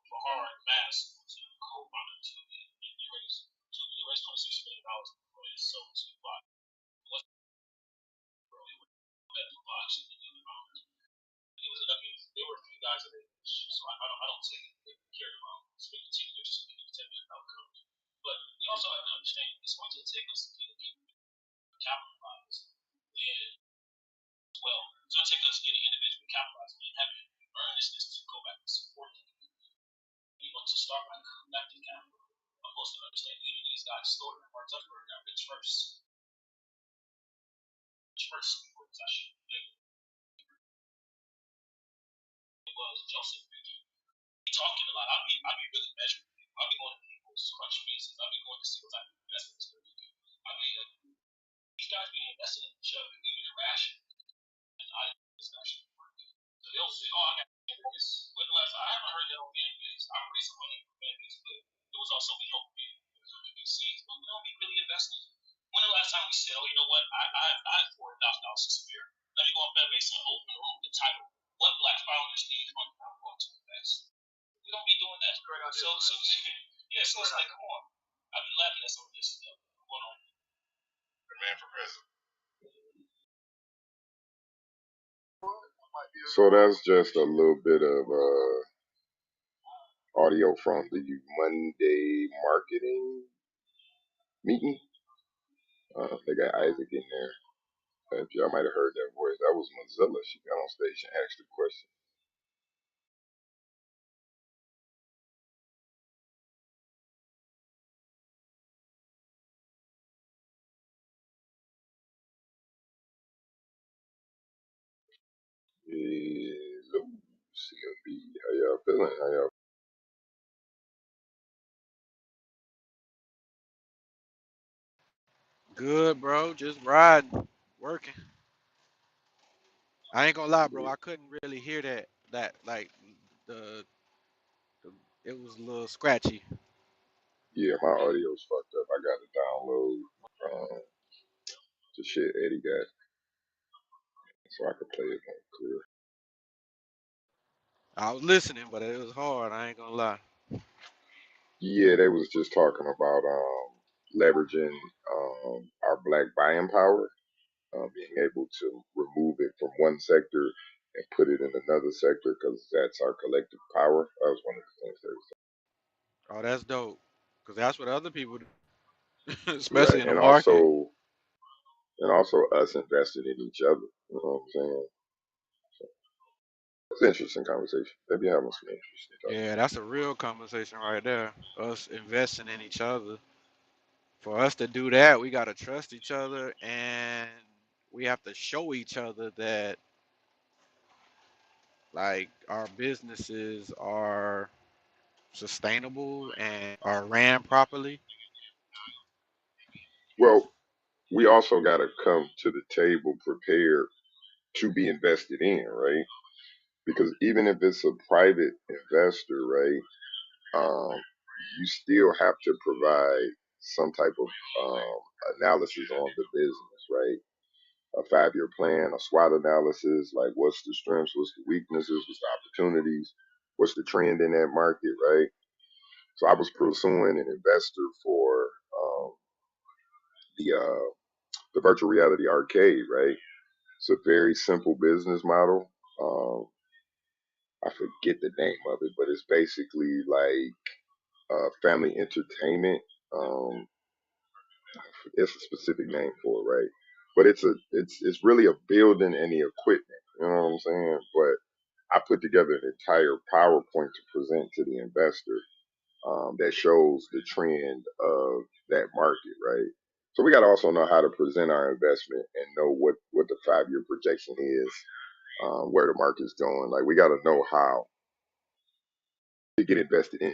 for hard mass was a co-founder to the race. So they raised $26 million before they sold to Fox. Bro, they were at the Fox. It was, I mean, there were a few guys that they so I don't take it care about spending 10 years to get a $10 million company. But you also have to understand it's going to take us to capitalize and well, it's going to take us getting individual capitalized and having earnestness to go back and support them. You know, to start by collecting capital. I'm supposed to understand even these guys started. Mark Zuckerberg got rich first. Rich first before I should it was Joseph Biggie. He talking a lot. I'll be really measured. I'll be going to people's crunch bases. I'll be going to see what type of investments they're doing. I mean, these guys be investing in each other, even irrational. And I it's actually working. So they'll say, "Oh, I got Fanbase." When the last I haven't heard that on Fanbase. I raised some money for Fanbase, but it was also we hope we see, but we don't be really investing. When the last time we said, "Oh, you know what? I have $4,000 to spare. Let me go on Fanbase and open a room with the title. What black founders need $1,000 to invest?" We don't be doing that. So yeah, so it's like, come on. I've been laughing at some of this stuff going on. The man for president. So that's just a little bit of audio from the Monday marketing meeting. They got Isaac in there. If y'all might have heard that voice, that was Mozilla. She got on stage and asked the question. Hello, CMB. How y'all feeling? How y'all? Good, bro. Just riding, working. I ain't gonna lie, bro. I couldn't really hear that like the, the it was a little scratchy. Yeah, my audio's fucked up. I got to download the shit Eddie got so I could play it more clear. I was listening, but it was hard. I ain't gonna lie. Yeah, they was just talking about leveraging our black buying power, being able to remove it from one sector and put it in another sector because that's our collective power. That was one of the things they were Oh, that's dope. Cause that's what other people do, saying. especially Right, in the market. and also us investing in each other. You know what I'm saying? So it's an interesting conversation. Maybe having some interesting topics. Yeah, that's a real conversation right there. Us investing in each other. For us to do that, we gotta trust each other, and we have to show each other that like our businesses are sustainable and are ran properly. Well, we also got to come to the table prepared to be invested in, right? Because even if it's a private investor, right, you still have to provide some type of analysis on the business, right? A 5 year plan, a SWOT analysis, like what's the strengths, what's the weaknesses, what's the opportunities, what's the trend in that market, right? So I was pursuing an investor for the virtual reality arcade, right? It's a very simple business model. I forget the name of it, but it's basically like family entertainment. Um, it's a specific name for it, right? But it's really a building and the equipment. You know what I'm saying? But I put together an entire PowerPoint to present to the investor that shows the trend of that market, right? So we got to also know how to present our investment and know what the 5 year projection is, where the market's going. Like we got to know how to get invested in.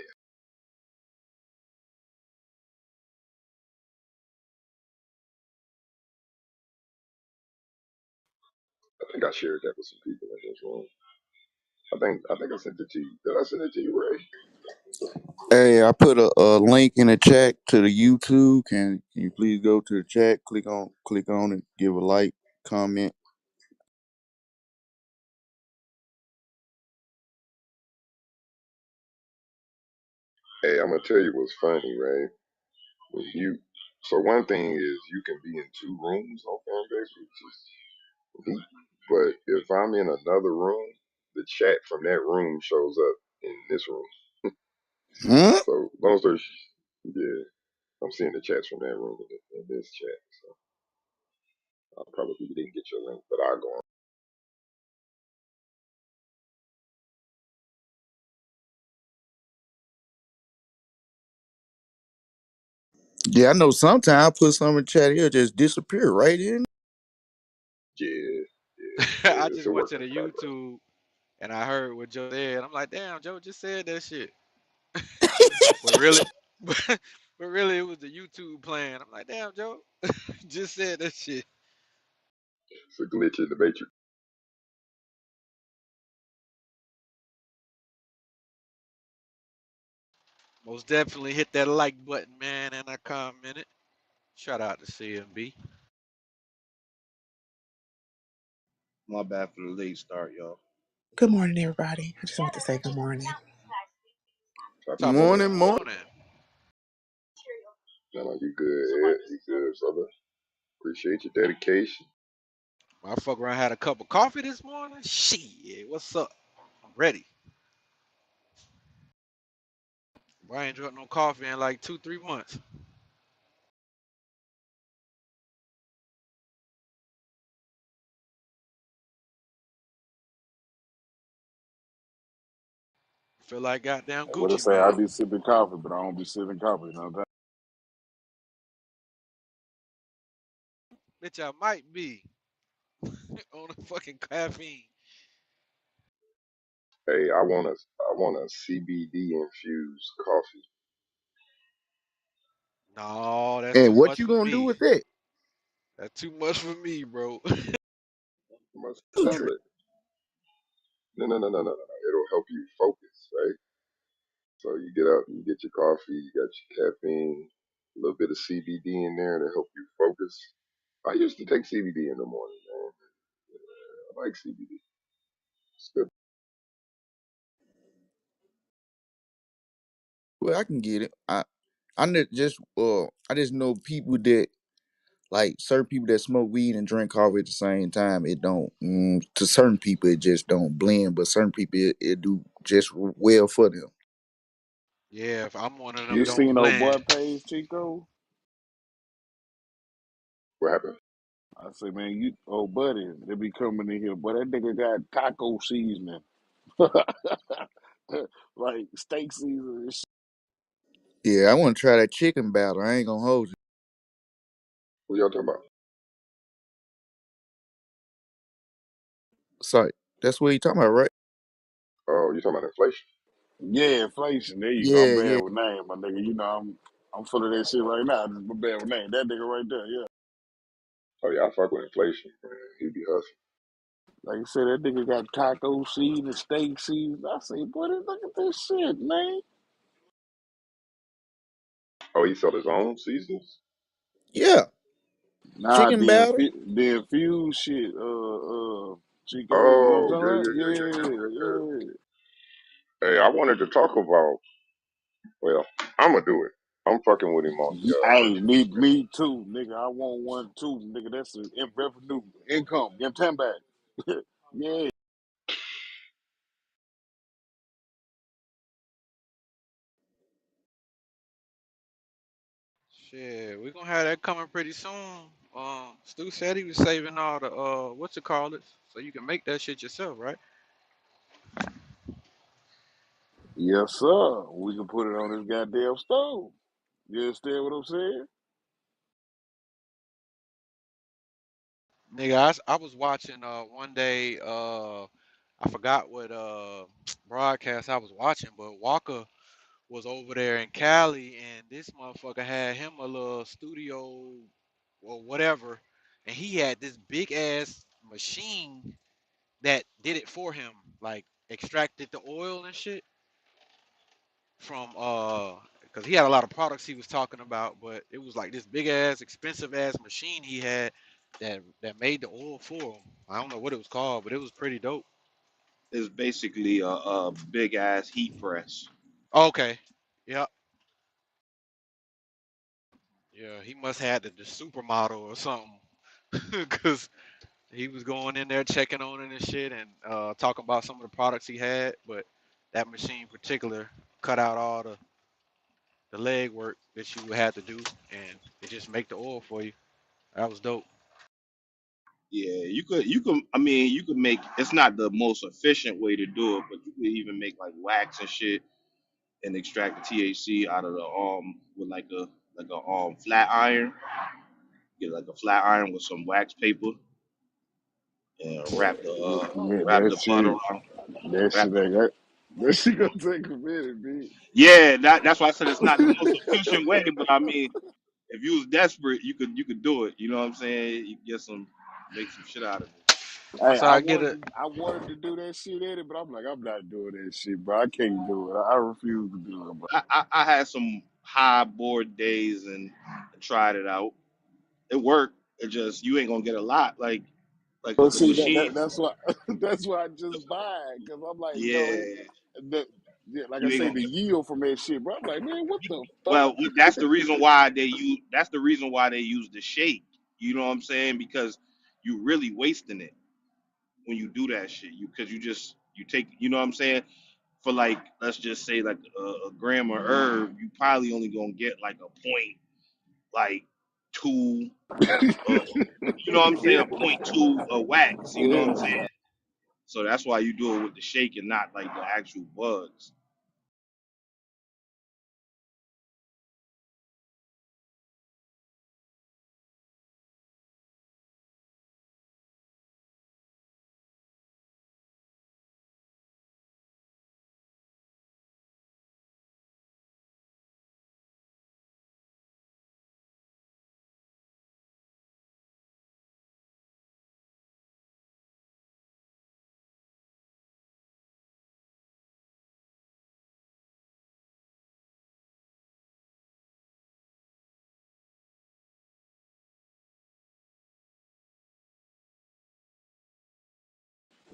I think I shared that with some people in this room. I think I sent it to you. Did I send it to you, Ray? Hey, I put a link in the chat to the YouTube. Can you please go to the chat, click on it, give a like, comment. Hey, I'm gonna tell you what's funny, right? When you so one thing is you can be in two rooms on Fanbase, which is neat. But if I'm in another room, the chat from that room shows up in this room. Huh? So long story, yeah, I'm seeing the chats from that room in this chat. So I probably didn't get your link, but I'll go on. Yeah, I know. Sometimes I put something in chat, it'll just disappear right in. Yeah, yeah, I it's just a went work to in the progress. YouTube and I heard what Joe said. I'm like, damn, Joe just said that shit. But really, but really, it was the YouTube playing. I'm like, damn, Joe just said that shit. It's a glitch in the matrix. Most definitely hit that like button, man, and I commented. Shout out to CMB. My bad for the late start, y'all. Good morning, everybody. I just want to say good morning. Top of the Top of the morning. Morning, morning. morning. No, you good, Ed? You good, brother? Appreciate your dedication. I fuck around had a cup of coffee this morning. Shit, what's up? I'm ready. Boy, I ain't drunk no coffee in like 2, 3 months. Feel like goddamn What I Gucci say, I man. be sipping coffee, but I don't be sipping coffee. You know what I'm Bitch, I might be on a fucking caffeine. Hey, I want a CBD infused coffee. No, that's And too what much you for gonna do me. with that? That's too much for me, bro. You must sell Nutrient. it. No. It'll help you focus, right? So you get up, you get your coffee, you got your caffeine, a little bit of CBD in there to help you focus. I used to take CBD in the morning, man. I like CBD. It's good. Well, I can get it. I just know people that like certain people that smoke weed and drink coffee at the same time. It don't to certain people it just don't blend, but certain people it do just well for them. Yeah, if I'm one of saying? them, You don't seen old blend. boy page, Chico? What happened? I say, man, you old buddy, they be coming in here, but that nigga got taco seasoning, like steak seasoning. And shit. Yeah, I want to try that chicken batter. I ain't gonna hold you. What y'all talking about? Sorry, that's what you talking about, right? Oh, you talking about inflation? Yeah, inflation. There you go. I'm Yeah, bad yeah, with name, my nigga. You know I'm full of that shit right now. Just bad with name. That nigga right there, yeah. Oh yeah, I fuck with inflation, man. He be hustling. Like I said, that nigga got taco seasoning, steak seasoning. I say, boy, look at this shit, man. Oh, he sell his own seasons? yeah. Nah, Chicken batter. the infused shit, Chico, you know Oh, what I'm yeah, talking yeah, about? yeah, yeah, yeah, Yeah, yeah, yeah. yeah. Hey, I wanted to talk about. Well, I'm gonna do it. I'm fucking with him on the Hey, purchase agreement. me too, nigga. I want one too, nigga. That's the revenue, income. Get 10 back. Yeah. Shit, we gonna have that coming pretty soon. Stu said he was saving all the what you call it, so you can make that shit yourself, right? Yes, sir. We can put it on this goddamn stove. You understand what I'm saying? Nigga, I was watching one day I forgot what broadcast I was watching, but Walker was over there in Cali and this motherfucker had him a little studio or whatever, and he had this big ass machine that did it for him, like extracted the oil and shit from because he had a lot of products he was talking about, but it was like this big ass expensive ass machine he had that made the oil for him. I don't know what it was called, but it was pretty dope. It's basically a big ass heat press. Okay, Yeah, yeah. He must have had the supermodel or something, cause he was going in there checking on it and shit, and talking about some of the products he had. But that machine in particular cut out all the leg work that you would have to do, and it just make the oil for you. That was dope. Yeah, you could I mean you could make it's not the most efficient way to do it, but you could even make like wax and shit and extract the THC out of the with like a flat iron. Get like a flat iron with some wax paper and Yeah, wrap the butt around that wrap shit the ain't that. That shit gonna take a minute, bitch. Yeah, that's why I said it's not the most efficient way, but I mean if you was desperate you could do it. You know what I'm saying? You get some make some shit out of it. Hey, So I I get wanted it. to, I wanted to do that shit in it, but I'm like, I'm not doing that shit, bro. I can't do it. I refuse to do it, bro. I had some high board days and tried it out. It worked. It just you ain't gonna get a lot like But with the see, machines. that's why that's why I just buy it because I'm like, Yeah, the, yeah, like I you ain't say, gonna the get. yield from that shit, bro. I'm like, man, what the fuck? Well, that's the reason why they use. That's the reason why they use the shake. You know what I'm saying? Because you really wasting it when you do that shit. Because you take. You know what I'm saying? For like, let's just say like a gram of herb, you probably only gonna get like a point, like two. You know what I'm saying? Yeah, A point two of wax. You know what I'm yeah. saying? So that's why you do it with the shake and not like the actual buds.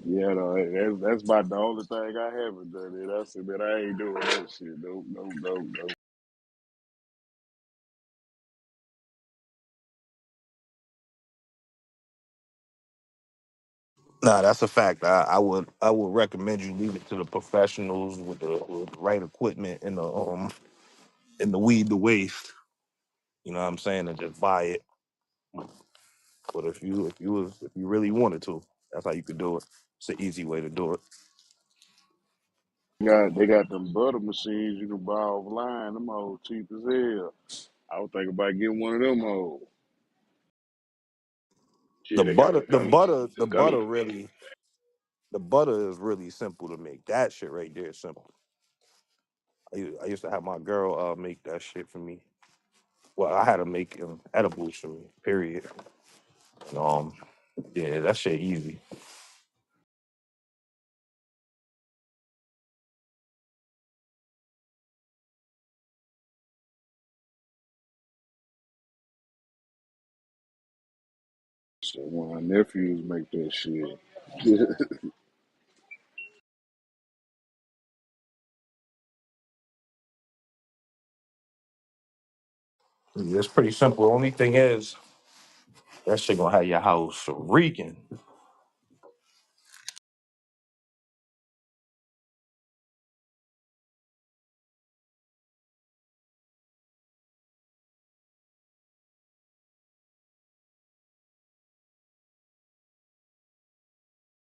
Yeah, no, that's about the only thing I haven't done. It. I said, man, I ain't doing that shit. Nope, nope, nope, nope. Nah, that's a fact. I would recommend you leave it to the professionals with the right equipment and the weed to waste. You know what I'm saying? And just buy it. But if you really wanted to, that's how you could do it. It's an easy way to do it. They got them butter machines you can buy offline. Them old cheap as hell. I was thinking about getting one of them old. The Yeah, they got butter, the the gummy, butter, the the gummy. butter really, the butter is really simple to make. That shit right there is simple. I used to have my girl make that shit for me. Well, I had to make edibles for me. Period. And, yeah, that shit easy. So one of my nephews make that shit. Yeah, it's pretty simple. Only thing is that shit gonna have your house reeking.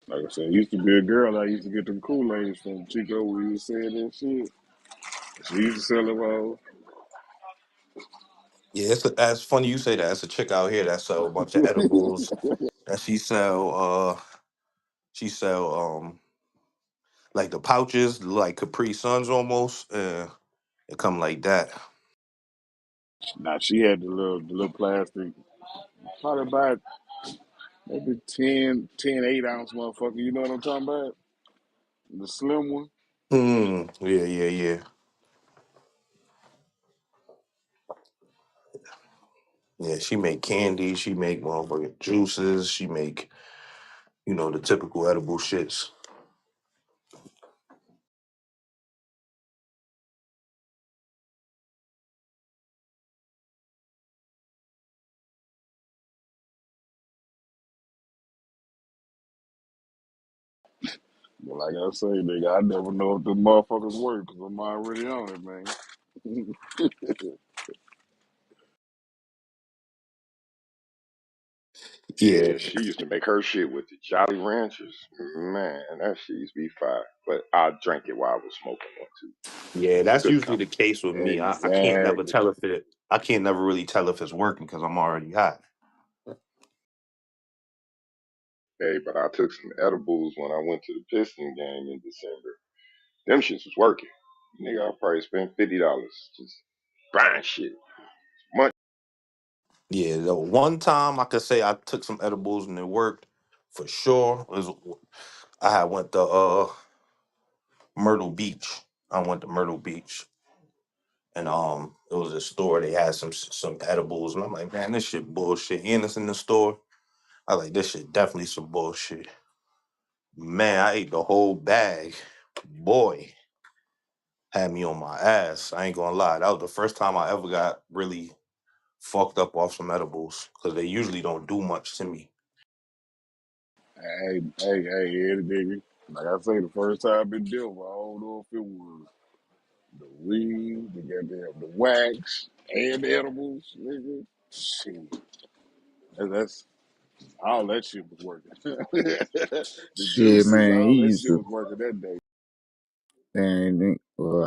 Like I said, used to be a girl I used to get them Kool-Aids from Chico when you was saying that shit. She used to sell them all. Yeah, that's funny you say that. It's a chick out here that sell a bunch of edibles. That she sell like the pouches, like Capri Suns almost. It come like that. Now she had the little plastic, probably about maybe 8 ounce motherfucker. You know what I'm talking about? The slim one. Yeah, yeah, yeah. Yeah, she make candy, she make motherfucking juices, she make, the typical edible shits. But like I say, nigga, I never know if the motherfuckers work because I'm already on it, man. Yeah, Yeah, she used to make her shit with the Jolly Ranchers. Man, that shit used to be fire. But I drank it while I was smoking one too. yeah, It's a that's good usually time. the case with me. I can't never Exactly. tell if it. I can't never really tell if it's working because I'm already high. Hey, but I took some edibles when I went to the Piston game in December. Them shits was working. Nigga, I probably spent $50 just buying shit. Money. Yeah, the one time I could say I took some edibles and it worked for sure was I had went to Myrtle Beach. I went to Myrtle Beach and it was a store. They had some edibles and I'm like, man, this shit bullshit. And it's in the store. I like this shit definitely some bullshit. Man, I ate the whole bag. Boy, had me on my ass. I ain't gonna lie. That was the first time I ever got really fucked up off some edibles because they usually don't do much to me. Eddie, nigga. Like I say, the first time I've been dealt with, I don't know if it was the weed, the goddamn, the wax, and the edibles, nigga. Shit. That's all that shit was working. The Shit, juices, man. He all that used shit to, was working that day. and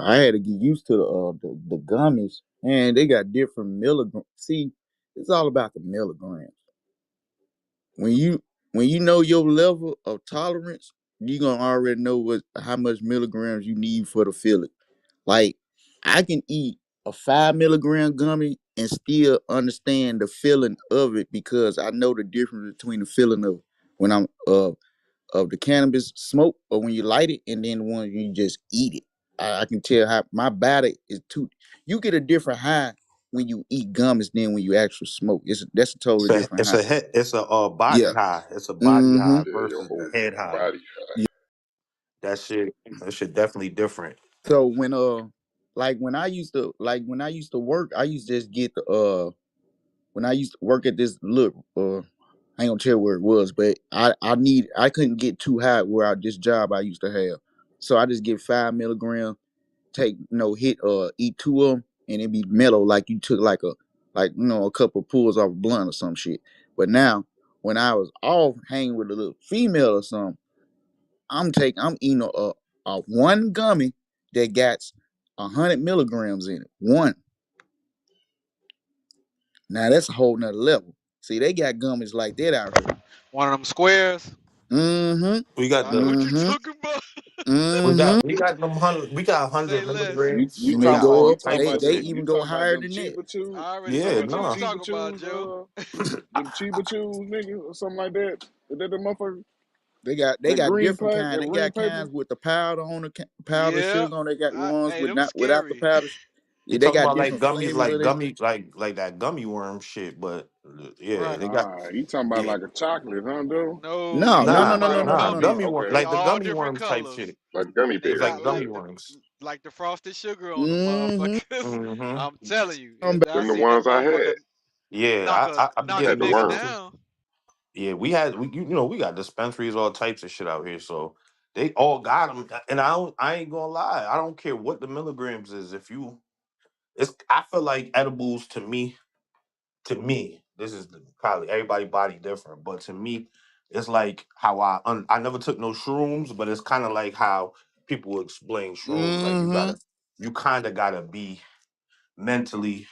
I had to get used to the gummies. And they got different milligrams. See, it's all about the milligrams. When you know your level of tolerance, you gonna already know what how much milligrams you need for the feeling. Like I can eat a 5 milligram gummy and still understand the feeling of it because I know the difference between the feeling of when I'm of the cannabis smoke or when you light it and then the one you just eat it. I can tell how my body is too. You get a different high when you eat gummies than when you actually smoke. That's a totally different high. It's a body Yeah. high. It's a body Mm-hmm. high Yeah, your versus the whole head high. body. Yeah. That shit definitely different. So like when I used to work, I used to just get the when I used to work at this look I ain't gonna tell where it was, but I couldn't get too high where this job I used to have. So I just get 5 milligram, take hit eat two of them and it be mellow like you took like a couple of pulls off a blunt or some shit. But now when I was off hanging with a little female or something, I'm eating a one gummy that got 100 milligrams in it. One. Now that's a whole nother level. See, they got gummies like that out here. One of them squares. Mm-hmm. We got I know the what you're Mm-hmm. talking about. Mm-hmm. we got them 100. We got Say 100 less. milligrams. You And We they talking got about go all you up. talking types They of about they shit. you even go talking about higher them than that. cheaper chews, I already you know Yeah, talking what about you them was no. cheaper talking about, chews, Joe. them cheaper chews, nigga, or something like that. Is that the motherfucker? They That got green different pack, kind. that They green got paper. kinds with the powder on powder Yeah. sugar on. They got ones Hey, with them not without the scary. powder. You Yeah, they talking got about like different gummies, flavors of like that. like that gummy worm shit, but yeah, Right. they got You talking about yeah. like a chocolate, huh, dude? No, No, you no, talking no, Nah, no, about no, a no, no, nah, no, no. gummy. gummy worm, Okay, They like the okay. all gummy different worm type colors. shit. Like gummy And they It's bears like got and gummy like shit. worms. the frosted sugar on the Mm-hmm. motherfuckers. Hmm. I'm telling you. I'm I Them the seen them ones I motherfucker had. Yeah, knock a I be knock I a had getting the those nigga shits worm. too. down. Yeah, we got dispensaries, all types of shit out here. So they all got them, and I ain't gonna lie, I don't care what the milligrams is. If you, I feel like edibles to me, this is probably everybody body different, but to me, it's like how I never took no shrooms, but it's kind of like how people explain shrooms. Like mm-hmm. you kind of gotta be mentally,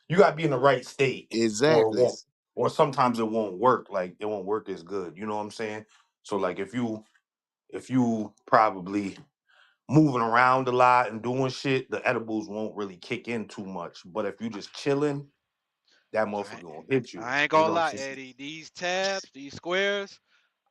you gotta be in the right state, or it Exactly. won't, or sometimes it won't work. Like it won't work as good. You know what I'm saying? So like if you probably moving around a lot and doing shit, the edibles won't really kick in too much. But if you just chilling, that I motherfucker gonna hit you. I ain't You gonna know what lie, I'm saying? Eddie. These tabs, these squares,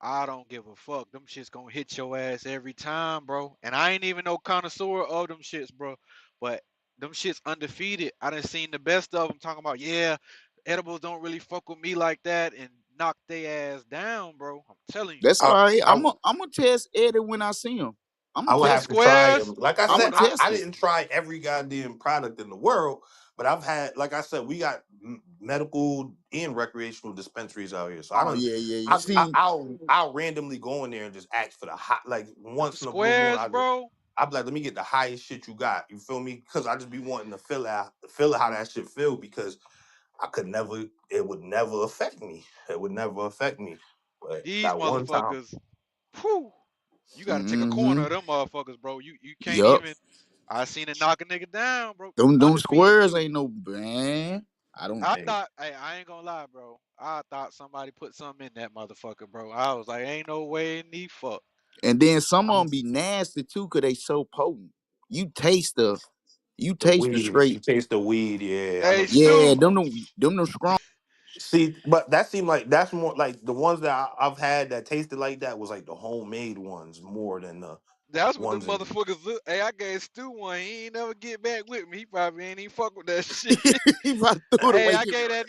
I don't give a fuck. Them shits gonna hit your ass every time, bro. And I ain't even no connoisseur of them shits, bro. But them shits undefeated. I done seen the best of them talking about, yeah, edibles don't really fuck with me like that and knock they ass down, bro. I'm telling you. That's all I, right. I I'm gonna test Eddie when I see him. I'm I gonna would Them have test to him. try squares, them. Like I I'm said, gonna bro, them I test him. didn't try every goddamn product in the world, but I've had, like I said, we got medical and recreational dispensaries out here. So I Oh don't. yeah, yeah. You I, I see, I'll randomly go in there and just ask for the hot. Like The once in a blue moon, squares, bro. I'll be like, let me get the highest shit you got. You feel me? Because I just be wanting to feel how that shit feel because I could never. It would never affect me. It would never affect me. But These that one time, motherfuckers. Whew. You gotta take a corner mm-hmm. of them motherfuckers, bro. You can't Yup. even. I seen it knock a nigga down, bro. Them Undefeated squares too. ain't no man. I don't. I hey, thought, hey, I ain't gonna lie, bro. I thought somebody put something in that motherfucker, bro. I was like, ain't no way in the fuck. And then some of I'm them be nasty too, cause they so potent. You taste the, you the taste the weed. You straight. taste the weed. Yeah, I know Hey, what you're talking Yeah, Stu, about. them strong. See, but that seemed like that's more like the ones that I've had that tasted like that was like the homemade ones more than the that's what them ones in. motherfuckers look. Hey, I gave Stu one. He ain't never get back with me. He probably ain't even fuck with that shit. He about to throw it Hey, away. I gave that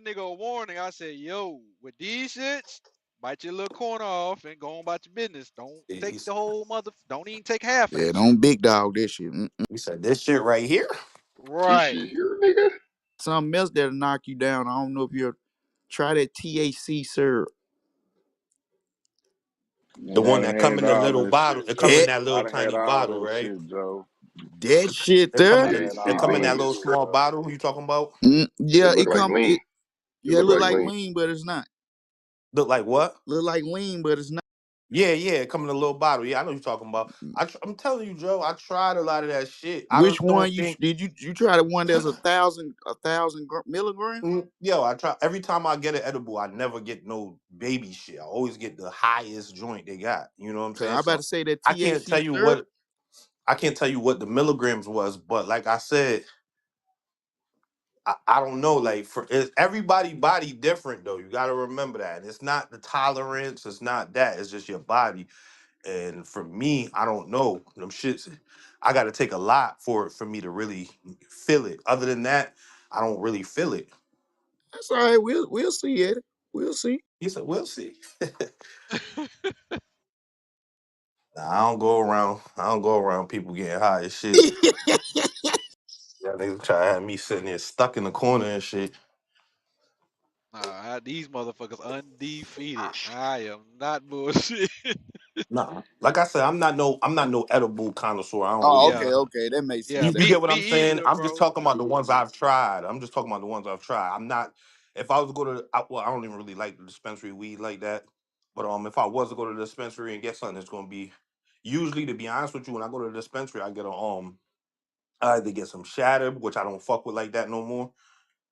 nigga a warning. I said, yo, with these shits, bite your little corner off and go on about your business. Don't take He, the whole don't even take half of Yeah, that shit. don't big dog this shit. he said this shit right here. This Right. shit here, nigga. Something else that'll knock you down. I don't know if you'll try that THC syrup. Yeah, The I one done that come had in the all little that bottle. shit, It come Joe. in That that I little done had tiny all bottle, that right? shit, Joe. that shit It come I there. in done the had it all come in Lean. that that little shit, small Joe. bottle. You talking about? It Yeah, look it like come. lean. It Yeah, it look look like like lean. lean, but it's not. Look like what? Look like lean, but it's not. Yeah, yeah. It come in a little bottle. Yeah, I know what you're talking about. I'm telling you, Joe. I tried a lot of that shit. I Which just one don't you think. did? You try the one that's a thousand milligram? Yo, I try every time I get an edible, I never get no baby shit. I always get the highest joint they got. You know what I'm Cause saying? I about So to say that I can't tell THC you syrup. what I can't tell you what the milligrams was, but like I said, I don't know. Like for everybody body different though. You got to remember that. And it's not the tolerance. It's not that. It's just your body. And for me, I don't know them shits. I got to take a lot for me to really feel it. Other than that, I don't really feel it. That's all right. We'll see it. We'll see. He said, "We'll see." Nah, I don't go around. I don't go around people getting high as shit. Yeah, they try to have me sitting there stuck in the corner and shit. Nah, these motherfuckers undefeated. I am not bullshit. Nah, like I said, I'm not no edible connoisseur. I don't Oh, really. okay, Yeah, okay. That makes yeah. sense. You That Me, get makes what me I'm saying? either, I'm just bro. talking about the ones I've tried. I'm just talking about the ones I've tried. I'm not. If I was to go to, well, I don't even really like the dispensary weed like that. But if I was to go to the dispensary and get something, it's gonna be usually, to be honest with you, when I go to the dispensary, I get I either get some shatter, which I don't fuck with like that no more.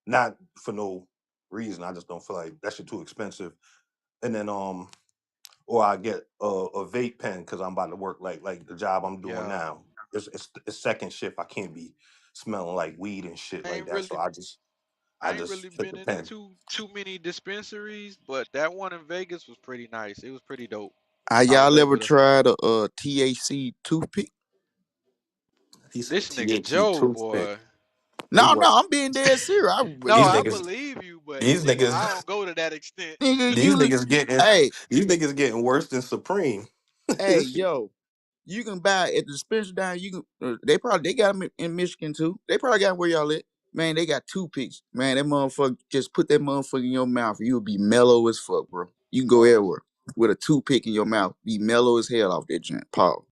Not for no reason. I just don't feel like that shit too expensive. And then or I get a vape pen because I'm about to work like the job I'm doing Yeah, now. It's second shift. I can't be smelling like weed and shit I like ain't that. So really, I I ain't really just hit been the in pen. too many dispensaries, but that one in Vegas was pretty nice. It was pretty dope. I was y'all ever able to. tried a THC toothpick? He said This nigga THC Joe, toothpick. boy. He No, what? I'm being dead serious. No, These I niggas, believe you, but these nigga, niggas, I don't go to that extent. nigga, these niggas getting hey, these niggas getting worse than Supreme. hey, This shit. yo, you can buy at the dispensary down. You can. They got them in Michigan too. They probably got where y'all at. Man, they got toothpicks. Man, that motherfucker just put that motherfucker in your mouth. You will be mellow as fuck, bro. You can go Pause. everywhere with a toothpick in your mouth. Be mellow as hell off that joint. Pause.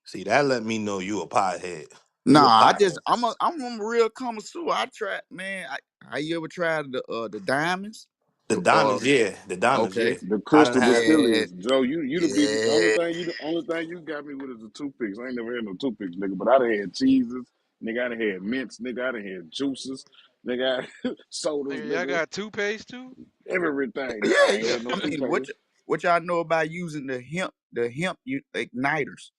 See, that let me know you a pothead. You a Nah, pothead. I'm a real connoisseur. I tried, man. I you ever tried the diamonds? The The diamonds, yeah. The diamonds, okay, yeah. The I done crystal had yeah, distilleries, Joe. You the beat. yeah. The only thing you got me with is the toothpicks. I ain't never had no toothpicks, nigga. But I done had cheeses, nigga. I done had mints, nigga. I done had juices, nigga. Sodas, Nigga, y'all nigga. got toothpaste too? Everything. Nah, Yeah, I ain't yeah. had no I mean, what toothpaste. what y'all know about using the hemp igniters?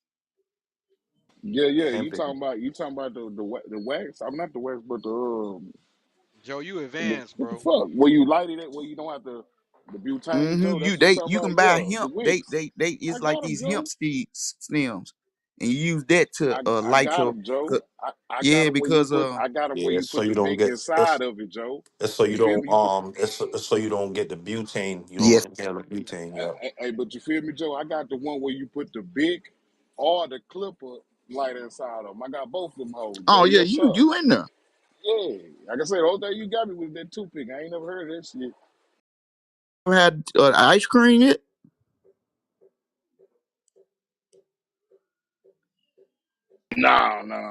Yeah, yeah. hemp. You talking about the wax? I'm not the wax, but Joe, you the advanced, what the bro. fuck? Where you light it at? Where you don't have to the butane, Joe? That's what you talking You about? can buy Yeah, the hemp. wicks. They I it's like got them, these hemp Joe. stems, and you use that to I light got your. them, Joe. I got Yeah, them where you because put. I got them where Yeah, you so put you the don't wick get inside of it, Joe. it's so you You feel don't me? You put. it's so you don't get the butane. You yes, don't inhale the butane. Yeah. Hey, but you feel me, Joe? I got the one where you put the big or the clipper light inside of them. I got both of them hoes, oh Joe. yeah, Yes, you sir. you in there? Yeah, like I said, the whole thing you got me with that toothpick. I ain't never heard of that shit. Had ice cream yet?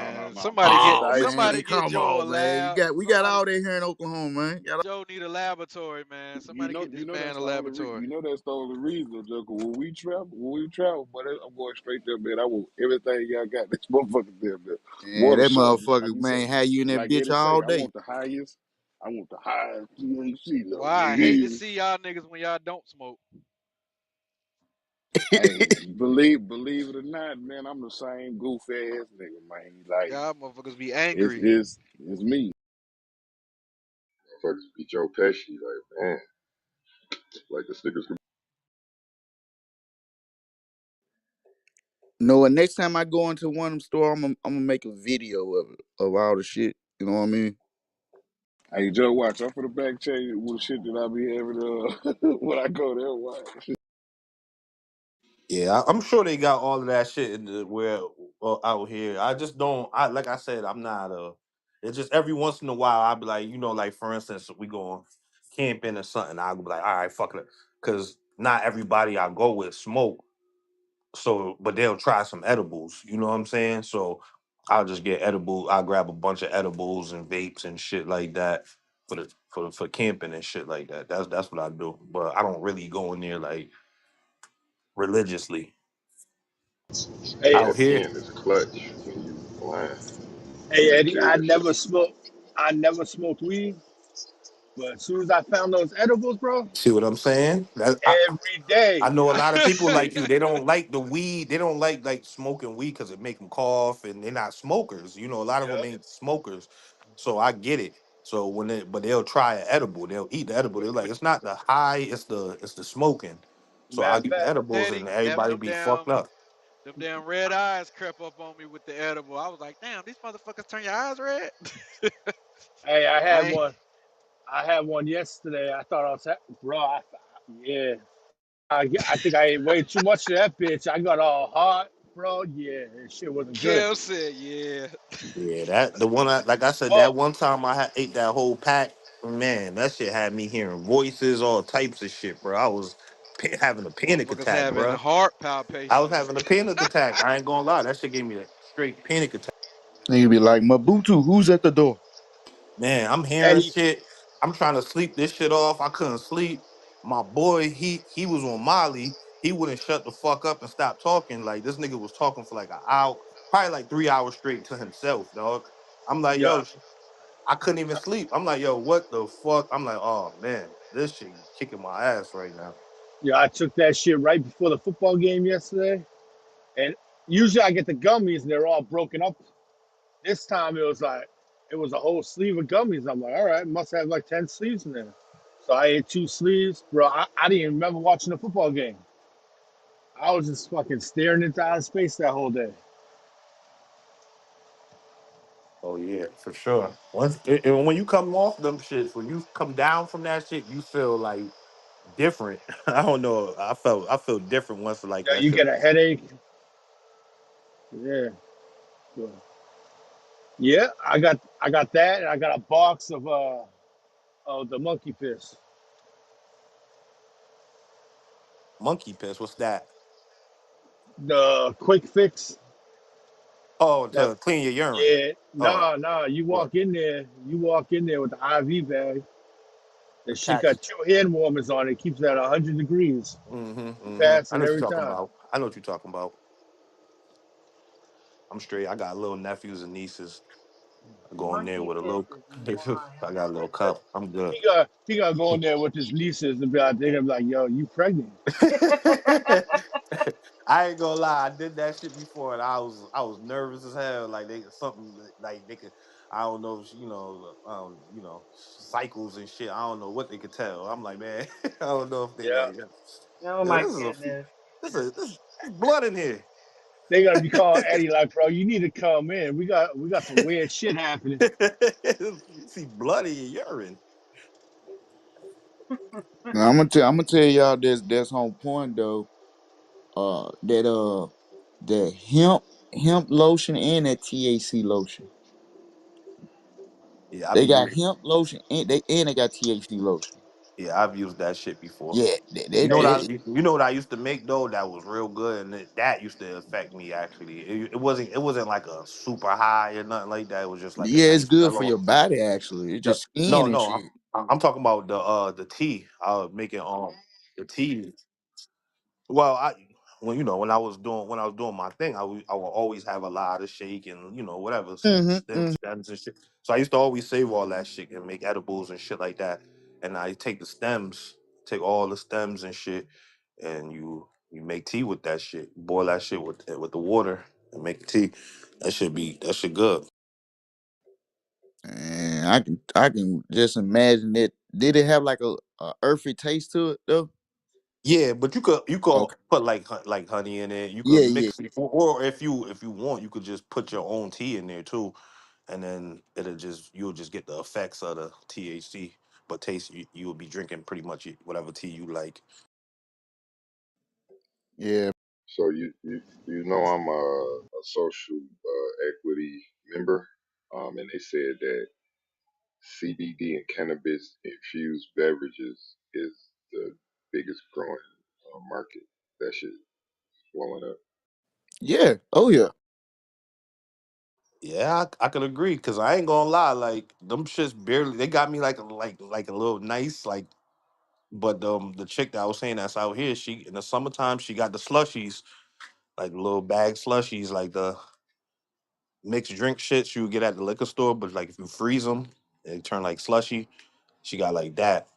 And No. I somebody ain't get get the Oh ice man, cream. somebody get come Joe a on, man. lab. We got Somebody all that here in Oklahoma, man. Joe need a laboratory, man. Somebody get You this know man that's a the only laboratory. that's the only reason, Joker. When we travel, but I'm going straight there, man. I want everything y'all got. This motherfucker there, man. Man, Water that source, like motherfucker, you say, man, had you in that like bitch Eddie say, all day. I want the highest THC Well, though, I hate to nigga. see y'all niggas when y'all don't smoke. Hey, believe it or not, man, I'm the same goofy ass nigga, man. Like Y'all motherfuckers be angry. it's me. Motherfuckers be Joe Pesci, like, man, like the stickers. No, and next time I go into one of them store, I'm gonna make a video of it, of all the shit. You know what I mean? Hey, Joe, watch. I'm for the back check with the shit that I be having when I go there. Watch. Yeah, I'm sure they got all of that shit in the where out here. I just don't. I like I said, I'm not a. It's just every once in a while I'll be like, like for instance, we going camping or something. I'll be like, all right, fuck it, because not everybody I go with smoke. So, but they'll try some edibles. You know what I'm saying? So, I'll just get edible. I'll grab a bunch of edibles and vapes and shit like that for camping and shit like that. That's what I do. But I don't really go in there like religiously. And Hey, Out that here, pen is clutch when you blind. hey, You Eddie, carry that shit. I never smoked weed, but as soon as I found those edibles, bro, see what I'm saying? every I day. know a lot of people like you. They don't like the weed. They don't like smoking weed because it make them cough, and they're not smokers. A lot of them Yep. ain't smokers. So I get it. So but they'll try an edible. They'll eat the edible. They're like, it's not the high, it's the smoking. So I Matter of get the fact, edibles, Eddie, and everybody be fucked up. them damn red eyes crept up on me with the edible. I was like, damn, these motherfuckers turn your eyes red. hey, I ain't, I had one yesterday. I thought I was, bro. Yeah, I think I ate way too much of that bitch. I got all hot, bro. Yeah, that shit wasn't good. Kev said, yeah. Yeah, that the one like I said, Oh, that one time ate that whole pack. Man, that shit had me hearing voices, all types of shit, bro. I was having a panic Motherfuckers attack, having bro. heart I was palpitations. having a panic attack. I ain't gonna lie, that shit gave me a straight panic attack. Nigga be like, Mabutu, who's at the door? Man, I'm hearing Eddie. shit. I'm trying to sleep this shit off. I couldn't sleep. My boy, he was on Molly. He wouldn't shut the fuck up and stop talking. Like this nigga was talking for like an hour, probably like 3 hours straight to himself, dog. I'm like, Yeah, yo, I couldn't even sleep. I'm like, yo, what the fuck? I'm like, oh man, this shit kicking my ass right now. yeah. I took that shit right before the football game yesterday, and usually I get the gummies and they're all broken up. This time it was a whole sleeve of gummies. I'm like, all right, must have like 10 sleeves in there. So I ate two sleeves, bro. I didn't even remember watching the football game. I was just fucking staring into outer space that whole day. Oh yeah, for sure. And when you come off them shits, when you come down from that shit, you feel like different. I don't know. I feel different once like Yeah, that you shit. get a headache. Yeah. So, yeah, I got that, and I got a box of the monkey piss, Monkey piss. What's that? the quick fix. Oh, That to clean your urine. yeah, Oh, no. what? You walk in there with the IV bag. The shit Attached. got two hand warmers on it. Keeps it at 100 degrees. Mm-hmm. You Mm-hmm. pass I it know what you're every talking time. about. I know what you're talking about. I'm straight. I got little nephews and nieces. I go in there with a little. I got a little cup. I'm good. He got to go in there with his nieces and be like, they're gonna be like, yo, you pregnant? I ain't gonna lie, I did that shit before, and I was nervous as hell. Like they something like they could, I don't know, if, cycles and shit. I don't know what they could tell. I'm like, man, I don't know if they Yeah, like, this is this is blood in here. they gonna be calling Eddie like, bro, you need to come in. We got some weird shit happening. You see blood in your urine. Now, I'm gonna tell y'all that's on point though. That the hemp lotion and that THC lotion. Yeah, I They be got using. hemp lotion and they got THD lotion. Yeah, I've used that shit before. Yeah, You know what I Hey, you know what I used to make though that was real good, and that used to affect me actually. It wasn't like a super high or nothing like that. It was just like a yeah, it's nice good for mellow. your body actually. It's No, just skin no, and no. shit. I'm talking about the tea. I was making the tea. Well, when I was doing my thing, I would always have a lot of shake and whatever Mm-hmm. stems and shit. So I used to always save all that shit and make edibles and shit like that. And I take the stems, take all the stems and shit, and you make tea with that shit. Boil that shit with the water and make tea. That shit good. And I can just imagine it. Did it have like a earthy taste to it though? Yeah, but you could Okay. put like honey in it. You could Yeah, yeah. mix it, or if you want, you could just put your own tea in there too, and then you'll just get the effects of the THC. But taste you will be drinking pretty much whatever tea you like. Yeah. So you know I'm a social equity member, and they said that CBD and cannabis infused beverages is the biggest growing market. That shit blowing up. Yeah. Oh yeah. Yeah, I could agree because I ain't gonna lie, like them shits barely they got me like a little nice like. But the chick that I was saying that's out here, she in the summertime she got the slushies, like little bag slushies, like the mixed drink shits you would get at the liquor store, but like if you freeze them, they turn like slushy. She got like that,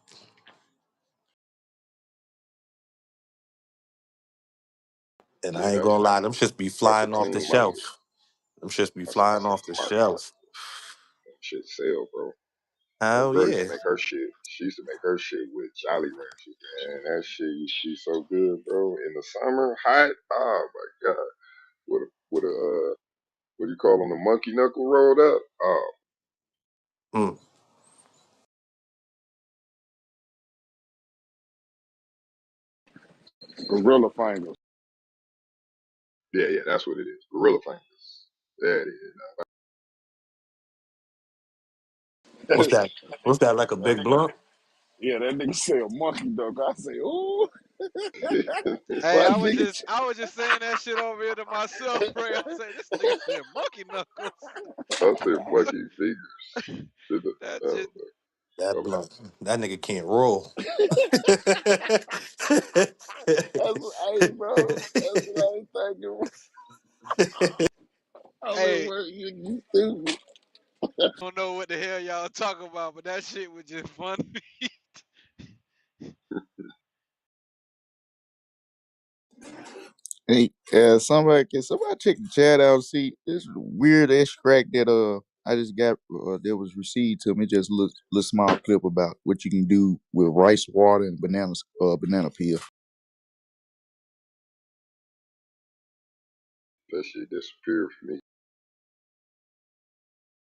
and Yeah, I ain't gonna lie, them shits be that's a flying off the clean market. shelf. Them shits be That's a flying off clean the market. shelf. That shit sell, bro. Old Hell girl used yeah, to make her shit. She used to make her shit with Jolly Ranchers, man. That shit used to be so good, bro. In the summer, hot. Oh my god. With a what do you call them? The monkey knuckle rolled up. Oh mm. Gorilla fingers. yeah, yeah. That's what it is. Gorilla fingers. There it is. What's that? What's that? Like a That big nigga, blunt? yeah, that nigga say a monkey duck. I say, ooh, Hey, my I was nigga. just I was just saying that shit over here to myself, Ray. I say this nigga said monkey knuckles. I said monkey fingers. That Oh, shit. That my bad. blunt. That nigga can't roll. That's what, hey, bro. That's what I was thinking. I mean, Hey, what, you stupid. don't know what the hell y'all talking about, but that shit was just funny. Hey, somebody check the chat out. See this weird extract that I just got that was received to me. Just a little small clip about what you can do with rice water and banana peel. That shit disappeared from me.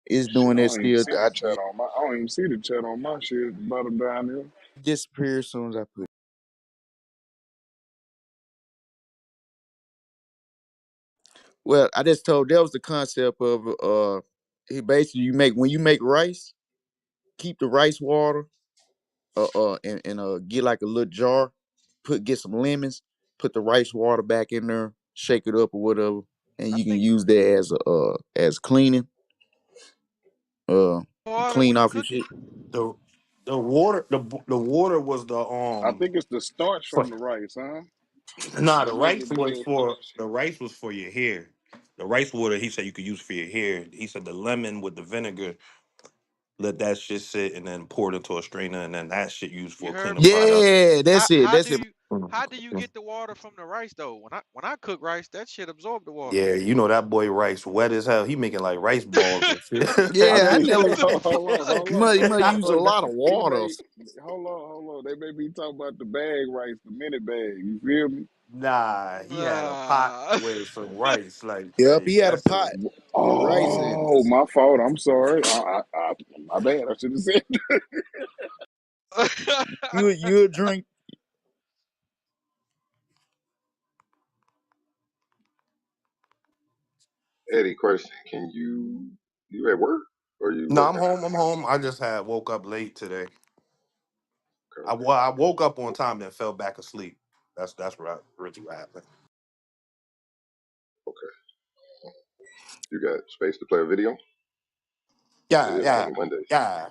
It's Shit, doing I that don't even still. see the chat on my. I don't even see the chat on my shit. Bottom down here. Disappear as soon as I put it. Well, I just told that was the concept of he basically you make when you make rice, keep the rice water and get like a little jar, get some lemons, put the rice water back in there, shake it up or whatever, and I you can think use that as cleaning, uh water clean when you off your cook it. shit. the the water was the I think it's the starch for, from the rice, huh? nah, That make it good. the rice was for your hair. The rice water he said you could use for your hair. He said the lemon with the vinegar, let that shit sit and then pour it into a strainer and then that shit used You for heard cleaning me? products. Yeah, How that's it. how do That's it. you how do you get the water from the rice though? When I cook rice, that shit absorb the water. Yeah, you know that boy rice wet as hell. He making like rice balls and shit. I Yeah, I think. What never. the Hold on, fuck? hold on. You must use a I lot of He water. may. Hold on. They may be talking about the bag rice, the mini bag. You feel me? Nah, he had a pot Nah. with some rice. Yep, he had a That's it. pot with rice in it. Oh, my fault. I'm sorry. My bad. I should have said. You drink. Eddie, question: Can you at work? or you No, I'm working? home. I'm home. I just had woke up late today. Okay, I woke up on time and fell back asleep. That's what happened. okay. You got space to play a video? It Yeah, is yeah, only Monday. yeah.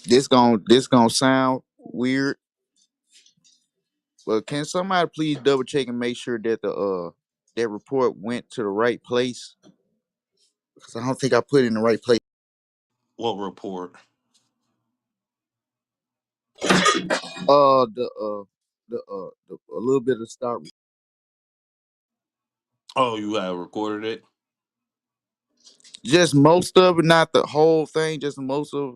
This gonna sound weird, but can somebody please double check and make sure that the that report went to the right place? Because I don't think I put it in the right place. What report? The a little bit of start. Oh, you had recorded it. Just most of it, not the whole thing. Just most of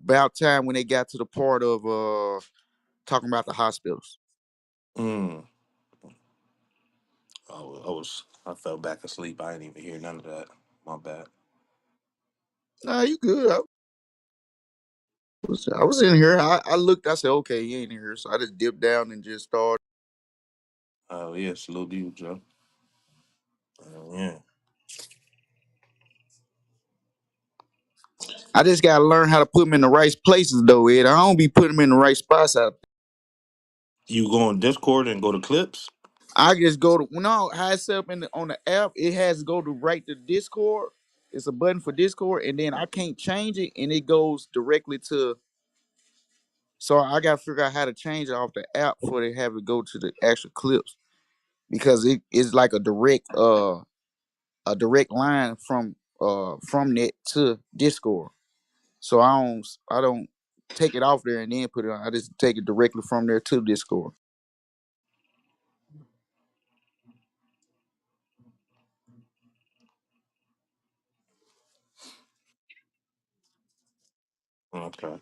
about time when they got to the part of talking about the hospitals. Mm. I fell back asleep. I didn't even hear none of that. My bad. Nah, you good. I was in here. I looked. I said, okay, he ain't in here. So I just dipped down and just started. Oh yeah, salute to you, Joe. Yeah. I just gotta learn how to put them in the right places, though, Ed. I don't be putting them in the right spots. You go on Discord and go to clips. I just go to no how it's set up on the app. It has to go to right to Discord. It's a button for Discord, and then I can't change it, and it goes directly to. So I gotta figure out how to change it off the app before they have it go to the actual clips because it is like a direct line from net to Discord. So I don't take it off there and then put it on. I just take it directly from there to Discord. Okay.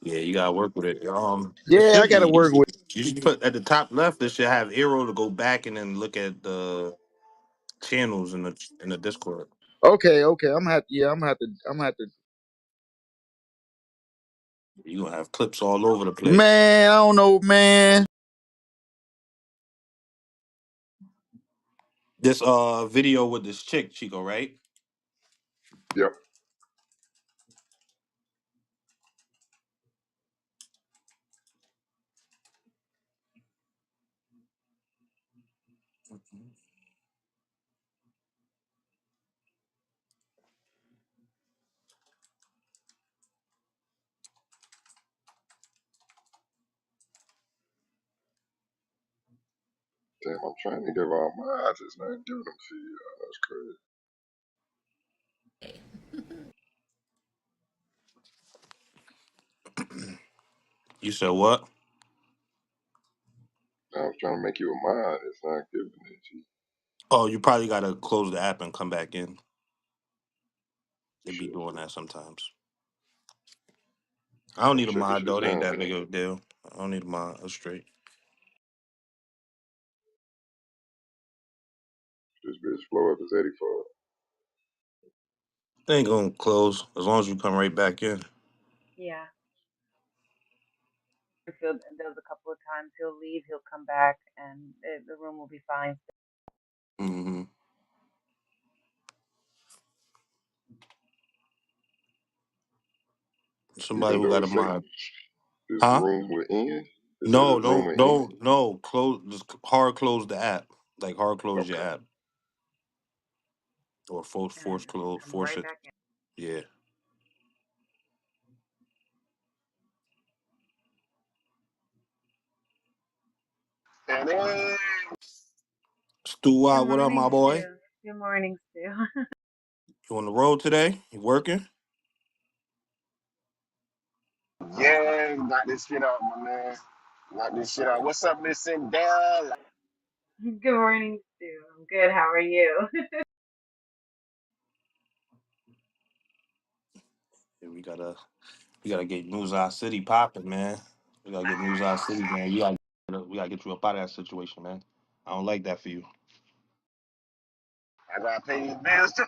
Yeah, you gotta work with it. It Yeah, I should gotta be work easy. with. You should put at the top left. It should have arrow to go back and then look at the channels in the Discord. Okay, okay. I'm gonna have to. You gonna have clips all over the place. Man, I don't know, man. This video with this chick, Chico, right? Yep. Damn, I'm trying to give all my eyes. It's not giving them to you. That's crazy. You said what? I was trying to make you a mod. It's not giving it to you. Oh, you probably gotta close the app and come back in. They be Shit. doing that sometimes. I don't need a Shut this mod shit though. It ain't down, that man. big of a deal. I don't need a mod. That's straight. This bitch blow up is 84. They ain't gonna close as long as you come right back in. Yeah. If Phil does a couple of times, he'll leave, he'll come back, and the room will be fine. Hmm. Somebody Even who though got a it say mod, this huh? room will end, it say No, this room will end. no. Close. Just hard close the app. Like hard close your Okay. app or And then come force right it. back in. Yeah. Stu, Good what up, morning, my boy? Stu. Good morning, Stu. You on the road today? You working? Yeah, knock this shit out, my man. Knock this shit out. What's up, Miss Sindel? Good morning, Stu. I'm good. How are you? Yeah, we gotta get News Our City popping, man. We gotta get News Our City, man. We gotta get you up out of that situation, man. I don't like that for you. I gotta pay these bills too.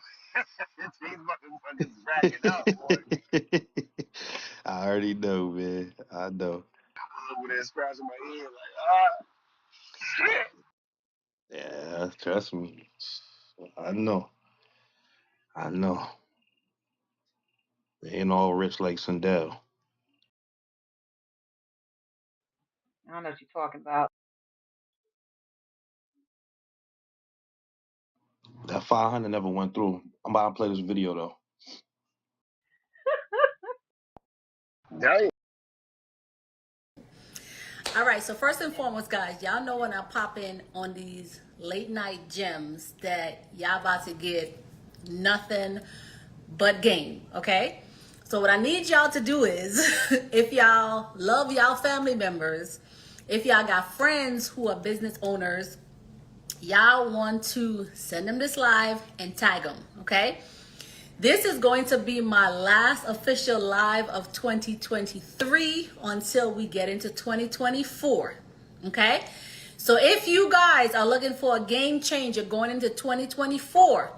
These motherfuckers racking up, boy. I already know, man. I know. over there scratching my head like, shit. Yeah, trust me. I know. I know. They ain't all rich like Sandell. I don't know what you're talking about. That 500 never went through. I'm about to play this video though. Damn. All right, so first and foremost, guys, y'all know when I pop in on these late night gems that y'all about to get nothing but game, okay? So what I need y'all to do is, if y'all love y'all family members, if y'all got friends who are business owners, y'all want to send them this live and tag them, okay? This is going to be my last official live of 2023 until we get into 2024. Okay? So if you guys are looking for a game changer going into 2024,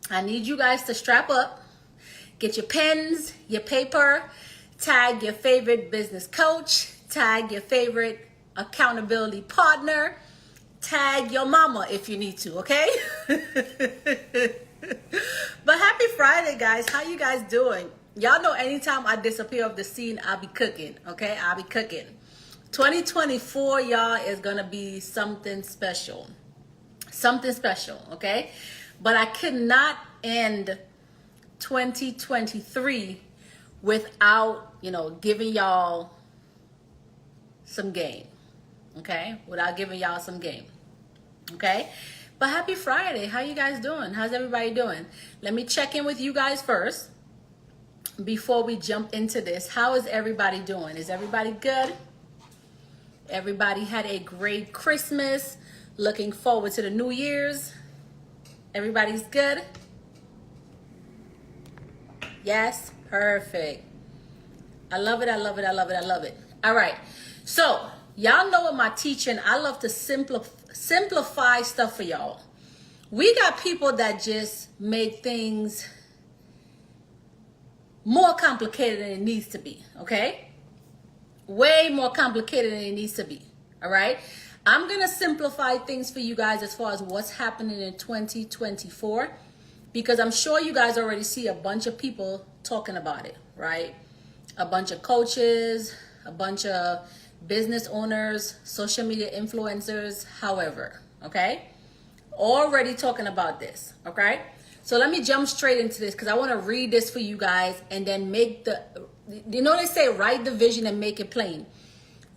I need you guys to strap up, get your pens, your paper, tag your favorite business coach, tag your favorite accountability partner, tag your mama if you need to, okay? But happy Friday, guys. How you guys doing? Y'all know anytime I disappear off the scene, I'll be cooking, okay? I'll be cooking. 2024, y'all, is gonna be something special. Something special, okay? But I could not end 2023 without, giving y'all some game, okay? Without giving y'all some game. Okay, but happy Friday. How you guys doing? How's everybody doing? Let me check in with you guys first before we jump into this. How is everybody doing? Is everybody good? Everybody had a great Christmas. Looking forward to the New Year's. Everybody's good? Yes, perfect. I love it. I love it. I love it. I love it. All right, so y'all know in my teaching, I love to simplify stuff for y'all. We got people that just make things more complicated than it needs to be, okay? Way more complicated than it needs to be, all right? I'm going to simplify things for you guys as far as what's happening in 2024 because I'm sure you guys already see a bunch of people talking about it, right? A bunch of coaches, a bunch of business owners, social media influencers, however, okay? Already talking about this, okay? So let me jump straight into this because I want to read this for you guys and then make they say write the vision and make it plain.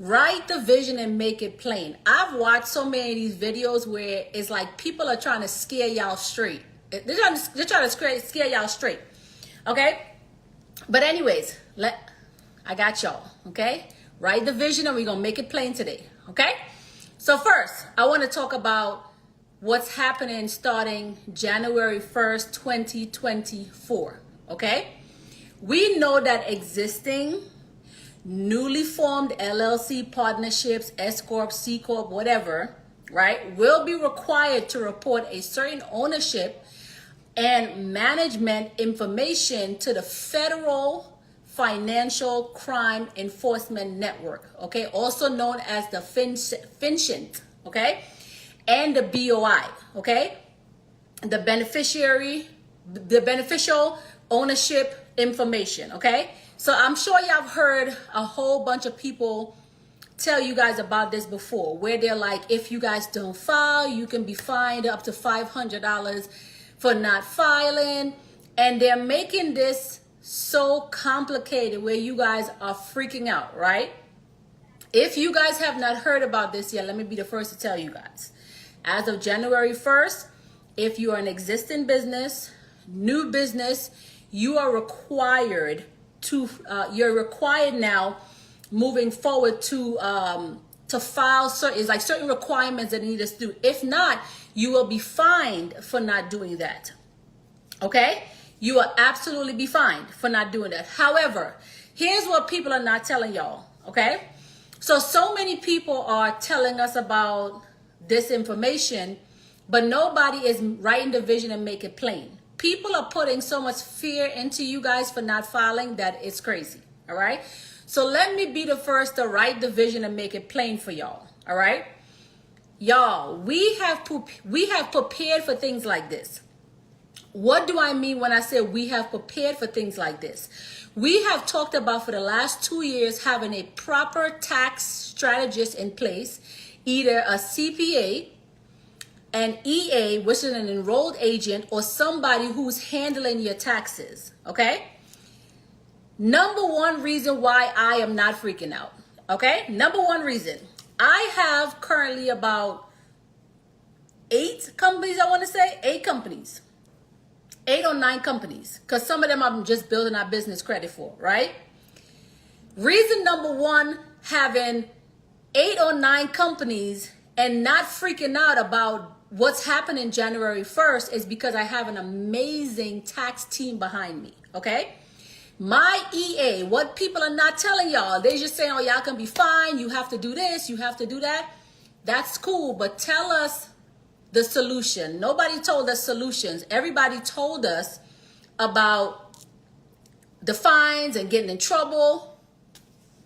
Write the vision and make it plain. I've watched so many of these videos where it's like people are trying to scare y'all straight. They're trying to scare y'all straight, okay? But anyways, I got y'all, okay? Write the vision and we're going to make it plain today, okay? So first, I want to talk about what's happening starting January 1st, 2024, okay? We know that existing, newly formed LLC partnerships, S Corp, C Corp, whatever, right, will be required to report a certain ownership and management information to the Federal Financial Crime Enforcement Network, okay, also known as the FinCEN, okay, and the BOI, okay, the beneficial ownership information, okay. So I'm sure y'all have heard a whole bunch of people tell you guys about this before, where they're like, if you guys don't file, you can be fined up to $500 for not filing, and they're making this so complicated where you guys are freaking out, right? If you guys have not heard about this yet, let me be the first to tell you guys. As of January 1st, if you are an existing business, new business, you are required you're required now moving forward to file certain requirements that you need to do. If not, you will be fined for not doing that. Okay? You will absolutely be fined for not doing that. However, here's what people are not telling y'all. Okay? So many people are telling us about this information, but nobody is writing the vision and make it plain. People are putting so much fear into you guys for not filing that it's crazy. All right. So let me be the first to write the vision and make it plain for y'all. All right, y'all, we have prepared for things like this. What do I mean when I say we have prepared for things like this? We have talked about for the last 2 years having a proper tax strategist in place, either a CPA, an EA, which is an enrolled agent, or somebody who's handling your taxes, okay? Number one reason why I am not freaking out, okay? Number one reason, I have currently about 8 companies, I want to say, 8 companies. 8 or 9 companies, because some of them I'm just building our business credit for, right? Reason number one, having 8 or 9 companies and not freaking out about what's happening January 1st is because I have an amazing tax team behind me, okay? My EA, what people are not telling y'all, they just saying, oh, y'all can be fine, you have to do this, you have to do that. That's cool, but tell us the solution. Nobody told us solutions. Everybody told us about the fines and getting in trouble.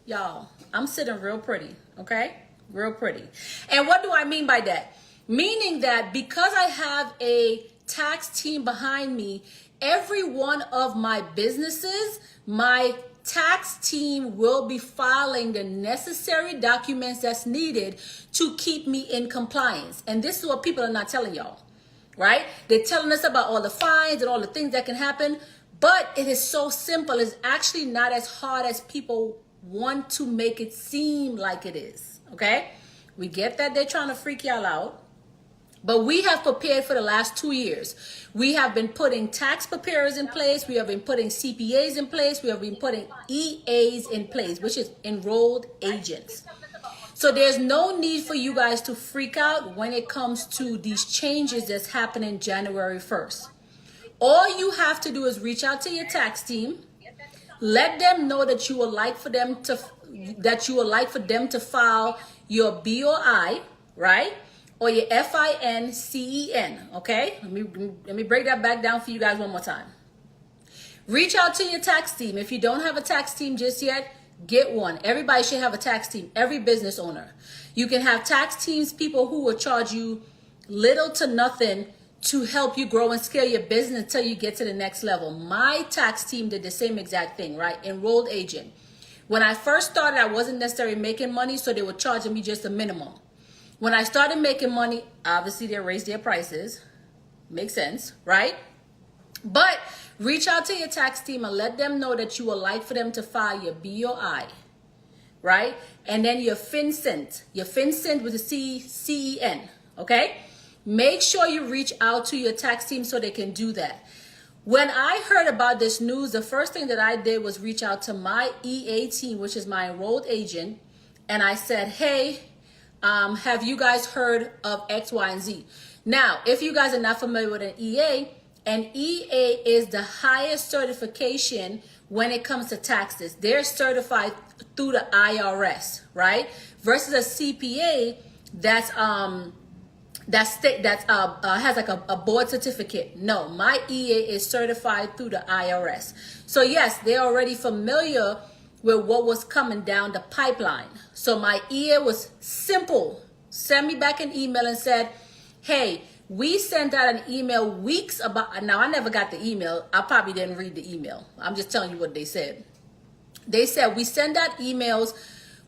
Y'all, I'm sitting real pretty, okay? Real pretty. And what do I mean by that? Meaning that because I have a tax team behind me, every one of my businesses, my tax team will be filing the necessary documents that's needed to keep me in compliance. And this is what people are not telling y'all, right? They're telling us about all the fines and all the things that can happen, but it is so simple. It's actually not as hard as people want to make it seem like it is, okay? We get that they're trying to freak y'all out. But we have prepared for the last 2 years. We have been putting tax preparers in place. We have been putting CPAs in place. We have been putting EAs in place, which is enrolled agents. So there's no need for you guys to freak out when it comes to these changes that's happening January 1st. All you have to do is reach out to your tax team. Let them know that you would like for them to file your BOI, right? Or your FINCEN, okay? Let me break that back down for you guys one more time. Reach out to your tax team. If you don't have a tax team just yet, get one. Everybody should have a tax team, every business owner. You can have tax teams, people who will charge you little to nothing to help you grow and scale your business until you get to the next level. My tax team did the same exact thing, right? Enrolled agent. When I first started, I wasn't necessarily making money, so they were charging me just a minimum. When I started making money, obviously they raised their prices. Makes sense, right? But reach out to your tax team and let them know that you would like for them to file your BOI, right? And then your FinCEN with the CEN, okay? Make sure you reach out to your tax team so they can do that. When I heard about this news, the first thing that I did was reach out to my EA team, which is my enrolled agent, and I said, hey, have you guys heard of X, Y, and Z? Now, if you guys are not familiar with an EA is the highest certification when it comes to taxes. They're certified through the IRS, right? Versus a CPA that's has like a board certificate. No, my EA is certified through the IRS. So yes, they're already familiar with what was coming down the pipeline. So my EA was simple. Send me back an email and said, hey, we sent out an email weeks about, now I never got the email. I probably didn't read the email. I'm just telling you what they said. They said, we send out emails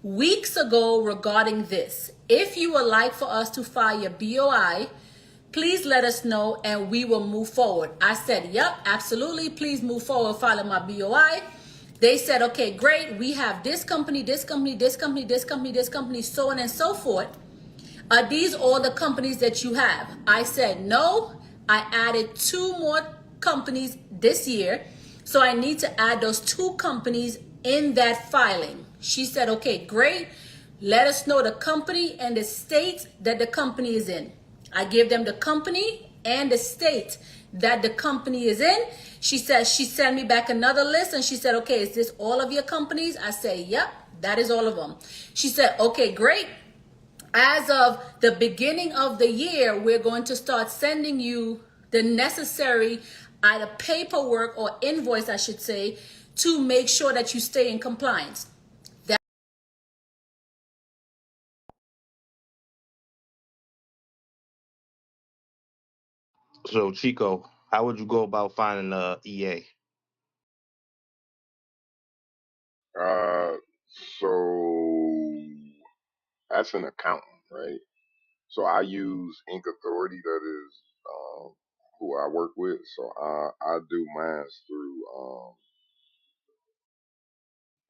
weeks ago regarding this. If you would like for us to file your BOI, please let us know and we will move forward. I said, yep, absolutely. Please move forward filing my BOI. They said, okay, great. We have this company, this company, this company, this company, this company, so on and so forth. Are these all the companies that you have? I said, no. I added 2 more companies this year. So I need to add those 2 companies in that filing. She said, okay, great. Let us know the company and the state that the company is in. I gave them the company and the state that the company is in. She said, she sent me back another list and she said, okay, is this all of your companies? I say, yep, that is all of them. She said, okay, great. As of the beginning of the year, we're going to start sending you the necessary either paperwork or invoice, I should say, to make sure that you stay in compliance. So Chico, how would you go about finding a EA? Uh, so that's an accountant, right? So I use Ink Authority, that is who I work with. So I do mine through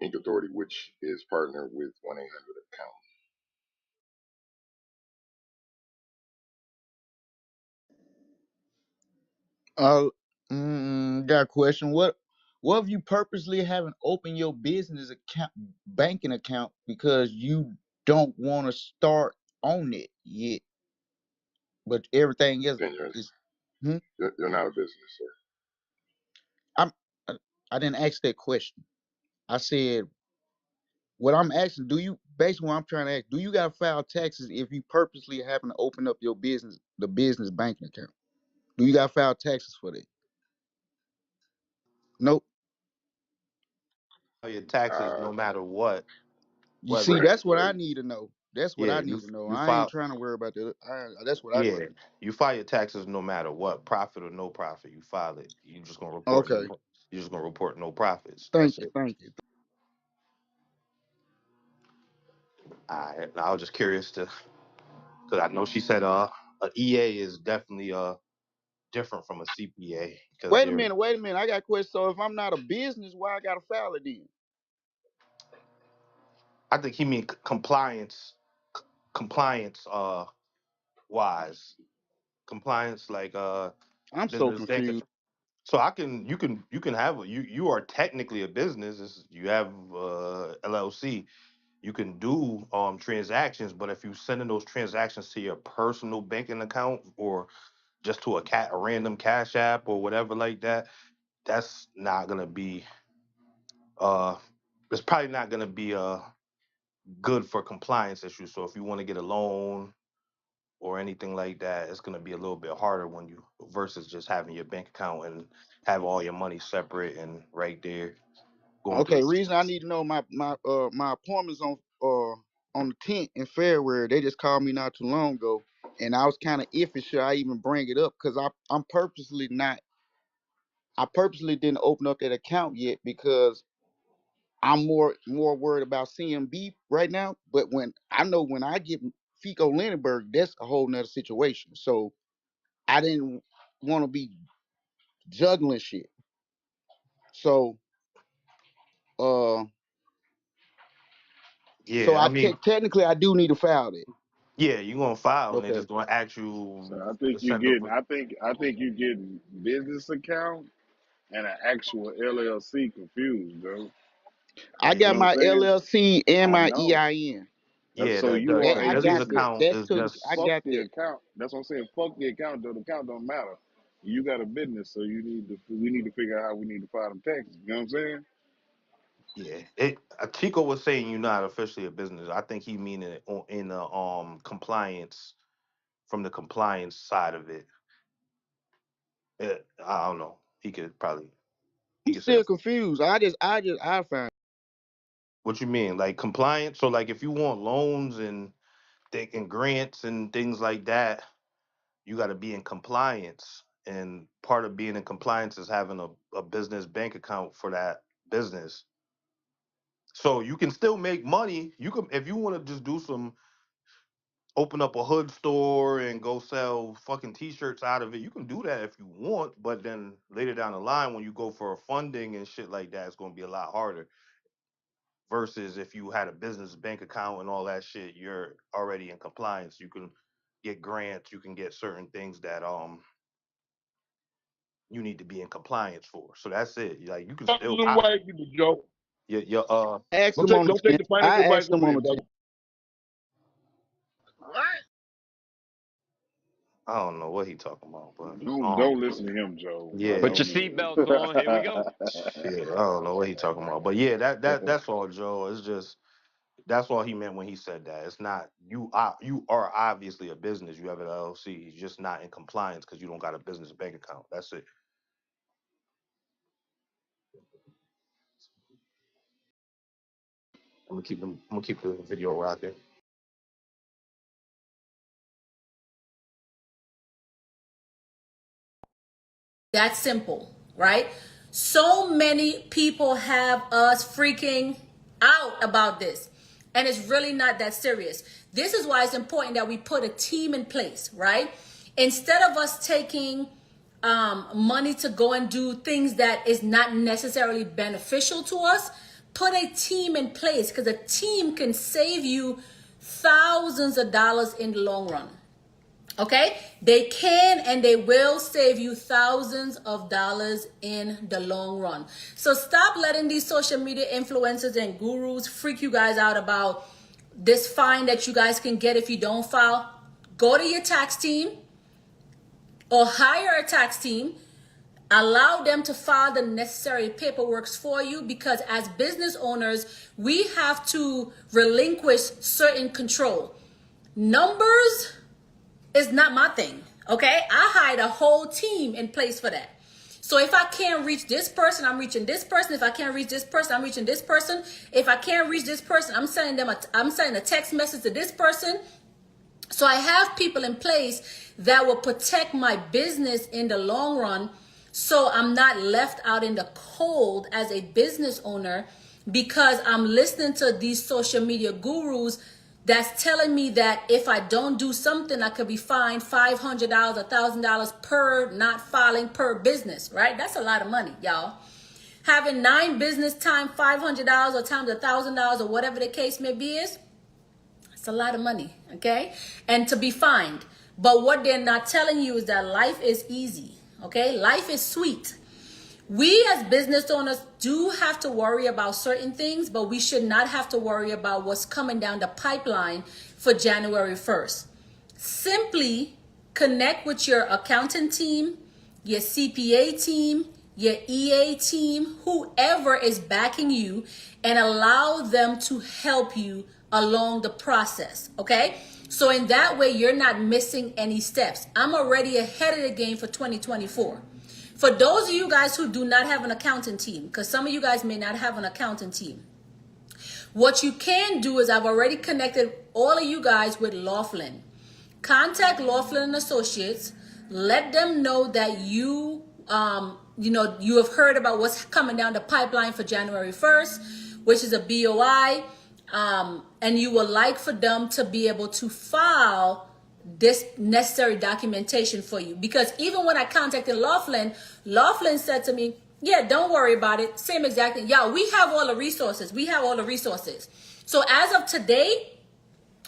Ink Authority, which is partnered with 1-800 Account. Uh, got a question. What if you purposely haven't opened your business account, banking account, because you don't want to start on it yet, but everything else Then you're, is. Hmm? you're not a business, sir. I'm. I I didn't ask that question. I said what I'm asking. Do you basically what I'm trying to ask? Do you got to file taxes if you purposely happen to open up your business, the business banking account? Do you got to file taxes for that? Nope. Your taxes, Uh, no matter what, You see, whether that's what I right. need to know. That's what I yeah, need to know. you I ain't file trying to worry about that. That's what I yeah, need. you file your taxes no matter what, profit or no profit. You file it. You just gonna report no. Okay. You're just gonna report no profits. Thank That's you. it. Thank you. I was just curious to because I know she said a EA is definitely different from a CPA because Wait a they're minute. Wait a minute. I got a question. So if I'm not a business, why I got to file it then? I think he mean compliance wise compliance like I'm so business bank. confused. So you can have you are technically a business. You have LLC. You can do transactions, but if you sending those transactions to your personal banking account or just to a random cash app or whatever like that, that's not gonna be uh it's probably not gonna be good for compliance issues. So if you want to get a loan or anything like that, it's going to be a little bit harder when you versus just having your bank account and have all your money separate and right there going through. Okay. Reason I need to know my appointment's on the 10th in February. They just called me not too long ago, and I was kind of iffy should I even bring it up because I'm purposely not. I purposely didn't open up that account yet because I'm more worried about CMB right now. But when I know when I get Fico Lindenberg, that's a whole nother situation. So I didn't want to be juggling shit. So uh Yeah, I mean, technically I do need to file that. yeah, you're going to file and they're Okay. just going to ask So you I to think you send get over. I think you get business account and an actual LLC confused, bro. I You Yeah, got know what I'm my saying? LLC and I my know. EIN. That's yeah, so you the are That a I business got business. that. account That's is took I just, Fuck got the that. account. That's what I'm saying. Fuck the account, though. The account don't matter. You got a business, so we need to figure out how we need to file them taxes. You know what I'm saying? yeah. Chico was saying you're not officially a business. I think he mean it in the compliance from the compliance side of it. I don't know. He I'm could say still confused. I found what you mean, like compliance. So like if you want loans and grants and things like that, you got to be in compliance. And part of being in compliance is having a business bank account for that business. So you can still make money. You can if you want to just do some open up a hood store and go sell fucking t-shirts out of it. You can do that if you want, but then later down the line when you go for funding and shit like that, it's going to be a lot harder versus if you had a business bank account and all that shit, you're already in compliance. You can get grants, you can get certain things that you need to be in compliance for. So that's it. Like you can still The white people, Joe. your asked them on the Don't take 10th. the financial I advice asked them from on me, the brother. 10th. I don't know what he talking about, but Don't listen to him, Joe. By yeah. Put no your means. seatbelts on. Here we go. Shit, I don't know what he talking about. But yeah, that's all Joe. It's just that's all he meant when he said that. It's not you are obviously a business. You have an LLC. You're just not in compliance because you don't got a business bank account. That's it. I'm gonna keep the video out there. That's simple, right? So many people have us freaking out about this. And it's really not that serious. This is why it's important that we put a team in place, right? Instead of us taking money to go and do things that is not necessarily beneficial to us, put a team in place, because a team can save you thousands of dollars in the long run. Okay, they can and they will save you thousands of dollars in the long run. So stop letting these social media influencers and gurus freak you guys out about this fine that you guys can get if you don't file. Go to your tax team or hire a tax team. Allow them to file the necessary paperwork for you, because as business owners, we have to relinquish certain control. Numbers is not my thing, okay? I hired a whole team in place for that. So if I can't reach this person, I'm reaching this person. If I can't reach this person, I'm reaching this person. If I can't reach this person, I'm sending a text message to this person. So I have people in place that will protect my business in the long run, so I'm not left out in the cold as a business owner because I'm listening to these social media gurus that's telling me that if I don't do something, I could be fined $500, $1,000 per not filing per business, right? That's a lot of money, y'all. Having 9 business times $500 or times $1,000 or whatever the case may be is, it's a lot of money, okay? And to be fined. But what they're not telling you is that life is easy, okay? Life is sweet. We as business owners do have to worry about certain things, but we should not have to worry about what's coming down the pipeline for January 1st. Simply connect with your accountant team, your CPA team, your EA team, whoever is backing you, and allow them to help you along the process, okay? So in that way, you're not missing any steps. I'm already ahead of the game for 2024. For those of you guys who do not have an accounting team, because some of you guys may not have an accounting team, what you can do is I've already connected all of you guys with Laughlin. Contact Laughlin and Associates. Let them know that you have heard about what's coming down the pipeline for January 1st, which is a BOI, and you would like for them to be able to file this necessary documentation for you. Because even when I contacted Laughlin said to me, yeah, don't worry about it. Same exact thing. Yeah, we have all the resources. So as of today,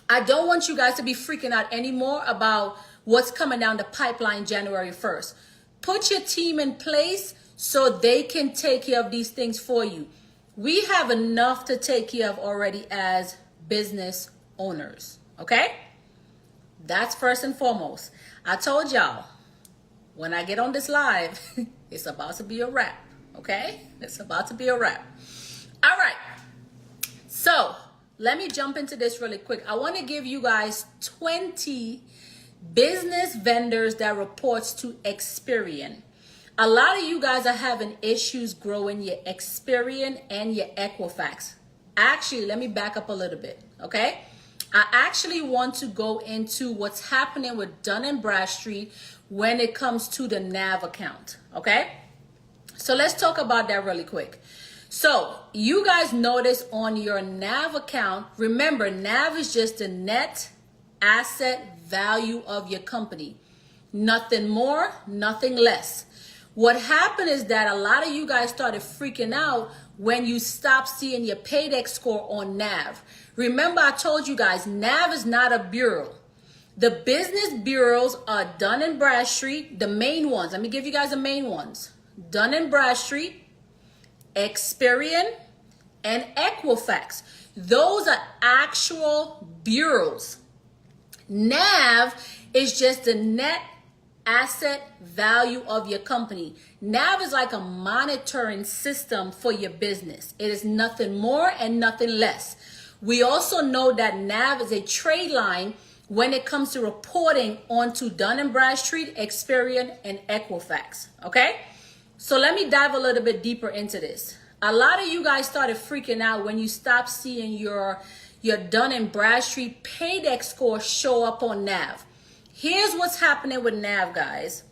I don't want you guys to be freaking out anymore about what's coming down the pipeline January 1st. Put your team in place so they can take care of these things for you. We have enough to take care of already as business owners, okay? That's first and foremost. I told y'all, when I get on this live, it's about to be a wrap, okay? It's about to be a wrap. All right. So let me jump into this really quick. I want to give you guys 20 business vendors that reports to Experian. A lot of you guys are having issues growing your Experian and your Equifax. Actually, let me back up a little bit, okay? I actually want to go into what's happening with Dun & Bradstreet when it comes to the NAV account, okay? So let's talk about that really quick. So you guys notice on your NAV account, remember NAV is just the net asset value of your company. Nothing more, nothing less. What happened is that a lot of you guys started freaking out when you stopped seeing your paydex score on NAV. Remember, I told you guys, NAV is not a bureau. The business bureaus are Dun & Bradstreet, the main ones. Let me give you guys the main ones. Dun & Bradstreet, Experian, and Equifax. Those are actual bureaus. NAV is just the net asset value of your company. NAV is like a monitoring system for your business. It is nothing more and nothing less. We also know that NAV is a trade line when it comes to reporting onto Dun & Bradstreet, Experian, and Equifax. Okay? So let me dive a little bit deeper into this. A lot of you guys started freaking out when you stopped seeing your Dun & Bradstreet paydex score show up on NAV. Here's what's happening with NAV, guys.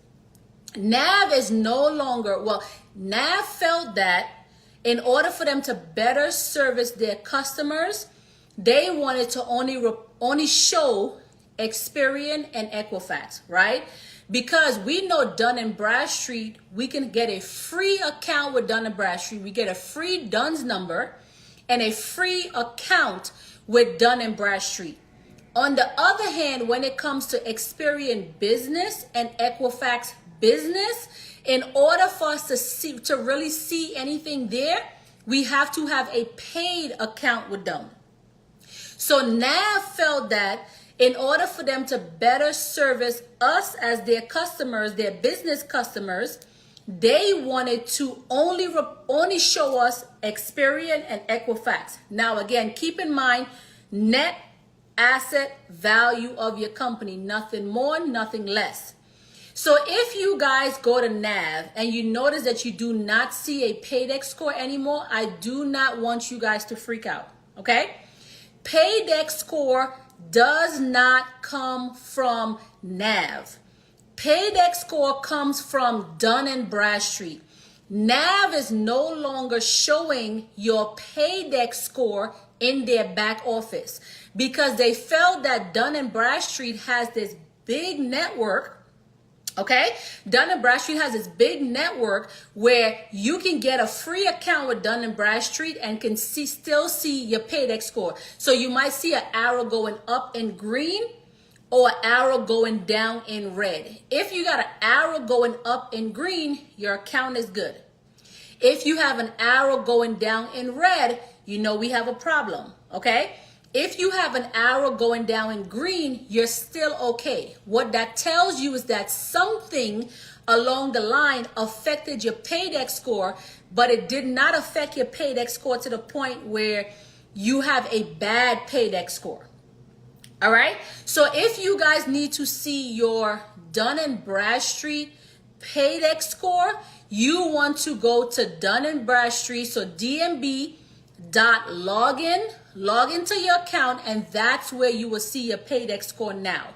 NAV is no longer, well, NAV felt that in order for them to better service their customers, they wanted to only show Experian and Equifax, right? Because we know Dun and Bradstreet, we can get a free account with Dun and Bradstreet. We get a free DUNS number and a free account with Dun and Bradstreet. On the other hand, when it comes to Experian Business and Equifax Business, in order for us to really see anything there, we have to have a paid account with them. So NAV felt that in order for them to better service us as their customers, their business customers, they wanted to only show us Experian and Equifax. Now again, keep in mind, net asset value of your company, nothing more, nothing less. So if you guys go to NAV and you notice that you do not see a Paydex score anymore, I do not want you guys to freak out, okay? Paydex score does not come from NAV. Paydex score comes from Dun and Bradstreet. NAV is no longer showing your Paydex score in their back office because they felt that Dun and Bradstreet has this big network. Okay, Dun & Bradstreet has this big network where you can get a free account with Dun & Bradstreet and can still see your Paydex score. So you might see an arrow going up in green or an arrow going down in red. If you got an arrow going up in green, your account is good. If you have an arrow going down in red, you know we have a problem, okay? If you have an arrow going down in green, you're still okay. What that tells you is that something along the line affected your Paydex score, but it did not affect your Paydex score to the point where you have a bad Paydex score. All right? So if you guys need to see your Dun & Bradstreet Paydex score, you want to go to Dun & Bradstreet, so dnb.login, log into your account, and that's where you will see your Paydex score now.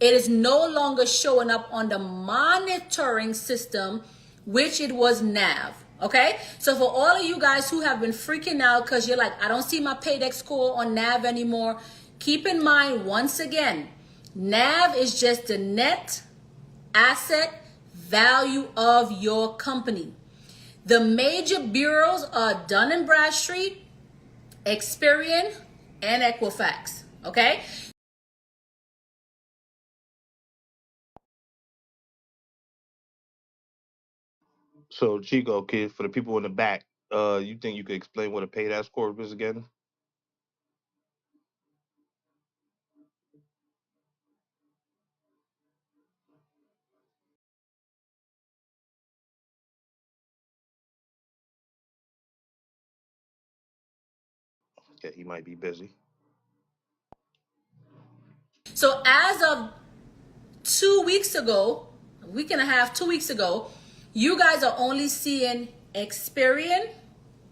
It is no longer showing up on the monitoring system, which it was NAV. Okay, so for all of you guys who have been freaking out because you're like, I don't see my Paydex score on NAV anymore, keep in mind, once again, NAV is just the net asset value of your company. The major bureaus are Dun & Bradstreet, Experian, and Equifax. Okay? So Chico, kid, for the people in the back, you think you could explain what a paid ass score is again? Okay, he might be busy. So as of 2 weeks ago, a week and a half, 2 weeks ago, you guys are only seeing Experian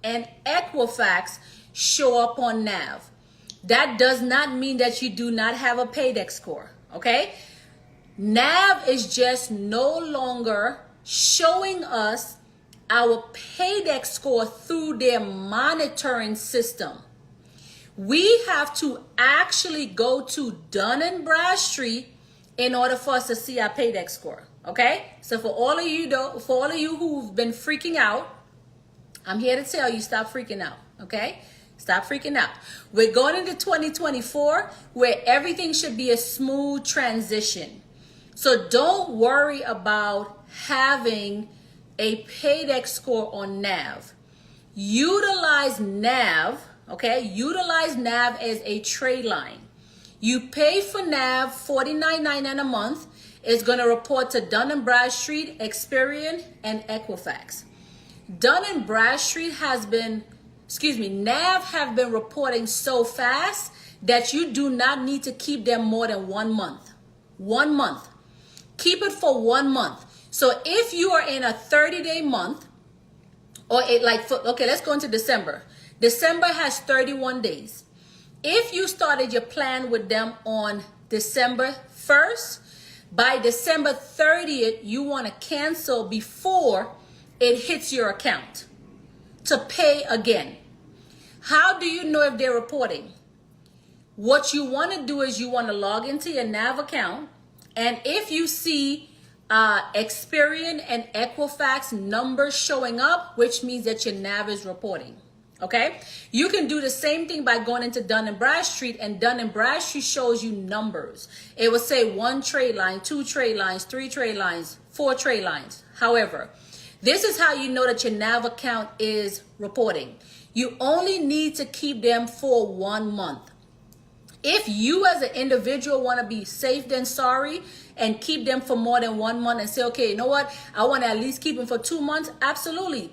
and Equifax show up on NAV. That does not mean that you do not have a Paydex score, okay? NAV is just no longer showing us our Paydex score through their monitoring system. We have to actually go to Dun & Bradstreet in order for us to see our Paydex score. Okay? So for all of you who've been freaking out, I'm here to tell you, stop freaking out. Okay? Stop freaking out. We're going into 2024 where everything should be a smooth transition. So don't worry about having a Paydex score on NAV. Utilize NAV, okay? Utilize NAV as a trade line. You pay for NAV $49.99 a month. It's going to report to Dun & Bradstreet, Experian, and Equifax. Dun & Bradstreet NAV have been reporting so fast that you do not need to keep them more than 1 month. 1 month. Keep it for 1 month. So if you are in a 30-day month, okay, let's go into December. December has 31 days. If you started your plan with them on December 1st, By December 30th, you want to cancel before it hits your account to pay again. How do you know if they're reporting? What you want to do is you want to log into your NAV account, and if you see Experian and Equifax numbers showing up, which means that your NAV is reporting. Okay, you can do the same thing by going into Dun & Bradstreet, and Dun & Bradstreet shows you numbers. It will say 1 trade line, 2 trade lines, 3 trade lines, 4 trade lines. However, this is how you know that your NAV account is reporting. You only need to keep them for 1 month. If you as an individual want to be safe than sorry and keep them for more than 1 month and say, okay, you know what, I want to at least keep them for 2 months, absolutely.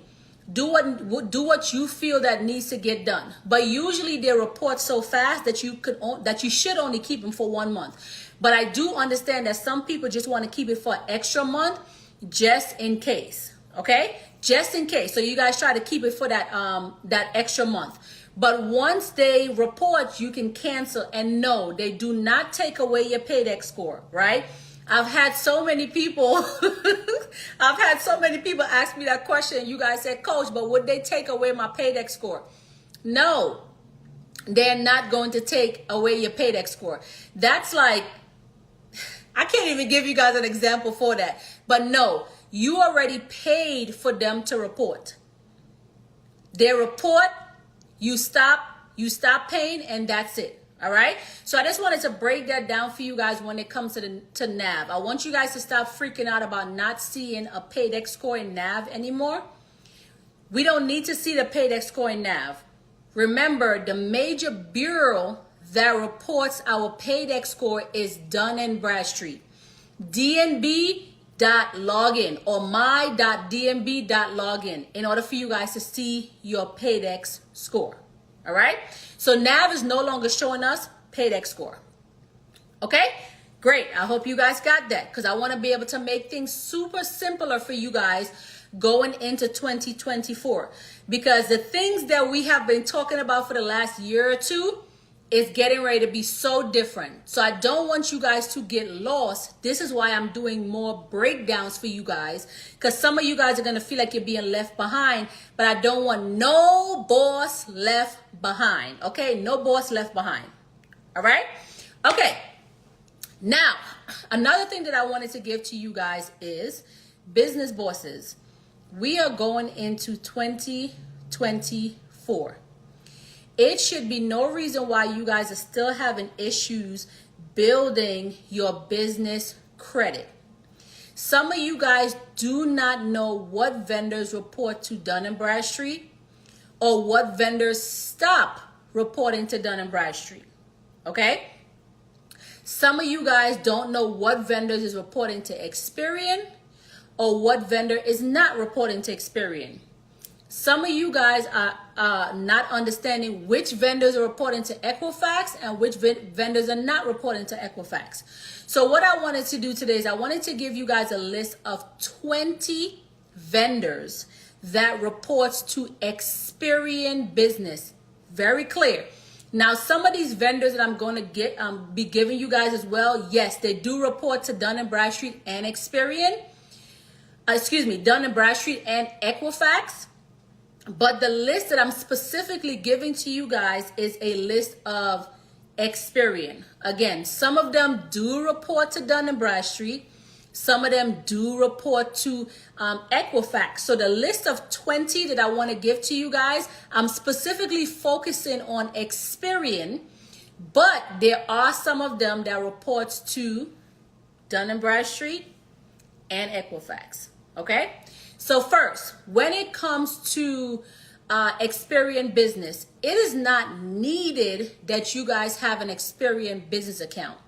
Do what you feel that needs to get done. But usually they report so fast that you should only keep them for 1 month. But I do understand that some people just want to keep it for an extra month just in case. Okay? Just in case. So you guys try to keep it for that extra month. But once they report, you can cancel. And no, they do not take away your paydex score, right? I've had so many people ask me that question. You guys said, Coach, but would they take away my paydex score? No, they're not going to take away your paydex score. That's like, I can't even give you guys an example for that. But no, you already paid for them to report. They report, you stop paying, and that's it. All right. So I just wanted to break that down for you guys when it comes to NAV. I want you guys to stop freaking out about not seeing a paydex score in NAV anymore. We don't need to see the paydex score in NAV. Remember, the major bureau that reports our paydex score is Dun & Bradstreet. DNB.login or my.dnb.login in order for you guys to see your paydex score. All right. So NAV is no longer showing us paydex score. Okay, great. I hope you guys got that, because I want to be able to make things super simpler for you guys going into 2024, because the things that we have been talking about for the last year or two is getting ready to be so different. So I don't want you guys to get lost. This is why I'm doing more breakdowns for you guys, because some of you guys are going to feel like you're being left behind, but I don't want no boss left behind. Okay, no boss left behind. All right. Okay. Now, another thing that I wanted to give to you guys is business bosses. We are going into 2024. It should be no reason why you guys are still having issues building your business credit. Some of you guys do not know what vendors report to Dun & Bradstreet or what vendors stop reporting to Dun & Bradstreet. Okay? Some of you guys don't know what vendors is reporting to Experian or what vendor is not reporting to Experian. Some of you guys are not understanding which vendors are reporting to Equifax and which vendors are not reporting to Equifax. So what I wanted to do today is I wanted to give you guys a list of 20 vendors that reports to Experian Business. Very clear. Now, some of these vendors that I'm going to be giving you guys as well, yes, they do report to Dun & Bradstreet and Experian. Dun & Bradstreet and Equifax. But the list that I'm specifically giving to you guys is a list of Experian. Again, some of them do report to Dun & Bradstreet. Some of them do report to Equifax. So the list of 20 that I want to give to you guys, I'm specifically focusing on Experian. But there are some of them that reports to Dun & Bradstreet and Equifax. Okay? So first, when it comes to Experian Business, it is not needed that you guys have an Experian Business account,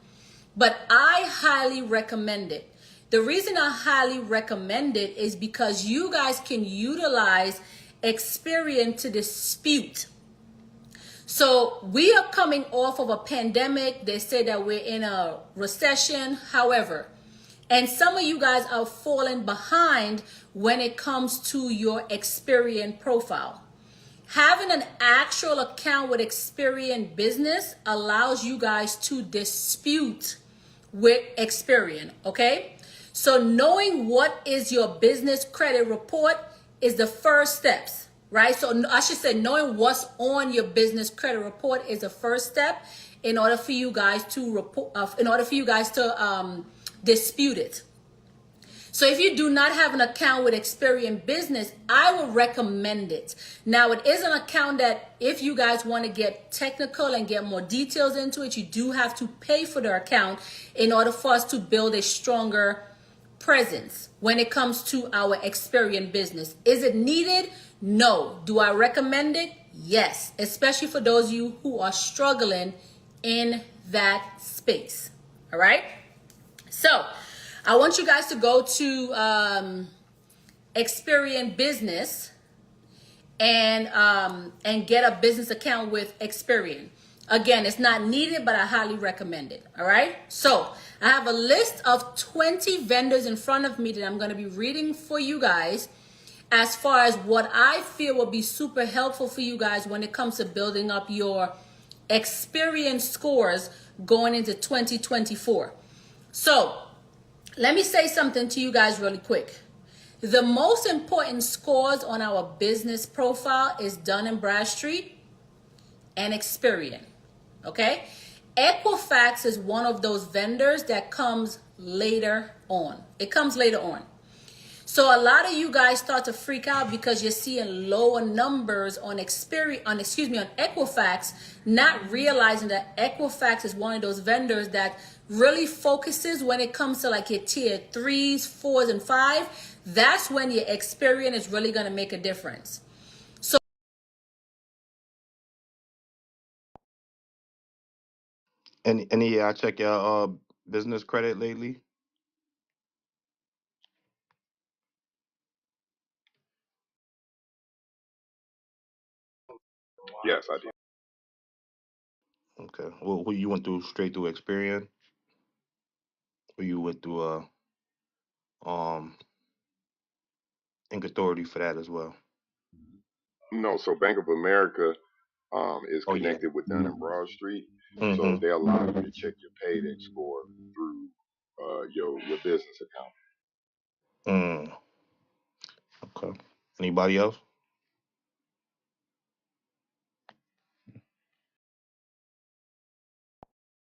but I highly recommend it. The reason I highly recommend it is because you guys can utilize Experian to dispute. So we are coming off of a pandemic. They say that we're in a recession. However, and some of you guys are falling behind when it comes to your Experian profile. Having an actual account with Experian Business allows you guys to dispute with Experian, okay? So knowing what is your business credit report is the first steps, right? So I should say knowing what's on your business credit report is the first step in order for you guys to report, dispute it. So if you do not have an account with Experian Business, I would recommend it. Now, it is an account that if you guys want to get technical and get more details into it, you do have to pay for the account in order for us to build a stronger presence when it comes to our Experian Business. Is it needed? No. Do I recommend it? Yes, especially for those of you who are struggling in that space. All right? So I want you guys to go to Experian Business and get a business account with Experian. Again, it's not needed, but I highly recommend it. All right. So I have a list of 20 vendors in front of me that I'm going to be reading for you guys as far as what I feel will be super helpful for you guys when it comes to building up your Experian scores going into 2024. So let me say something to you guys really quick. The most important scores on our business profile is Dun & Bradstreet and Experian, okay? Equifax is one of those vendors that comes later on. It comes later on. So a lot of you guys start to freak out because you're seeing lower numbers on Equifax, not realizing that Equifax is one of those vendors that really focuses when it comes to like your tier 3s, 4s, and 5. That's when your Experian is really going to make a difference. So Any I check your business credit lately? Yes, I did. Okay. Well, who you went through straight through Experian, or you went through um Ink Authority for that as well? No, so Bank of America is Oh yeah. connected with Dun and Bradstreet, so Mm-hmm. they allow you to check your payday score through your business account. Mm. Okay. Anybody else?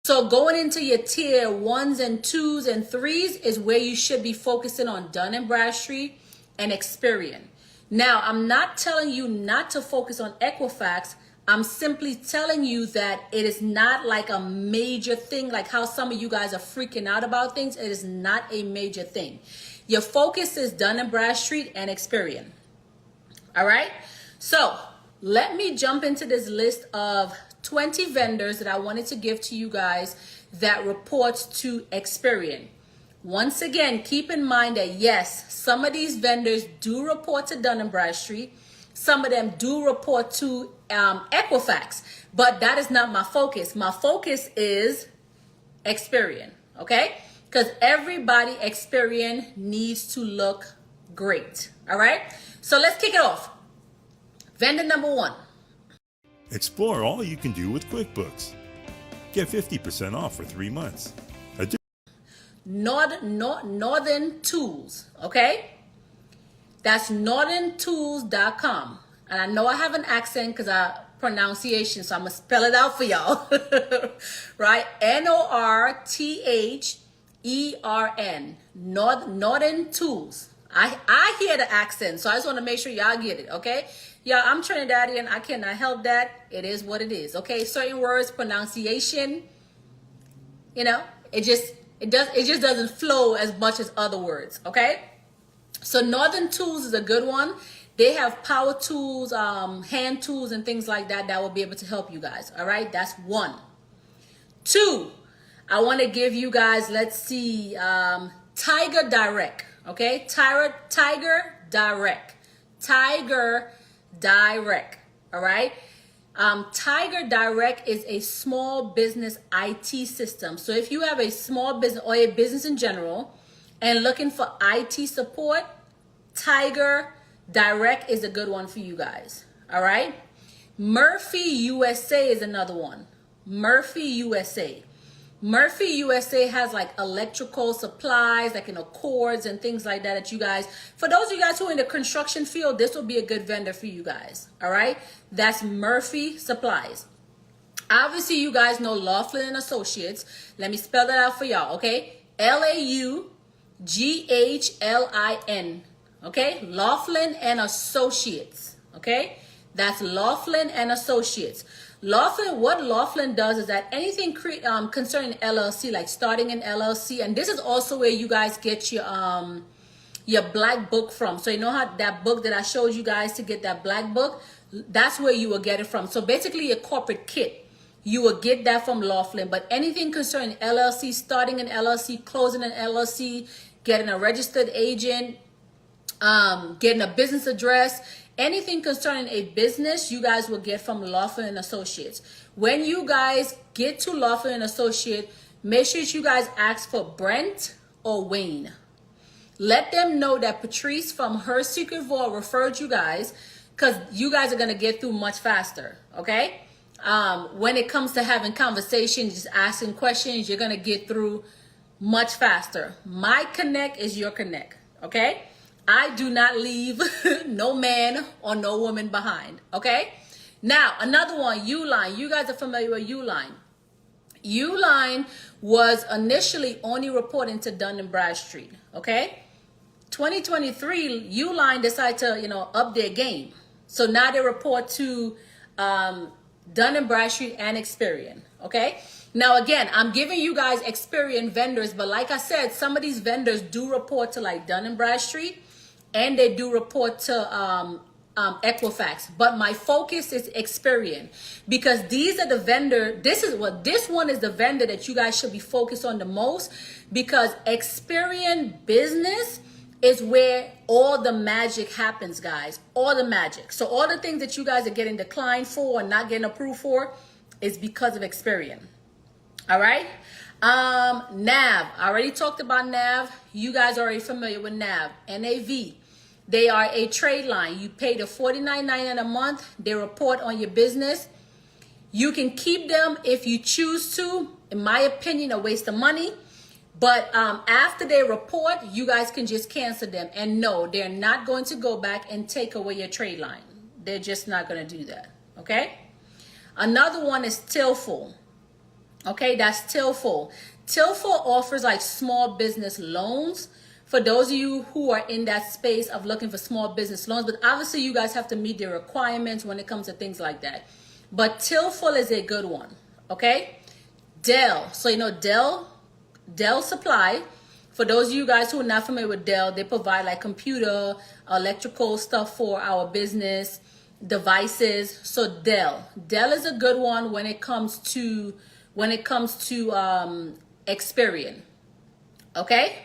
So going into your tier 1s and 2s and 3s is where you should be focusing on Dun & Bradstreet and Experian. Now, I'm not telling you not to focus on Equifax. I'm simply telling you that it is not like a major thing, like how some of you guys are freaking out about things. It is not a major thing. Your focus is Dun & Bradstreet and Experian. All right. So let me jump into this list of 20 vendors that I wanted to give to you guys that reports to Experian. Once again, keep in mind that yes, some of these vendors do report to Dun & Bradstreet. Some of them do report to Equifax, but that is not my focus. My focus is Experian, okay? Because everybody Experian needs to look great, all right? So let's kick it off. Vendor number 1. Explore all you can do with QuickBooks. Get 50% off for 3 months. Northern Tools, okay? That's northerntools.com. And I know I have an accent because I pronunciation, so I'm going to spell it out for y'all. Right? Northern. Northern Tools. I hear the accent, so I just want to make sure y'all get it, okay? Y'all, I'm Trinidadian. I cannot help that. It is what it is, okay? Certain words, pronunciation, you know, it just doesn't flow as much as other words, okay? So Northern Tools is a good one. They have power tools, hand tools, and things like that that will be able to help you guys. All right, that's 1. 2, I want to give you guys, let's see, Tiger Direct. Okay, Tiger Direct. Tiger Direct. All right. Tiger Direct is a small business IT system. So if you have a small business or a business in general and looking for IT support, Tiger Direct is a good one for you guys. All right. Murphy USA is another one. Murphy USA. Murphy USA has like electrical supplies, like, you know, cords and things like that you guys, for those of you guys who are in the construction field, this will be a good vendor for you guys. All right. That's Murphy Supplies. Obviously, you guys know Laughlin and Associates. Let me spell that out for y'all, okay? Laughlin, okay? Laughlin and Associates, okay? That's Laughlin and Associates. Laughlin, what Laughlin does is that anything concerning LLC, like starting an LLC, and this is also where you guys get your black book from. So you know how that book that I showed you guys to get that black book, that's where you will get it from. So basically your corporate kit, you will get that from Laughlin. But anything concerning LLC, starting an LLC, closing an LLC, getting a registered agent, getting a business address, anything concerning a business, you guys will get from Laughlin and Associates. When you guys get to Laughlin and Associates, make sure you guys ask for Brent or Wayne. Let them know that Patrice from Her Secret Vault referred you guys, because you guys are going to get through much faster, okay? When it comes to having conversations, just asking questions, you're going to get through much faster. My connect is your connect, okay? I do not leave no man or no woman behind, okay? Now, another one, Uline. You guys are familiar with Uline. Uline was initially only reporting to Dun & Bradstreet, okay? 2023, Uline decided to, you know, up their game. So now they report to Dun & Bradstreet and Experian, okay? Now, again, I'm giving you guys Experian vendors, but like I said, some of these vendors do report to like Dun & Bradstreet, and they do report to Equifax. But my focus is Experian, because these are the vendor. This one is the vendor that you guys should be focused on the most, because Experian business is where all the magic happens, guys. All the magic. So all the things that you guys are getting declined for and not getting approved for is because of Experian. All right. NAV. I already talked about NAV. You guys are already familiar with NAV. NAV. They are a trade line. You pay the $49.99 a month. They report on your business. You can keep them if you choose to. In my opinion, a waste of money. But after they report, you guys can just cancel them. And no, they're not going to go back and take away your trade line. They're just not going to do that. Okay. Another one is Tilful. Okay, that's Tilful. Tilful offers like small business loans for those of you who are in that space of looking for small business loans. But obviously, you guys have to meet the requirements when it comes to things like that. But Tilful is a good one. Okay. Dell. So, you know, Dell Supply, for those of you guys who are not familiar with Dell, they provide like computer, electrical stuff for our business devices. So Dell is a good one when it comes to Experian. Okay.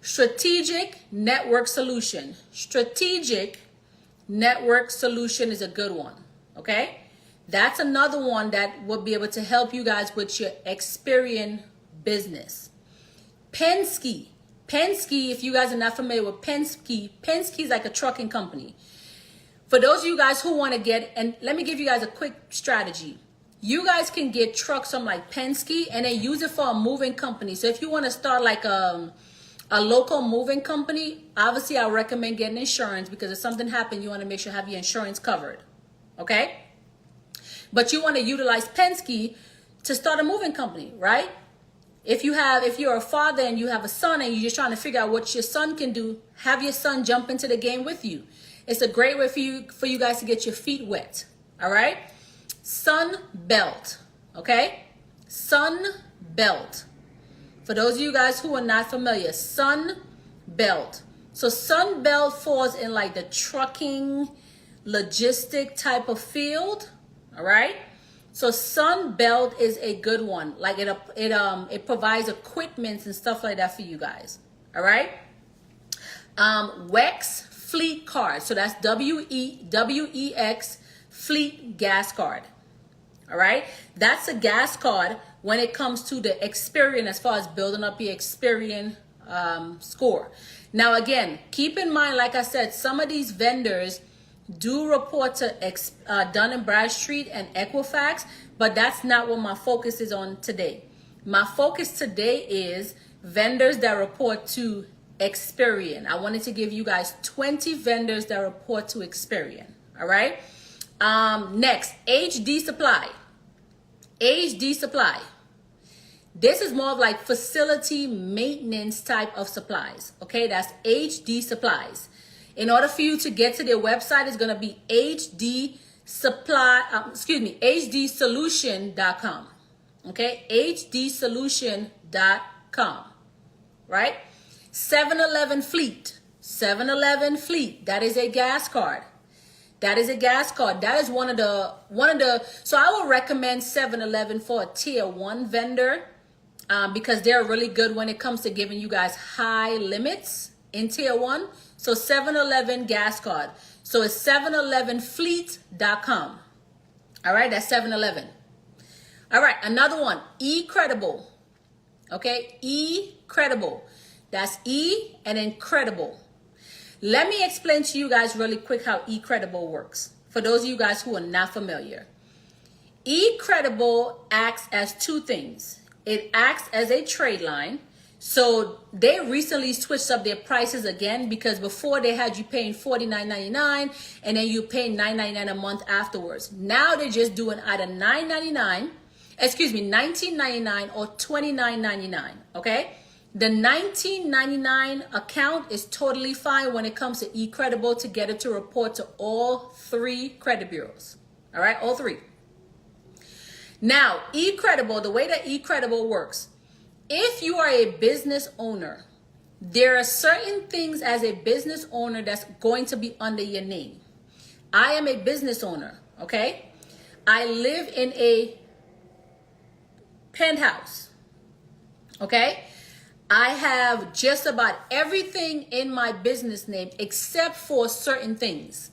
Strategic Network Solution is a good one. Okay. That's another one that will be able to help you guys with your Experian business. Penske, if you guys are not familiar with Penske is like a trucking company. For those of you guys who want to get, and let me give you guys a quick strategy. You guys can get trucks from like Penske and then use it for a moving company. So if you want to start like a local moving company, obviously I recommend getting insurance, because if something happened, you want to make sure you have your insurance covered. Okay? But you want to utilize Penske to start a moving company, right? If you're a father and you have a son and you're just trying to figure out what your son can do, have your son jump into the game with you. It's a great way for you guys to get your feet wet. All right. Sun Belt. Okay. Sun Belt. For those of you guys who are not familiar, Sun Belt. So Sun Belt falls in like the trucking, logistic type of field. All right. So Sun Belt is a good one. Like it provides equipment and stuff like that for you guys. All right. WEX Fleet Card. So that's WEX Fleet Gas Card. All right. That's a gas card when it comes to the Experian, as far as building up your Experian score. Now, again, keep in mind, like I said, some of these vendors do report to Dun & Bradstreet and Equifax, but that's not what my focus is on today. My focus today is vendors that report to Experian. I wanted to give you guys 20 vendors that report to Experian. All right. Next, HD Supply. HD Supply. This is more of like facility maintenance type of supplies. Okay, that's HD Supplies. In order for you to get to their website, it's going to be hdsolution.com. Okay, hdsolution.com. Right? 7-Eleven Fleet. 7-Eleven Fleet. That is a gas card. That is a gas card. That is one of the, so I would recommend 7-Eleven for a tier 1 vendor. Because they're really good when it comes to giving you guys high limits in tier 1. So 7-Eleven gas card. So it's 7elevenfleet.com. All right, that's 7-Eleven. All right, another one, eCredible. Okay, eCredible. That's E and then credible. Let me explain to you guys really quick how eCredible works. For those of you guys who are not familiar. eCredible acts as two things. It acts as a trade line. So they recently switched up their prices again, because before they had you paying $49.99 and then you paying $9.99 a month afterwards. Now they're just doing either $19.99 or $29.99. Okay. The $19.99 account is totally fine when it comes to eCredible to get it to report to all 3 credit bureaus. All right. All 3. Now, eCredible, the way that eCredible works, if you are a business owner, there are certain things as a business owner that's going to be under your name. I am a business owner, okay? I live in a penthouse, okay? I have just about everything in my business name except for certain things.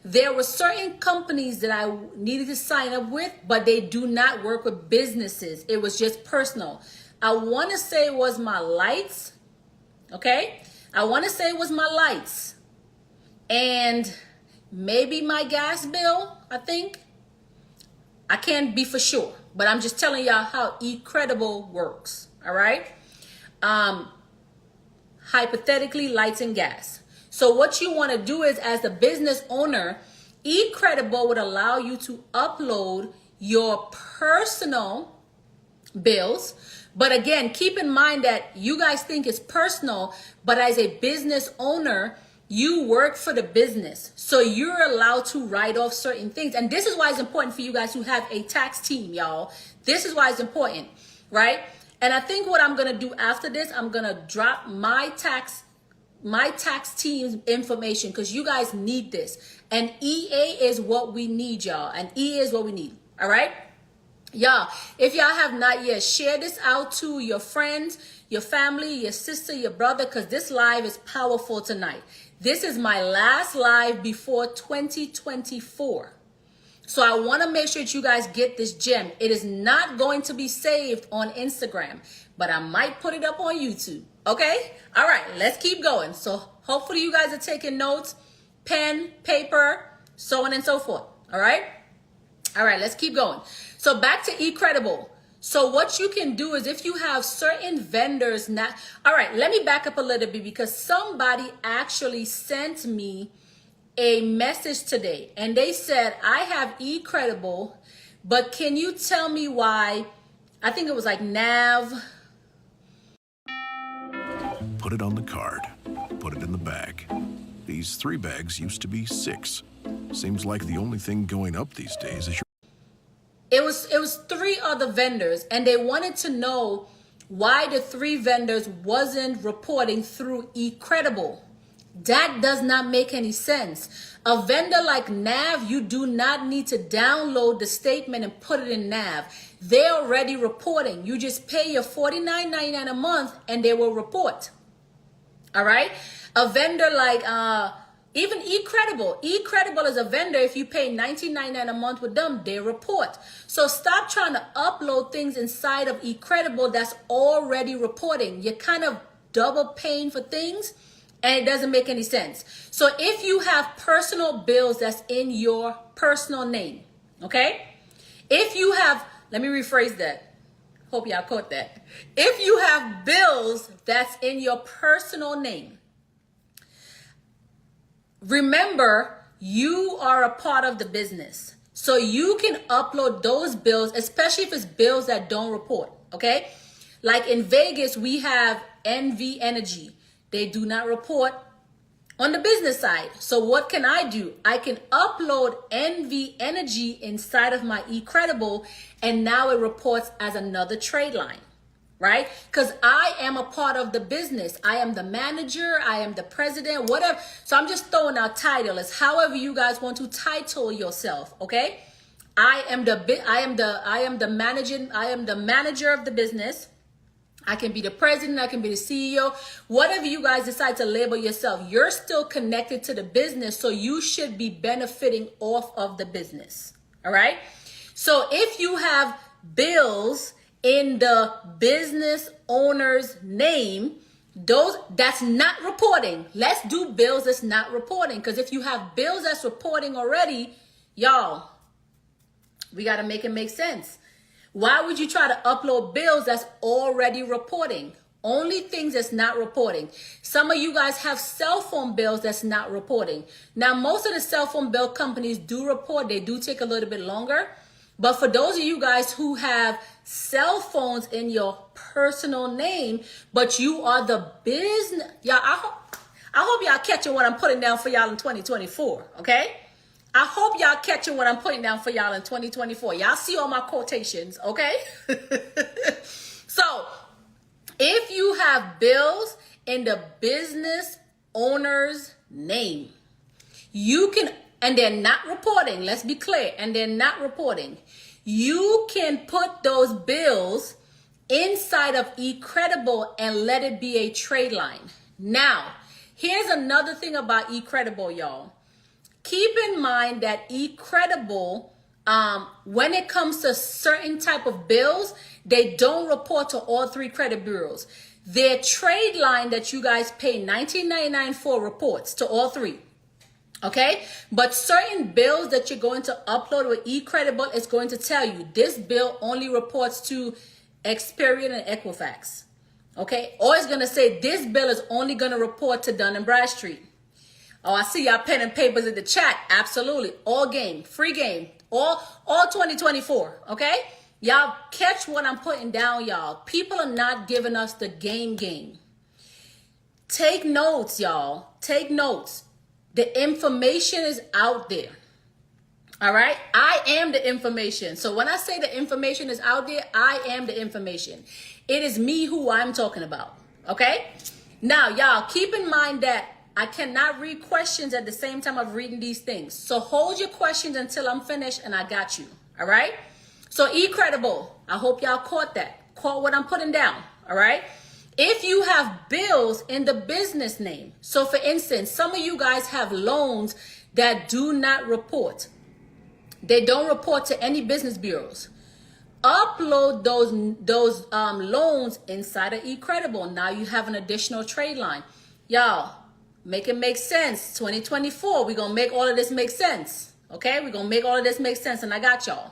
There were certain companies that I needed to sign up with, but they do not work with businesses. It was just personal. I want to say it was my lights. Okay. I want to say it was my lights and maybe my gas bill. I think I can't be for sure, but I'm just telling y'all how eCredible works. All right. Hypothetically, lights and gas. So what you want to do is, as a business owner, eCredible would allow you to upload your personal bills. But again, keep in mind that you guys think it's personal, but as a business owner, you work for the business. So you're allowed to write off certain things. And this is why it's important for you guys who have a tax team, y'all. This is why it's important, right? And I think what I'm going to do after this, I'm going to drop my tax team's information, because you guys need this. And EA is what we need, y'all. And EA is what we need. All right. Y'all, if y'all have not yet, share this out to your friends, your family, your sister, your brother, because this live is powerful tonight. This is my last live before 2024. So I want to make sure that you guys get this gem. It is not going to be saved on Instagram, but I might put it up on YouTube. Okay? All right, let's keep going. So hopefully you guys are taking notes, pen, paper, so on and so forth. All right? All right, let's keep going. So back to eCredible. So what you can do is, if you have certain vendors not, all right, let me back up a little bit, because somebody actually sent me a message today and they said, I have eCredible, but can you tell me why? I think it was like Nav. Put it on the card. Put it in the bag. These 3 bags used to be 6. Seems like the only thing going up these days is your... It was 3 other vendors, and they wanted to know why the 3 vendors wasn't reporting through eCredible. That does not make any sense. A vendor like Nav, you do not need to download the statement and put it in Nav. They're already reporting. You just pay your $49.99 a month and they will report. All right. A vendor like even eCredible. eCredible is a vendor. If you pay $19.99 a month with them, they report. So stop trying to upload things inside of eCredible that's already reporting. You're kind of double paying for things, and it doesn't make any sense. So if you have personal bills that's in your personal name, okay? If you have, let me rephrase that. Hope y'all caught that. If you have bills that's in your personal name, remember, you are a part of the business. So you can upload those bills, especially if it's bills that don't report, okay? Like in Vegas, we have NV Energy. They do not report on the business side. So what can I do? I can upload NV Energy inside of my eCredible, and now it reports as another trade line, right? Because I am a part of the business. I am the manager, I am the president, whatever. So I'm just throwing out title as however you guys want to title yourself, okay? I am the manager of the business. I can be the president, I can be the CEO, whatever you guys decide to label yourself. You're still connected to the business, so you should be benefiting off of the business. All right? So if you have bills in the business owner's name, that's not reporting. Let's do bills that's not reporting, because if you have bills that's reporting already, y'all, we got to make it make sense. Why would you try to upload bills that's already reporting? Only things that's not reporting. Some of you guys have cell phone bills that's not reporting. Now, most of the cell phone bill companies do report. They do take a little bit longer. But for those of you guys who have cell phones in your personal name, but you are the business, y'all, I hope y'all catching what I'm putting down for y'all in 2024, okay? I hope y'all catching what I'm putting down for y'all in 2024. Y'all see all my quotations, okay? So, if you have bills in the business owner's name, you can, and they're not reporting, let's be clear, and they're not reporting, you can put those bills inside of eCredible and let it be a trade line. Now, here's another thing about eCredible, y'all. Keep in mind that eCredible, when it comes to certain type of bills, they don't report to all three credit bureaus. Their trade line that you guys pay $19.99 for reports to all three. Okay? But certain bills that you're going to upload with eCredible, it's going to tell you this bill only reports to Experian and Equifax. Okay? Or it's going to say this bill is only going to report to Dun& Bradstreet. Oh, I see y'all pen and papers in the chat. Absolutely. All game. Free game. All 2024. Okay? Y'all catch what I'm putting down, y'all. People are not giving us the game. Take notes, y'all. Take notes. The information is out there. All right? I am the information. So when I say the information is out there, I am the information. It is me who I'm talking about. Okay? Now, y'all, keep in mind that I cannot read questions at the same time of reading these things. So hold your questions until I'm finished and I got you. All right? So eCredible, I hope y'all caught that. Caught what I'm putting down. All right? If you have bills in the business name, so for instance, some of you guys have loans that do not report. They don't report to any business bureaus. Upload those loans inside of eCredible. Now you have an additional trade line. Y'all, make it make sense. 2024, we're going to make all of this make sense. Okay? We're going to make all of this make sense, and I got y'all.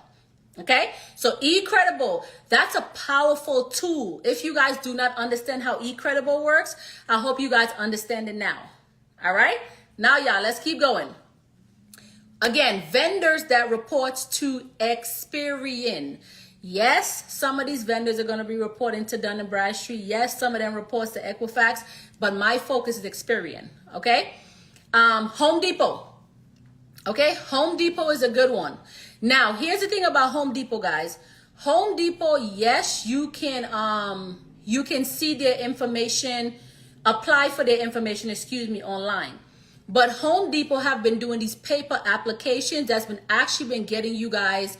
Okay? So eCredible, that's a powerful tool. If you guys do not understand how eCredible works, I hope you guys understand it now. All right? Now, y'all, let's keep going. Again, vendors that reports to Experian. Yes, some of these vendors are going to be reporting to Dun & Bradstreet. Yes, some of them reports to Equifax, but my focus is Experian. Okay? Home Depot. Okay? Home Depot is a good one. Now, here's the thing about Home Depot, guys. Home Depot, yes, you can see their information, apply for their information, online. But Home Depot have been doing these paper applications that's actually been getting you guys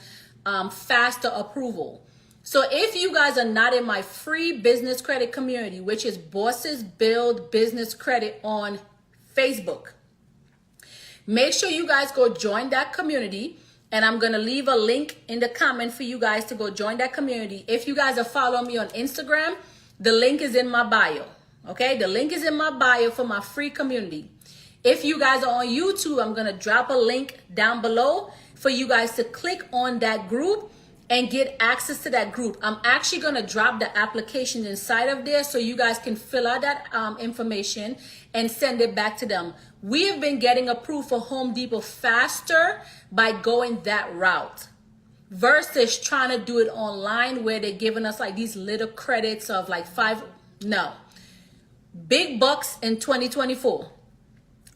faster approval. So if you guys are not in my free business credit community, which is Bosses Build Business Credit on Facebook, make sure you guys go join that community. And I'm going to leave a link in the comment for you guys to go join that community. If you guys are following me on Instagram, the link is in my bio. Okay? The link is in my bio for my free community. If you guys are on YouTube, I'm going to drop a link down below for you guys to click on that group and get access to that group. I'm actually going to drop the application inside of there so you guys can fill out that information and send it back to them. We have been getting approved for Home Depot faster by going that route versus trying to do it online where they're giving us like these little credits of like no. Big bucks in 2024.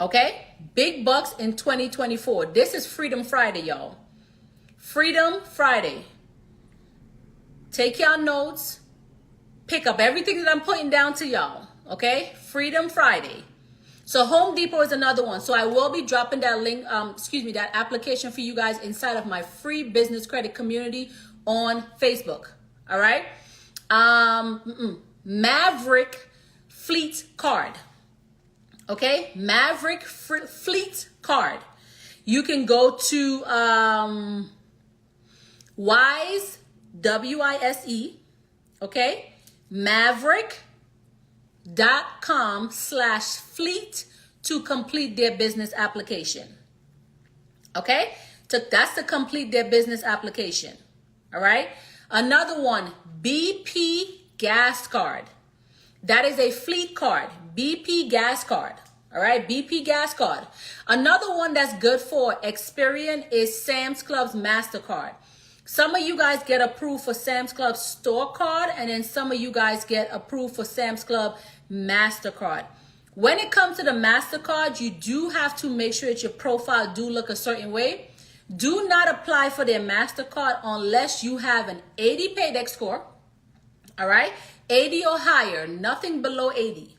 Okay? Big bucks in 2024. This is Freedom Friday, y'all. Freedom Friday. Take y'all notes. Pick up everything that I'm putting down to y'all. Okay? Freedom Friday. So Home Depot is another one. So I will be dropping that link, that application for you guys inside of my free business credit community on Facebook. All right? Maverick Fleet Card. Okay? Maverick Fleet Card. You can go to Wise, WISE, okay? Maverick.com/fleet to complete their business application. Okay? That's to complete their business application. All right? Another one, BP gas card. That is a fleet card, BP gas card. All right, BP gas card. Another one that's good for Experian is Sam's Club's MasterCard. Some of you guys get approved for Sam's Club store card, and then some of you guys get approved for Sam's Club MasterCard. When it comes to the MasterCard, you do have to make sure that your profile do look a certain way. Do not apply for their MasterCard unless you have an 80 paydex score. All right, 80 or higher, nothing below 80.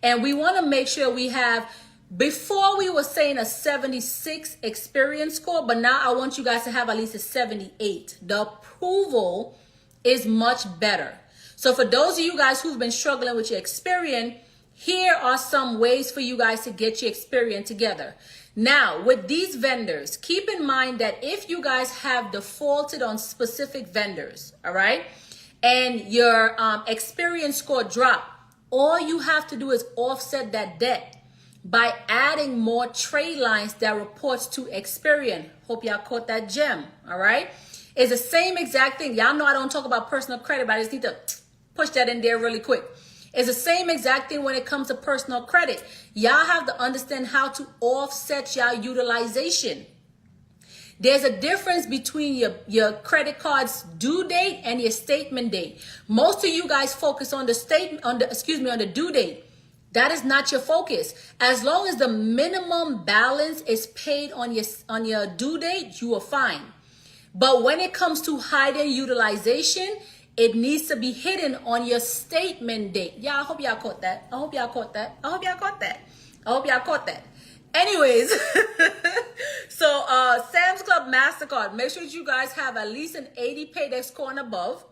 And we want to make sure we have, before we were saying a 76 experience score, but now I want you guys to have at least a 78. The approval is much better. So for those of you guys who've been struggling with your Experian, here are some ways for you guys to get your Experian together. Now, with these vendors, keep in mind that if you guys have defaulted on specific vendors, all right, and your Experian score drop, all you have to do is offset that debt by adding more trade lines that reports to Experian. Hope y'all caught that gem, all right? It's the same exact thing. Y'all know I don't talk about personal credit, but I just need to push that in there really quick. It's the same exact thing when it comes to personal credit. Y'all have to understand how to offset y'all utilization. There's a difference between your credit card's due date and your statement date. Most of you guys focus on the due date. That is not your focus. As long as the minimum balance is paid on your due date, you are fine. But when it comes to hiding utilization, it needs to be hidden on your statement date. Yeah, I hope y'all caught that. I hope y'all caught that. I hope y'all caught that. I hope y'all caught that. Anyways, so Sam's Club MasterCard, make sure that you guys have at least an 80 paydex score and above,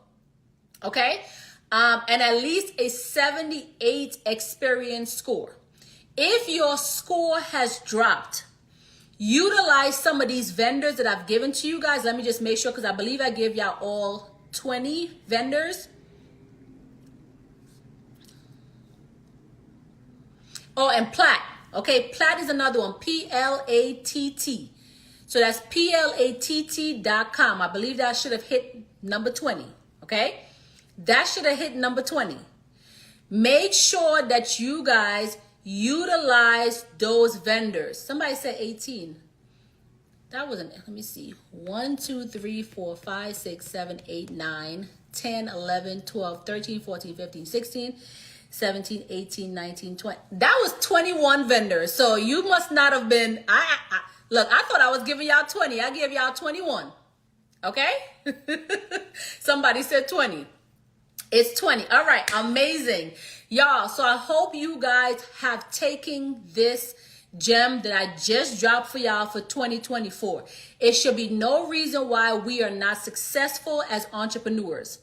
okay? And at least a 78 experience score. If your score has dropped, utilize some of these vendors that I've given to you guys. Let me just make sure, because I believe I gave y'all all 20 vendors. Oh, and Platt. Okay, Platt is another one, Platt. So that's platt.com. I believe that should have hit number 20, okay? That should have hit number 20. Make sure that you guys utilize those vendors. Somebody said 18. That wasn't, let me see. 1, 2, 3, 4, 5, 6, 7, 8, 9, 10, 11, 12, 13, 14, 15, 16, 17, 18, 19, 20. That was 21 vendors. So you must not have been, look, I thought I was giving y'all 20. I gave y'all 21. Okay? Somebody said 20. It's 20. All right. Amazing. Y'all, so I hope you guys have taken this gem that I just dropped for y'all for 2024. It should be no reason why we are not successful as entrepreneurs.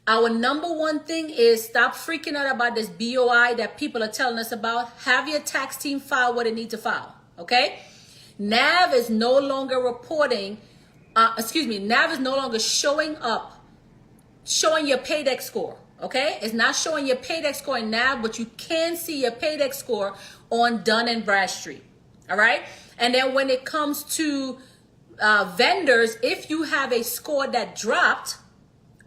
Our number one thing is stop freaking out about this BOI that people are telling us about. Have your tax team file what it needs to file, okay? NAV is no longer reporting, NAV is no longer showing your paydex score, okay? It's not showing your paydex score in NAV, but you can see your paydex score on Dun & Bradstreet, all right? And then when it comes to vendors, if you have a score that dropped,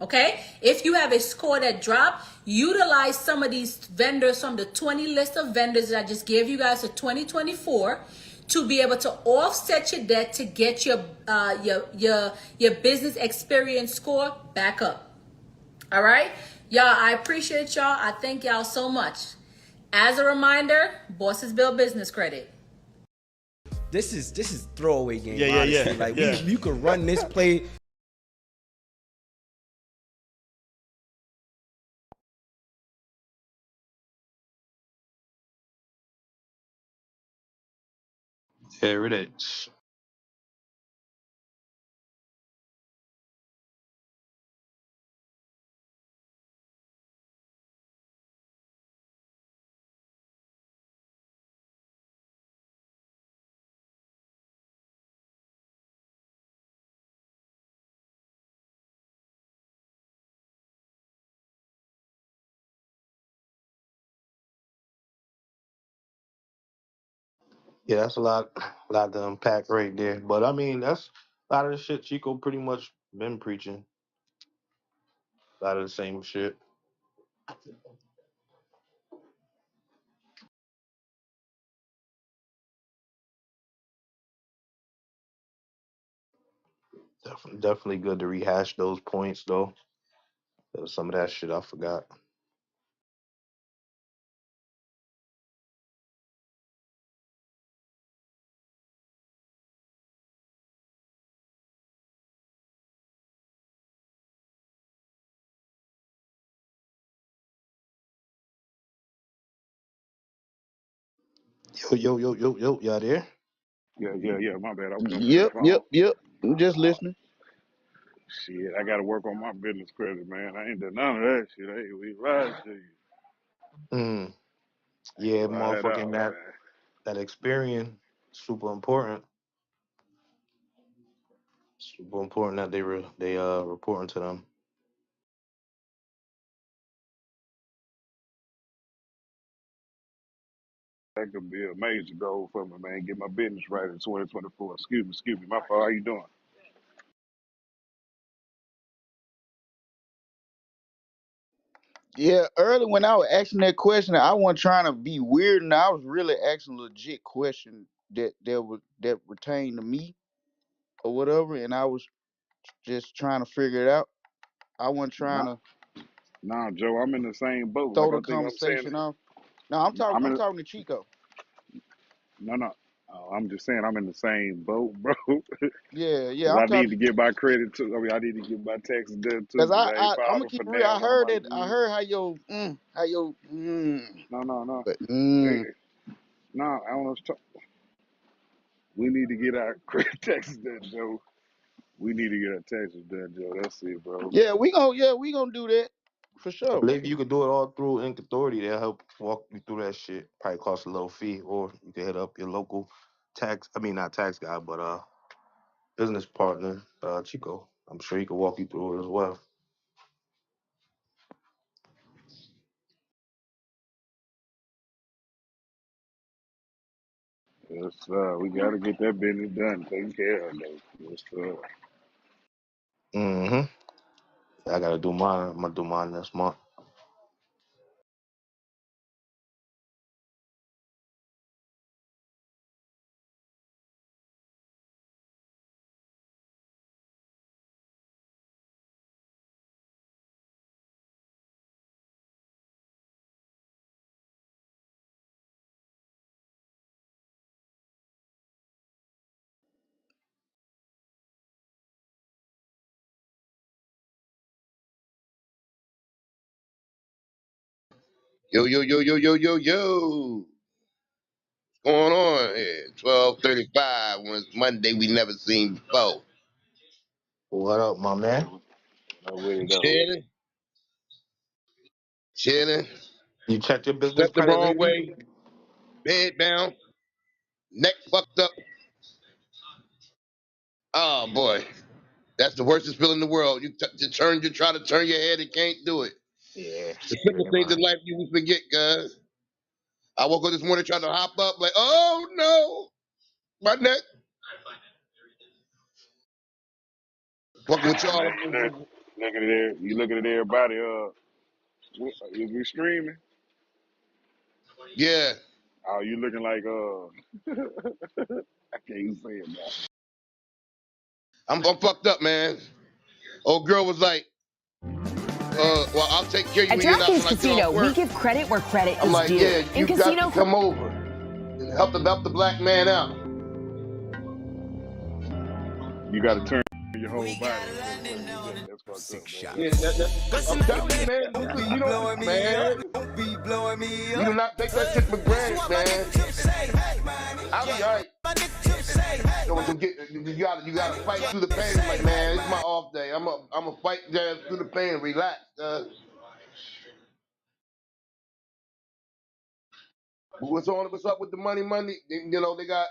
okay, if you have a score that dropped, utilize some of these vendors from the 20 list of vendors that I just gave you guys for 2024 to be able to offset your debt to get your business experience score back up. All right, y'all, I appreciate y'all. I thank y'all so much. As a reminder, bosses build business credit. This is throwaway game, Yeah, yeah, honestly. yeah, Like yeah. you could run this play. There it is. Yeah, that's a lot to unpack right there. But I mean, that's a lot of the shit Chico pretty much been preaching. A lot of the same shit. Definitely good to rehash those points though. There was some of that shit I forgot. Yo, y'all there? Yeah. My bad. I was coming to the Yep, phone. yep, yep. I'm just listening. Shit, I got to work on my business credit, man. I ain't done none of that shit. Hey, we lied to you. Mm. I ain't Yeah, gonna lie that motherfucking out, that man. that experience super important. Super important that they reporting to them. That could be a major goal for me, man. Get my business right in 2024. Excuse me. My fault. How you doing? Yeah, early when I was asking that question, I wasn't trying to be weird, and I was really asking a legit question that pertained to me or whatever, and I was just trying to figure it out. I wasn't trying Nah, to nah, Joe. I'm in the same boat. throw Like the I think I'm saying. conversation off. No, I'm talking. I'm I'm in. talking to Chico. No. I'm just saying I'm in the same boat, bro. Yeah, yeah, Cause I'm I need talking to get my credit too. I mean, I need to get my taxes done too. because Cause I ain't I'm filed gonna them keep for it real. now. I One of heard my that. I good. heard how your No. but Hey, no, I don't know. We need to get our credit taxes done, Joe. We need to get our taxes done, Joe. That's it, bro. we gonna do that for I sure. believe you could do it all through Ink Authority. They'll help walk you through that shit. Probably cost a little fee, or you can hit up your local not tax guy, but business partner, Chico. I'm sure he could walk you through it as well. Yes, we got to get that business done, taken care of, though. Yes, sir. Mm-hmm. I gotta do mine. I'm gonna do mine this month. Yo. What's going on here? 12:35 when it's Monday we never seen before. What up, my man? No way, though. Chilling, chilling. You checked your business Slept the credit wrong lately? way, bed down, neck fucked up. Oh boy, that's the worstest feeling in the world. You try to turn your head and can't do it. Yeah. The simple Yeah, things in man. life you will forget, guys. I woke up this morning trying to hop up, like, oh no, my neck. Fucking with Man, y'all. you looking at everybody. Is we streaming? Yeah, Oh, you looking like I can't even say it now. I'm fucked up, man. Old girl was like, well, I'll take care of you At when you're not DraftKings when I get Casino, off we work. give credit where credit I'm is like, due. yeah, In you got to casino, come over and help the black man out. You got to turn your whole body. That's fucked up, man. Yeah, I'm telling you, man. We don't, man. We do not take that shit for granted, man. I'll be all right. You gotta fight through the pain. Like, man, it's my off day. I'm a fight there through the pain. Relax. What's up with the money? You know, they got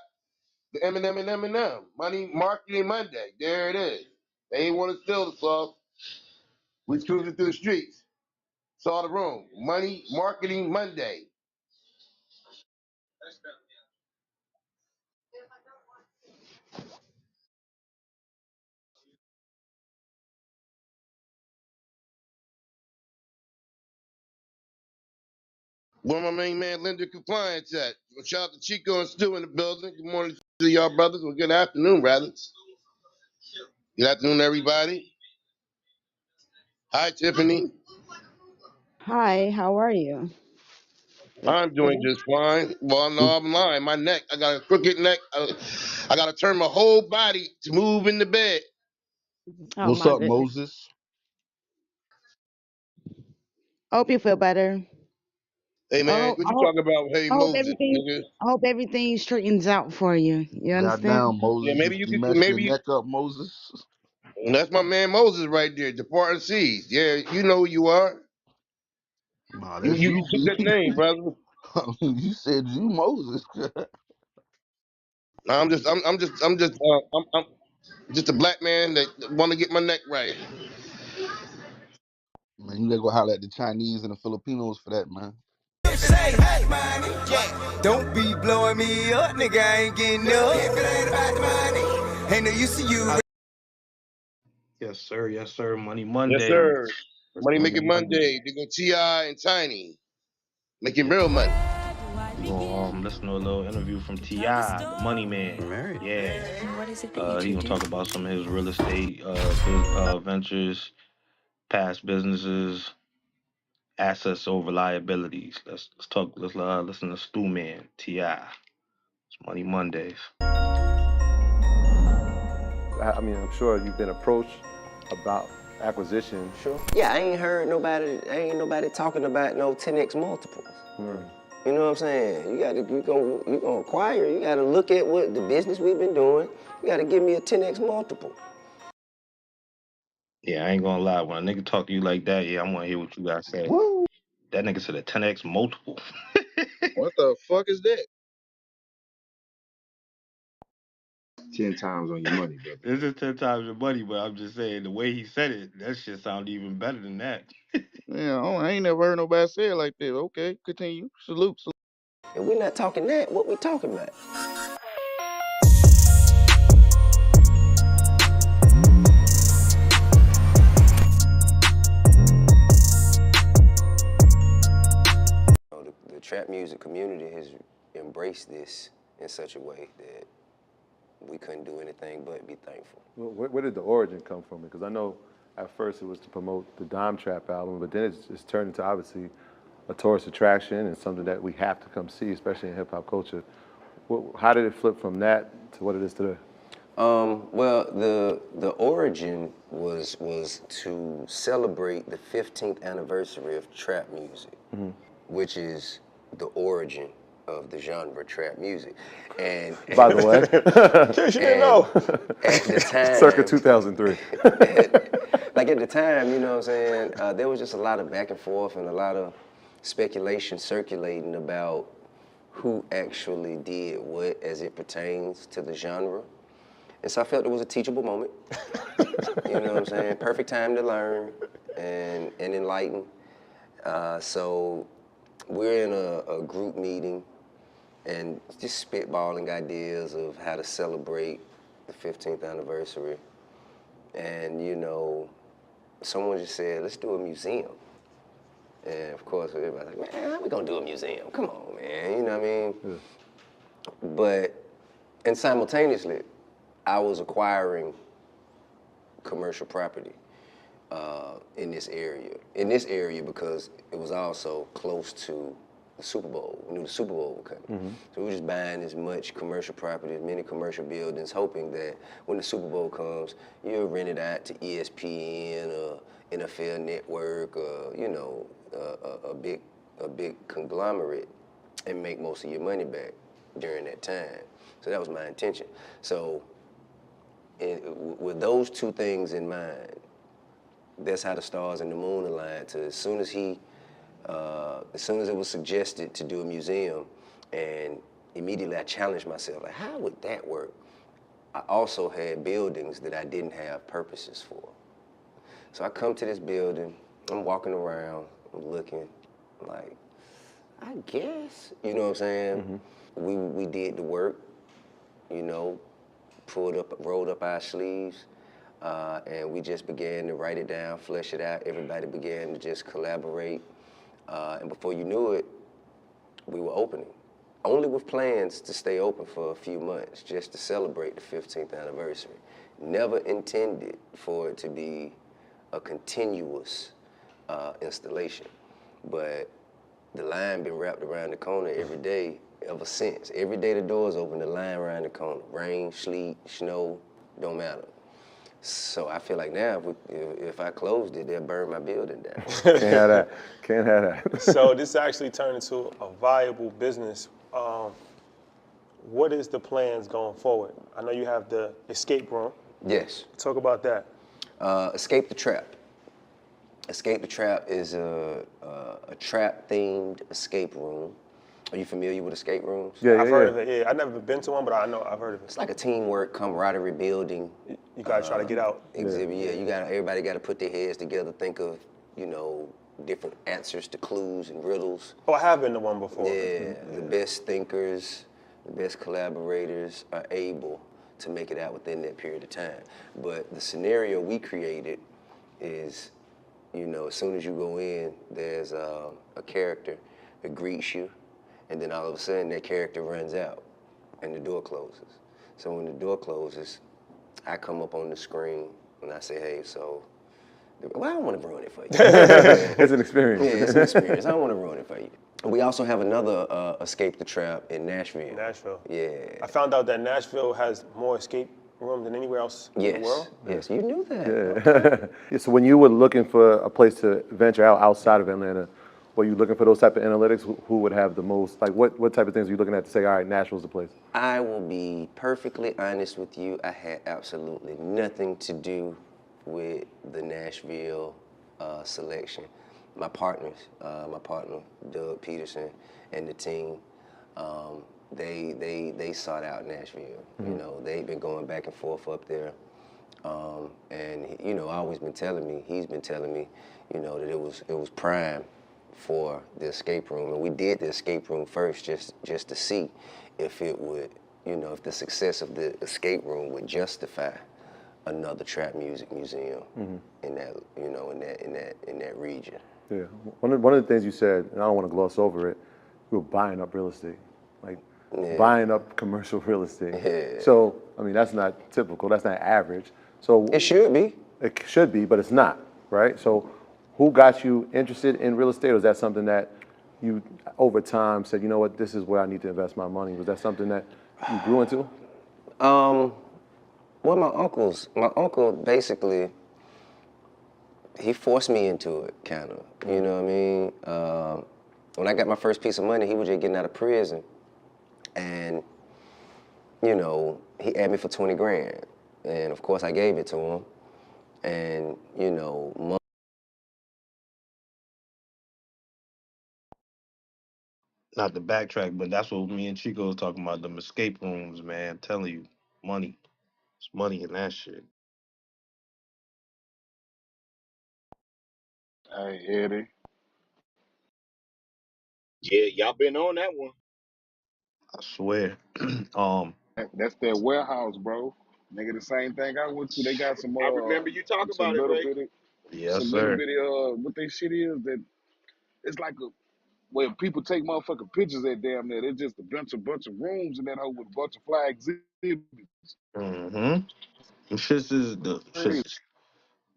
the M&M. Money Marketing Monday. There it is. They ain't want to steal the sauce. We cruising through the streets. Saw the room. Money Marketing Monday. Where my main man Linda Compliance at? Shout out to Chico and Stu in the building. Good morning to y'all brothers. Well, good afternoon, rather. Good afternoon, everybody. Hi, Tiffany. Hi, how are you? I'm doing just fine. Well, no, I'm lying. My neck, I got a crooked neck. I got to turn my whole body to move in the bed. Oh What's my up, goodness. Moses? Hope you feel better. Hey, man, what you talking about? Hey, Moses, nigga. I hope everything straightens out for you. You understand? Goddamn, Yeah, Moses. You messed your neck up, Moses. That's my man Moses right there, departing seas. Yeah, you know who you are. Nah, You, that's you, you you, took B. that name, brother. You said you Moses. I'm just a black man that want to get my neck right. Man, you gotta go holler at the Chinese and the Filipinos for that, man. Don't be blowing me up, nigga. I ain't getting up. If it ain't about the money, ain't no use to you. Yes, sir. Yes, sir. Money Yes, Mondays. sir. It's Money Money making Monday. Monday. They go T.I. and Tiny making Yeah. real money. We gonna listen to a little interview from T.I., the Money Man. Married. Yeah. And what is it that you He two gonna do? talk about some of his real estate ventures, past businesses, assets over liabilities. Let's talk. Let's listen to Stu Man T.I. It's Money Mondays. I mean, I'm sure you've been approached about acquisition. Sure. Yeah, I ain't nobody talking about no 10x multiples. You know what I'm saying? You gonna acquire, you gotta look at what the business we've been doing. You gotta give me a 10x multiple. Yeah, I ain't gonna lie. When a nigga talk to you like that, yeah, I wanna hear what you gotta say. Woo! That nigga said a 10x multiple. What the fuck is that? 10 times on your money, brother. This is 10 times your money, but I'm just saying the way he said it, that shit sounded even better than that. Yeah, I ain't never heard nobody say it like that. Okay, continue. Salute. And we're not talking that, what we talking about? The trap music community has embraced this in such a way that we couldn't do anything but be thankful. Well, where did the origin come from? Because I know at first it was to promote the Dime Trap album, but then it's turned into obviously a tourist attraction and something that we have to come see, especially in hip hop culture. How did it flip from that to what it is today? Well, the origin was to celebrate the 15th anniversary of trap music, which is the origin of the genre trap music. And by the way, in case you didn't know, at the time, circa 2003. like at the time, you know what I'm saying, there was just a lot of back and forth and a lot of speculation circulating about who actually did what as it pertains to the genre. And so I felt it was a teachable moment. You know what I'm saying? Perfect time to learn and enlighten. So we're in a group meeting and just spitballing ideas of how to celebrate the 15th anniversary. And, someone just said, let's do a museum. And of course, everybody's like, man, how we gonna do a museum? Come on, man, you know what I mean? But, and simultaneously, I was acquiring commercial property in this area. In this area because it was also close to the Super Bowl. We knew the Super Bowl would come. So we were just buying as much commercial property, as many commercial buildings, hoping that when the Super Bowl comes, you'll rent it out to ESPN or NFL Network or, a big conglomerate and make most of your money back during that time. So that was my intention. So with those two things in mind, that's how the stars and the moon aligned. To as soon as it was suggested to do a museum, and immediately I challenged myself, like, how would that work? I also had buildings that I didn't have purposes for. So I come to this building, I'm walking around, I'm looking, like, I guess, you know what I'm saying? We did the work, rolled up our sleeves, and we just began to write it down, flesh it out. Everybody began to just collaborate. And before you knew it, we were opening. Only with plans to stay open for a few months, just to celebrate the 15th anniversary. Never intended for it to be a continuous installation. But the line been wrapped around the corner every day ever since. Every day the doors open, the line around the corner. Rain, sleet, snow, don't matter. So I feel like now, if I closed it, they'll burn my building down. Can't have that. Can't have that. So this actually turned into a viable business. What is the plans going forward? I know you have the escape room. Yes. Talk about that. Escape the Trap. Escape the Trap is a trap-themed escape room. Are you familiar with escape rooms? I've heard of it, yeah. I've never been to one, but I know I've heard of it. It's like a teamwork, camaraderie building. You gotta try to get out. Exhibit, yeah. Everybody gotta put their heads together, think of, different answers to clues and riddles. Oh, I have been to one before. Yeah, the best thinkers, the best collaborators are able to make it out within that period of time. But the scenario we created is, as soon as you go in, there's a character that greets you, and then all of a sudden that character runs out and the door closes. So when the door closes, I come up on the screen and I say, hey, so, well, I don't want to ruin it for you. It's an experience. Yeah, it's an experience. I don't want to ruin it for you. We also have another Escape the Trap in Nashville. Nashville. Yeah. I found out that Nashville has more escape rooms than anywhere else in the world. Yes, you knew that. Yeah. Yeah, so when you were looking for a place to venture out outside of Atlanta, were you looking for those type of analytics? Who would have the most, like what type of things are you looking at to say, all right, Nashville's the place? I will be perfectly honest with you. I had absolutely nothing to do with the Nashville selection. My partner, Doug Peterson, and the team, they sought out Nashville. They've been going back and forth up there. And he's been telling me, that it was prime for the escape room. And we did the escape room first just to see if it would, if the success of the escape room would justify another trap music museum in that, in that region. Yeah. One of the things you said, and I don't want to gloss over it, we were buying up real estate. Like buying up commercial real estate. Yeah. So, I mean, that's not typical, that's not average. So it should be. It should be, but it's not, right? So who got you interested in real estate? Or is that something that you, over time, said, you know what, this is where I need to invest my money? Was that something that you grew into? Well, my uncle basically, he forced me into it, kind of. You know what I mean? When I got my first piece of money, he was just getting out of prison. And, he asked me for 20 grand. And of course I gave it to him. And, Not to backtrack, but that's what me and Chico was talking about, them escape rooms, man. Telling you, money. It's money in that shit. Hey, Eddie. Yeah, y'all been on that one. I swear. That's that warehouse, bro. Nigga, the same thing I went to. They got I remember you talking some about it, little Ray. bitty, Yes, sir. what they shit is that it's like a where people take motherfucking pictures at damn near. It's just a bunch of rooms in that hole with a bunch of flag exhibits. Mm-hmm. Shits is the Crazy.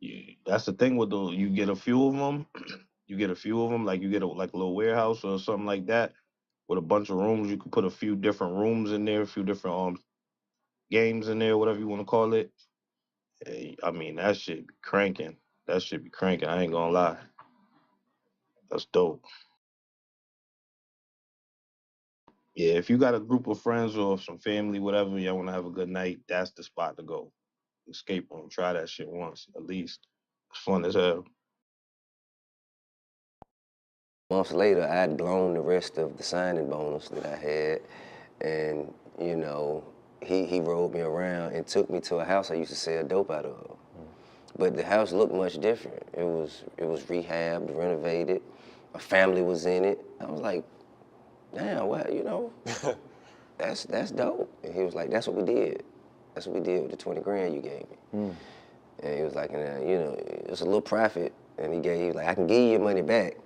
shits. That's the thing with the you get a few of them. You get a few of them, like you get like a little warehouse or something like that with a bunch of rooms. You can put a few different rooms in there, a few different games in there, whatever you want to call it. I mean, that shit be cranking. That shit be cranking. I ain't gonna lie. That's dope. Yeah, if you got a group of friends or some family, whatever, y'all want to have a good night, that's the spot to go. Escape room. Try that shit once at least. It's fun as hell. Months later, I had blown the rest of the signing bonus that I had, and you know, he rode me around and took me to a house I used to sell dope out of. But the house looked much different. It was rehabbed, renovated. A family was in it. I was like, damn, well, you know, that's dope. And he was like, that's what we did. That's what we did with the 20 grand you gave me. And he was like, and, you know, it was a little profit. And he was like, I can give you your money back,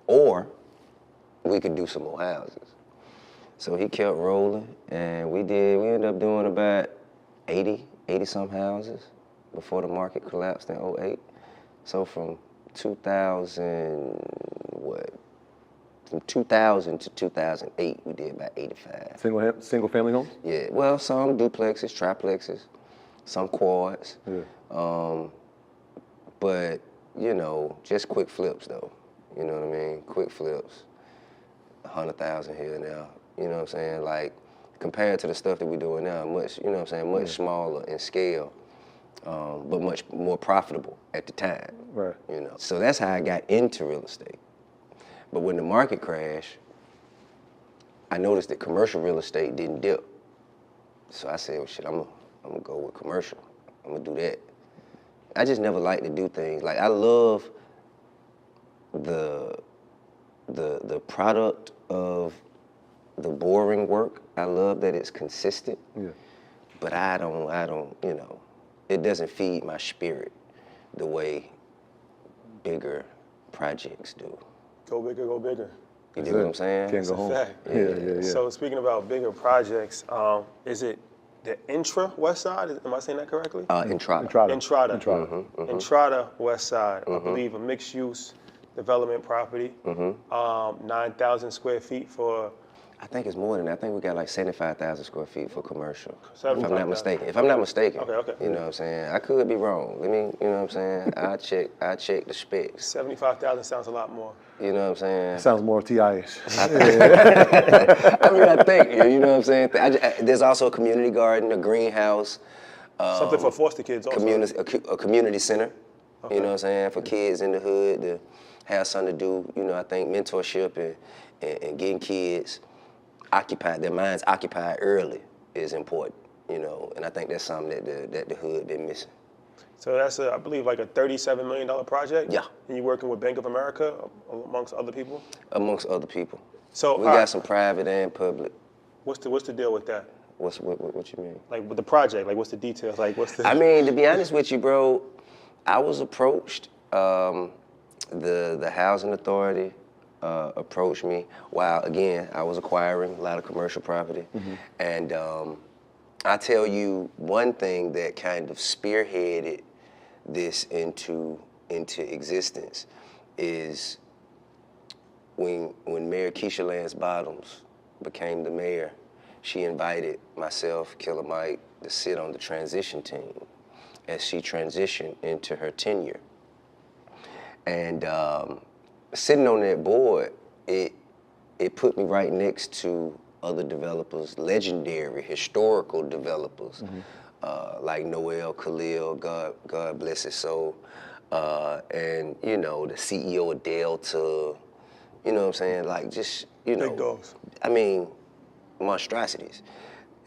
or we could do some more houses. So he kept rolling, and we ended up doing about 80 some houses before the market collapsed in '08. So from 2000, From 2000 to 2008, we did about 85. Single family homes? Yeah, well, some duplexes, triplexes, some quads. Yeah. But, you know, just quick flips though. You know what I mean? Quick flips, 100,000 here and there. You know what I'm saying? Like, compared to the stuff that we're doing now, much, you know what I'm saying, much smaller in scale, but much more profitable at the time. Right. You know, so that's how I got into real estate. But when the market crashed, I noticed that commercial real estate didn't dip. So I said, well, shit, I'm gonna go with commercial. I'm gonna do that. I just never liked to do things. Like, I love the product of the boring work. I love that it's consistent. Yeah. But I don't, you know, it doesn't feed my spirit the way bigger projects do. Go bigger, go bigger. You know what I'm saying? Can't go home. Fact. Yeah. So speaking about bigger projects, is it the Intra West Side? Am I saying that correctly? Entrada. Entrada West Side. I believe a mixed use development property. 9,000 square feet for. I think it's more than that. I think we got like 75,000 square feet for commercial. 75,000. If I'm not mistaken. Okay. You know what I'm saying? I could be wrong. You know what I'm saying? I check the specs. 75,000 sounds a lot more. You know what I'm saying? Sounds more TI-ish. I mean, I think, you know what I'm saying? There's also a community garden, a greenhouse. Something for foster kids also. A community center, Okay. you know what I'm saying? For kids in the hood to have something to do. You know, I think mentorship and getting kids occupied, their minds occupied early is important, you know, and I think that's something that the hood been missing. So that's, I believe, like a $37 million project? Yeah. And you're working with Bank of America amongst other people? Amongst other people. So we got some private and public. What's the deal with that? What you mean? Like with the project, like what's the details? Like what's the? I mean, to be honest with you, bro, I was approached. The housing authority approached me while, again, I was acquiring a lot of commercial property. And I tell you one thing that kind of spearheaded this into existence is when Mayor Keisha Lance Bottoms became the mayor, she invited myself, Killer Mike, to sit on the transition team as she transitioned into her tenure. And sitting on that board, it put me right next to other developers, legendary, historical developers, like Noel Khalil, God bless his soul, and, you know, the CEO of Delta, you know what I'm saying? Like, just, you know. Big dogs. I mean, monstrosities.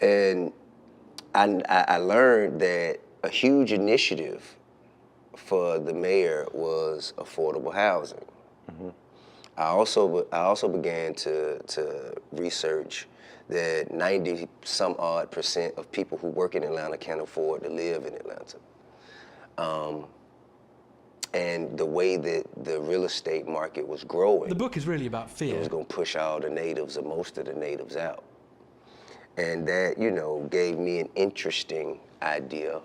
And I learned that a huge initiative for the mayor was affordable housing. I also began to research that 90 some odd % of people who work in Atlanta can't afford to live in Atlanta. And the way that the real estate market was growing, The book is really about fear. it was going to push all the natives or most of the natives out. And that, you know, gave me an interesting idea,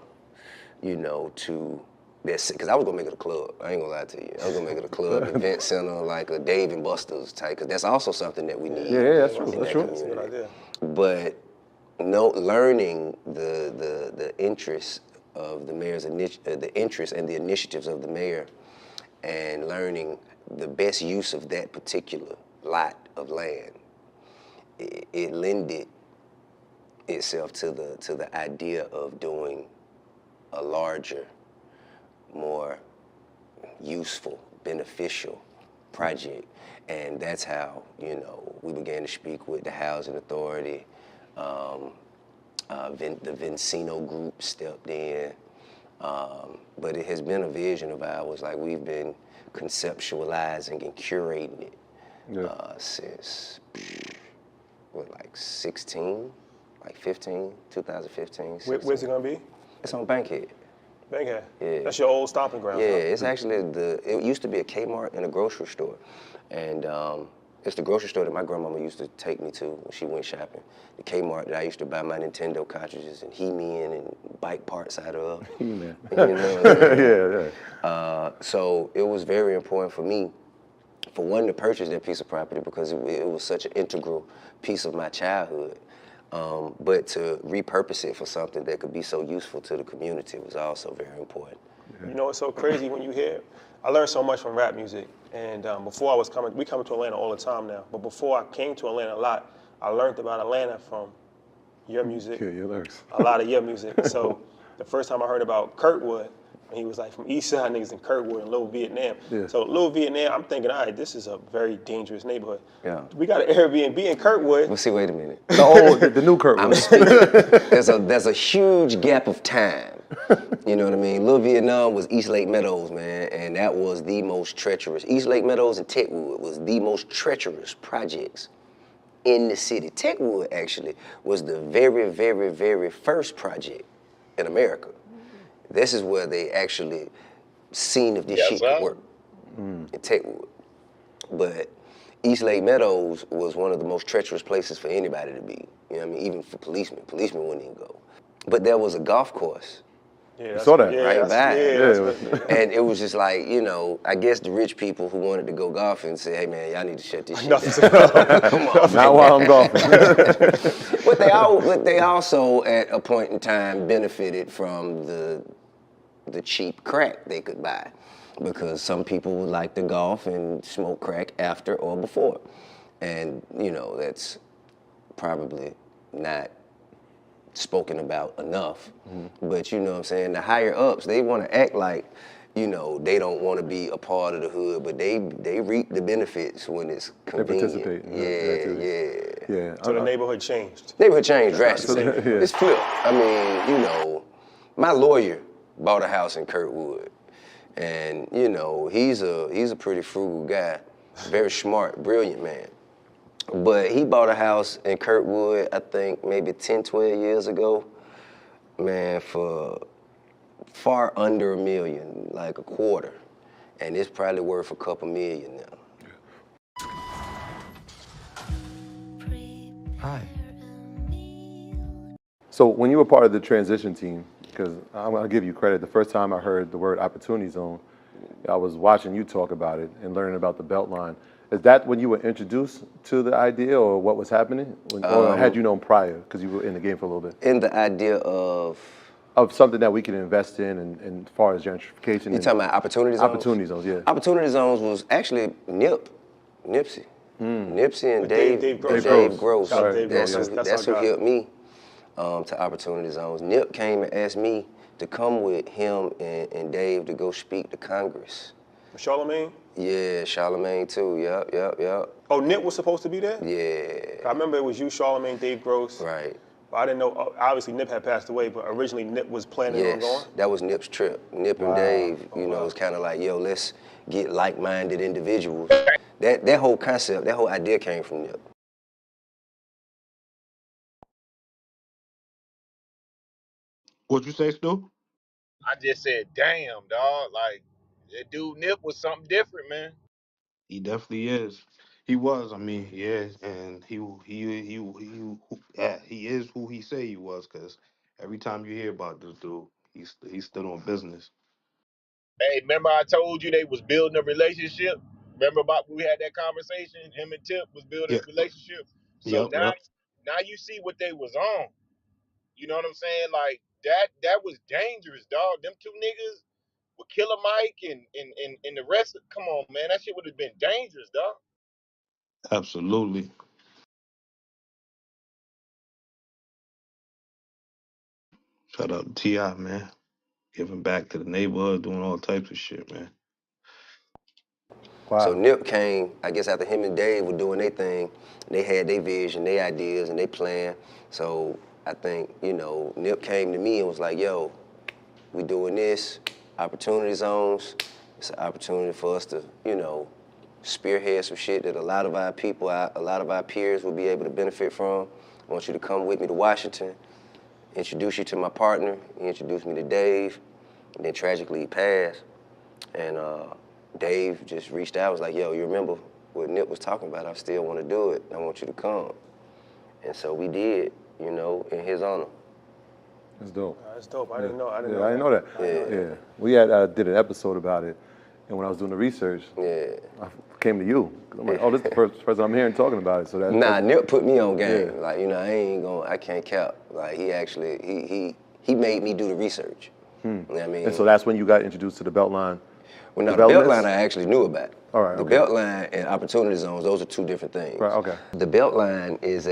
you know, to, because I was going to make it a club. I ain't going to lie to you. I was going to make it a club, event center, like a Dave and Buster's type, because that's also something that we need. Yeah, that's true. In That's that true. community. That's a good idea. But learning the interests of the mayor's the interests and the initiatives of the mayor, and learning the best use of that particular lot of land, it lended itself to the idea of doing a larger, more useful, beneficial project. And that's how, you know, we began to speak with the Housing Authority. The Vincino Group stepped in. But it has been a vision of ours. Like, we've been conceptualizing and curating it since, like 16, like 15, 2015. Where's it gonna be? It's on Bankhead. Bankhead. Yeah. That's your old stomping ground. Yeah, huh? it's actually it used to be a Kmart and a grocery store. And it's the grocery store that my grandmama used to take me to when she went shopping. The Kmart that I used to buy my Nintendo cartridges and He-Man and bike parts out of. He-Man. You know what I mean? Yeah. So it was very important for me, for one, to purchase that piece of property because it was such an integral piece of my childhood. But to repurpose it for something that could be so useful to the community was also very important. You know, it's so crazy when you hear, I learned so much from rap music. And before I was coming, we come to Atlanta all the time now, but before I came to Atlanta a lot, I learned about Atlanta from your music, Yeah, your lyrics. a lot of your music. So the first time I heard about Kirkwood, and he was like from East Side niggas in Kirkwood and Little Vietnam. Yeah. So Little Vietnam, I'm thinking, all right, this is a very dangerous neighborhood. Yeah. We got an Airbnb in Kirkwood. Well, see, wait a minute. The new Kirkwood. I'm speaking. There's a huge gap of time. You know what I mean? Little Vietnam was East Lake Meadows, man, and that was the most treacherous. East Lake Meadows and Techwood was the most treacherous projects in the city. Techwood actually was the very, very, very first project in America. This is where they actually seen if this shit could work in Techwood. But East Lake Meadows was one of the most treacherous places for anybody to be. You know what I mean? Even for policemen. Policemen wouldn't even go. But there was a golf course. Yeah, saw that. Right by. Yeah, And it was just like, you know, I guess the rich people who wanted to go golfing said, hey man, y'all need to shut this shit down. Come on. Not while I'm golfing. But they also at a point in time benefited from the cheap crack they could buy, because some people would like to golf and smoke crack after or before. And, you know, that's probably not spoken about enough. But you know what I'm saying, the higher ups, they want to act like, you know, they don't want to be a part of the hood, but they reap the benefits when it's convenient. They participate. Yeah. So the neighborhood changed. Neighborhood changed drastically. Yeah. It's flipped. I mean, you know, my lawyer bought a house in Kirkwood, and you know, he's a pretty frugal guy, very smart, brilliant man. But he bought a house in Kirkwood, I think maybe 10, 12 years ago, man, for far under $1 million, like a quarter. And it's probably worth a couple million now. Hi. So when you were part of the transition team, because I'm gonna give you credit, the first time I heard the word opportunity zone, I was watching you talk about it and learning about the Beltline. Is that when you were introduced to the idea, or what was happening? Or had you known prior, because you were in the game for a little bit? In the idea of something that we can invest in, and as far as gentrification. You talking about opportunity zones? Opportunity zones, yeah. Opportunity zones was actually Nipsey. Nipsey and Dave Gross. That's who helped me to opportunity zones. Nip came and asked me to come with him and Dave to go speak to Congress. Charlemagne? Yeah, Charlemagne too. Yep. Oh, Nip was supposed to be there? Yeah. I remember it was you, Charlemagne, Dave Gross. Right. But I didn't know, obviously Nip had passed away, but originally Nip was planning on going? Yes, that was Nip's trip. Nip and Dave, you know, it's kind of like, yo, let's get like-minded individuals. That whole concept, that whole idea came from Nip. What you say, Stu? I just said, damn, dog. Like that dude Nip was something different, man. He definitely is. He was. I mean, yeah, and yeah, he is who he say he was. Cause every time you hear about this dude, he's still on business. Hey, remember I told you they was building a relationship? Remember about we had that conversation? Him and Tip was building Yeah. a relationship. So Yep. now Yep. now you see what they was on. You know what I'm saying? Like that was dangerous, dog. Them two niggas with Killer Mike and the rest of, come on, man. That shit would have been dangerous, dog. Absolutely. Shout out to Ti, man. Giving back to the neighborhood, doing all types of shit, man. So Wow. Nip came, I guess, after him and Dave were doing their thing. They had their vision, their ideas, and they plan. So I think, Nip came to me and was like, yo, we doing this, opportunity zones. It's an opportunity for us to, spearhead some shit that a lot of our people, a lot of our peers will be able to benefit from. I want you to come with me to Washington, introduce you to my partner. He introduced me to Dave, and then tragically he passed. And Dave just reached out, was like, yo, you remember what Nip was talking about? I still want to do it. I want you to come. And so we did, in his honor. That's dope. That's dope. I Yeah. didn't know. I didn't Yeah, know I didn't know that. Yeah. Yeah. We had did an episode about it, and when I was doing the research, I came to you. I'm like, oh, this is the first person I'm hearing talking about it. So that's Nip put me on game. Yeah. Like, I can't cap. Like, he actually, he made me do the research. You know what I mean? And so that's when you got introduced to the Beltline. Well, no, the Beltline I actually knew about. All right, The okay. Beltline and Opportunity Zones, those are two different things. Right, okay. The Beltline is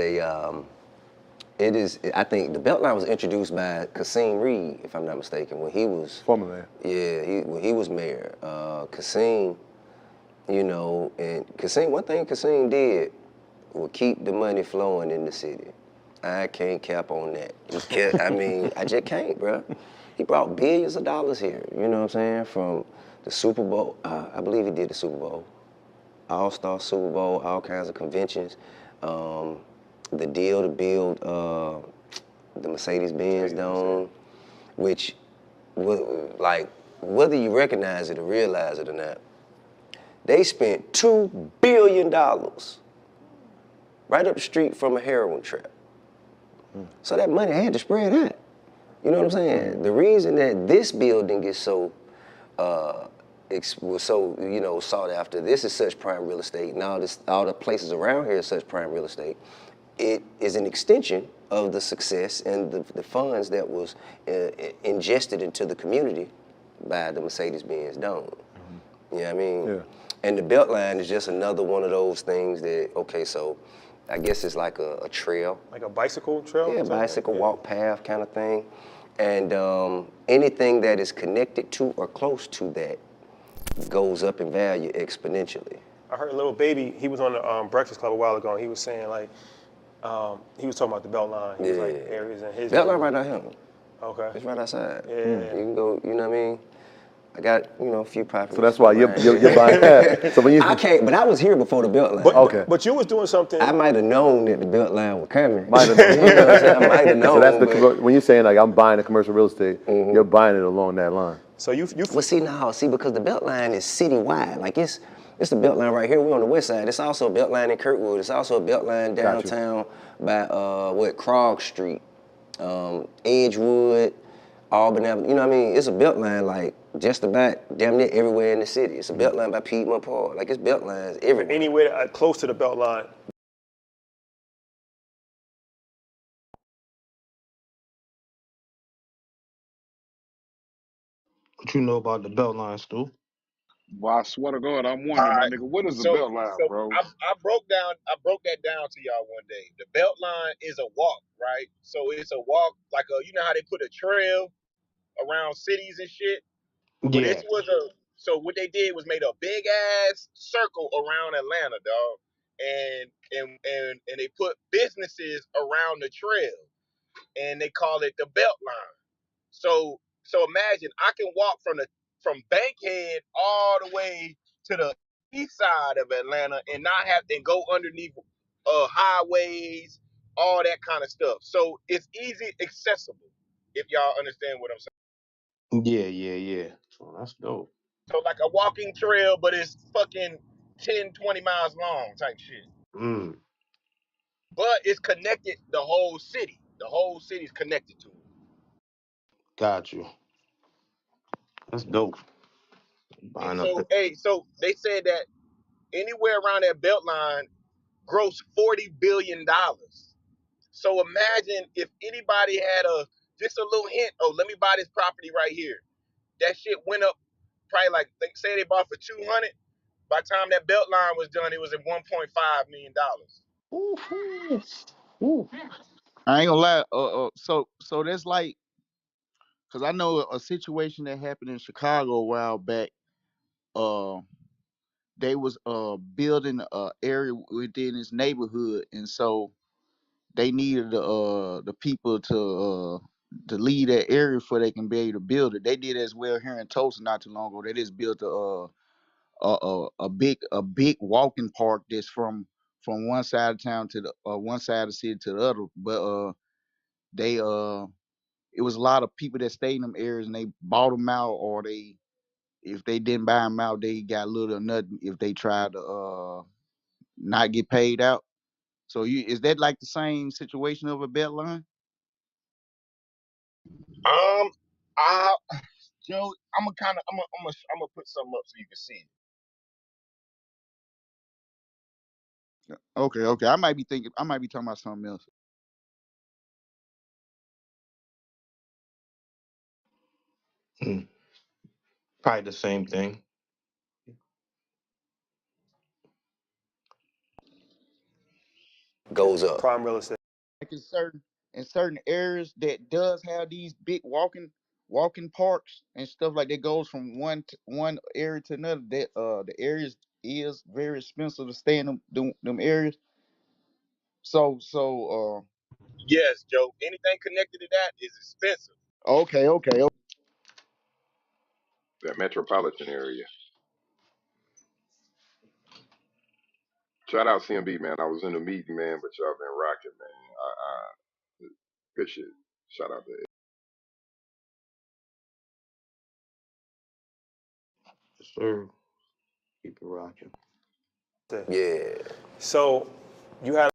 I think the Beltline was introduced by Kasim Reed, if I'm not mistaken, when he was former mayor. Yeah, when he was mayor. Kasim, and Kasim, one thing Kasim did was keep the money flowing in the city. I can't cap on that. He kept, I just can't, bro. He brought billions of dollars here, you know what I'm saying? From the Super Bowl, I believe he did the Super Bowl, All-Star Super Bowl, all kinds of conventions. The deal to build the Mercedes-Benz Dome, which, whether you recognize it or realize it or not, they spent $2 billion right up the street from a heroin trap. So that money had to spread out. You know what I'm saying? The reason that this building is so was so sought after, this is such prime real estate, and all the places around here are such prime real estate. It is an extension of the success and the funds that was ingested into the community by the Mercedes-Benz Dome. You know what I mean? Yeah. And the Beltline is just another one of those things that, okay, so I guess it's like a trail. Like a bicycle trail? Yeah, bicycle walk path kind of thing. And anything that is connected to or close to that goes up in value exponentially. I heard Little Baby, he was on the Breakfast Club a while ago, and he was saying, like, he was talking about the Beltline. He was like, areas in his... Beltline right out here. Okay. It's right outside. Yeah. You can go, you know what I mean? I got, a few properties. So that's why you're buying that. So when you I can't, but I was here before the Beltline. Okay. But you was doing something... I might have known that the Beltline was coming. Might have known. You know what I'm saying? I might have known. So that's when you're saying like I'm buying a commercial real estate, you're buying it along that line. So you Well, see, because the Beltline is citywide. Like it's the Beltline right here. We're on the west side. It's also a Beltline in Kirkwood. It's also a Beltline downtown by Krog Street, Edgewood, Auburn Avenue. You know what I mean? It's a Beltline like just about damn near everywhere in the city. It's a Beltline by Piedmont Park. Like it's Beltlines everywhere. anywhere close to the Beltline. What you know about the Beltline, Stu? Well, I swear to God, I'm All wondering, my right. nigga, what is a So belt line, so bro? I broke that down to y'all one day. The belt line is a walk, right? So it's a walk like you know how they put a trail around cities and shit. Well, this Yeah. was so what they did was made a big ass circle around Atlanta, dog, and they put businesses around the trail, and they call it the belt line. So imagine I can walk from Bankhead all the way to the east side of Atlanta and not have to go underneath highways, all that kind of stuff. So it's easy accessible. If y'all understand what I'm saying. Yeah, yeah, yeah. So that's dope. So like a walking trail, but it's fucking 10, 20 miles long type shit. Mm, But it's connected the whole city. The whole city's connected to it. got you. That's dope. And Buying up so, the. hey, so they said that anywhere around that belt line gross $40 billion. So imagine if anybody had a just a little hint, oh, let me buy this property right here. That shit went up probably like say they bought for 200. By the time that belt line was done, it was at $1.5 million. Ooh, ooh, ooh. I ain't gonna lie. So that's like, cause I know a situation that happened in Chicago a while back. Uh, they was building a area within this neighborhood, and so they needed the people to leave that area for they can be able to build it. They did as well here in Tulsa not too long ago. They just built a big walking park that's from one side of town to the one side of the city to the other. But they it was a lot of people that stayed in them areas and they bought them out, or they if they didn't buy them out, they got little or nothing if they tried to not get paid out. So is that like the same situation of a belt line? I Joe, I'm gonna put something up so you can see it. Okay, okay. I might be talking about something else. Mm, probably the same thing. Goes up. Prime real estate. Like in certain areas that does have these big walking parks and stuff like that goes from one area to another. That the areas is very expensive to stay in them areas. So Yes, Joe. Anything connected to that is expensive. okay. That metropolitan area. Shout out CMB, man. I was in the meeting, man, but y'all been rocking, man. Good shit. Shout out to Yes, sir. Keep it rocking. Yeah. So you had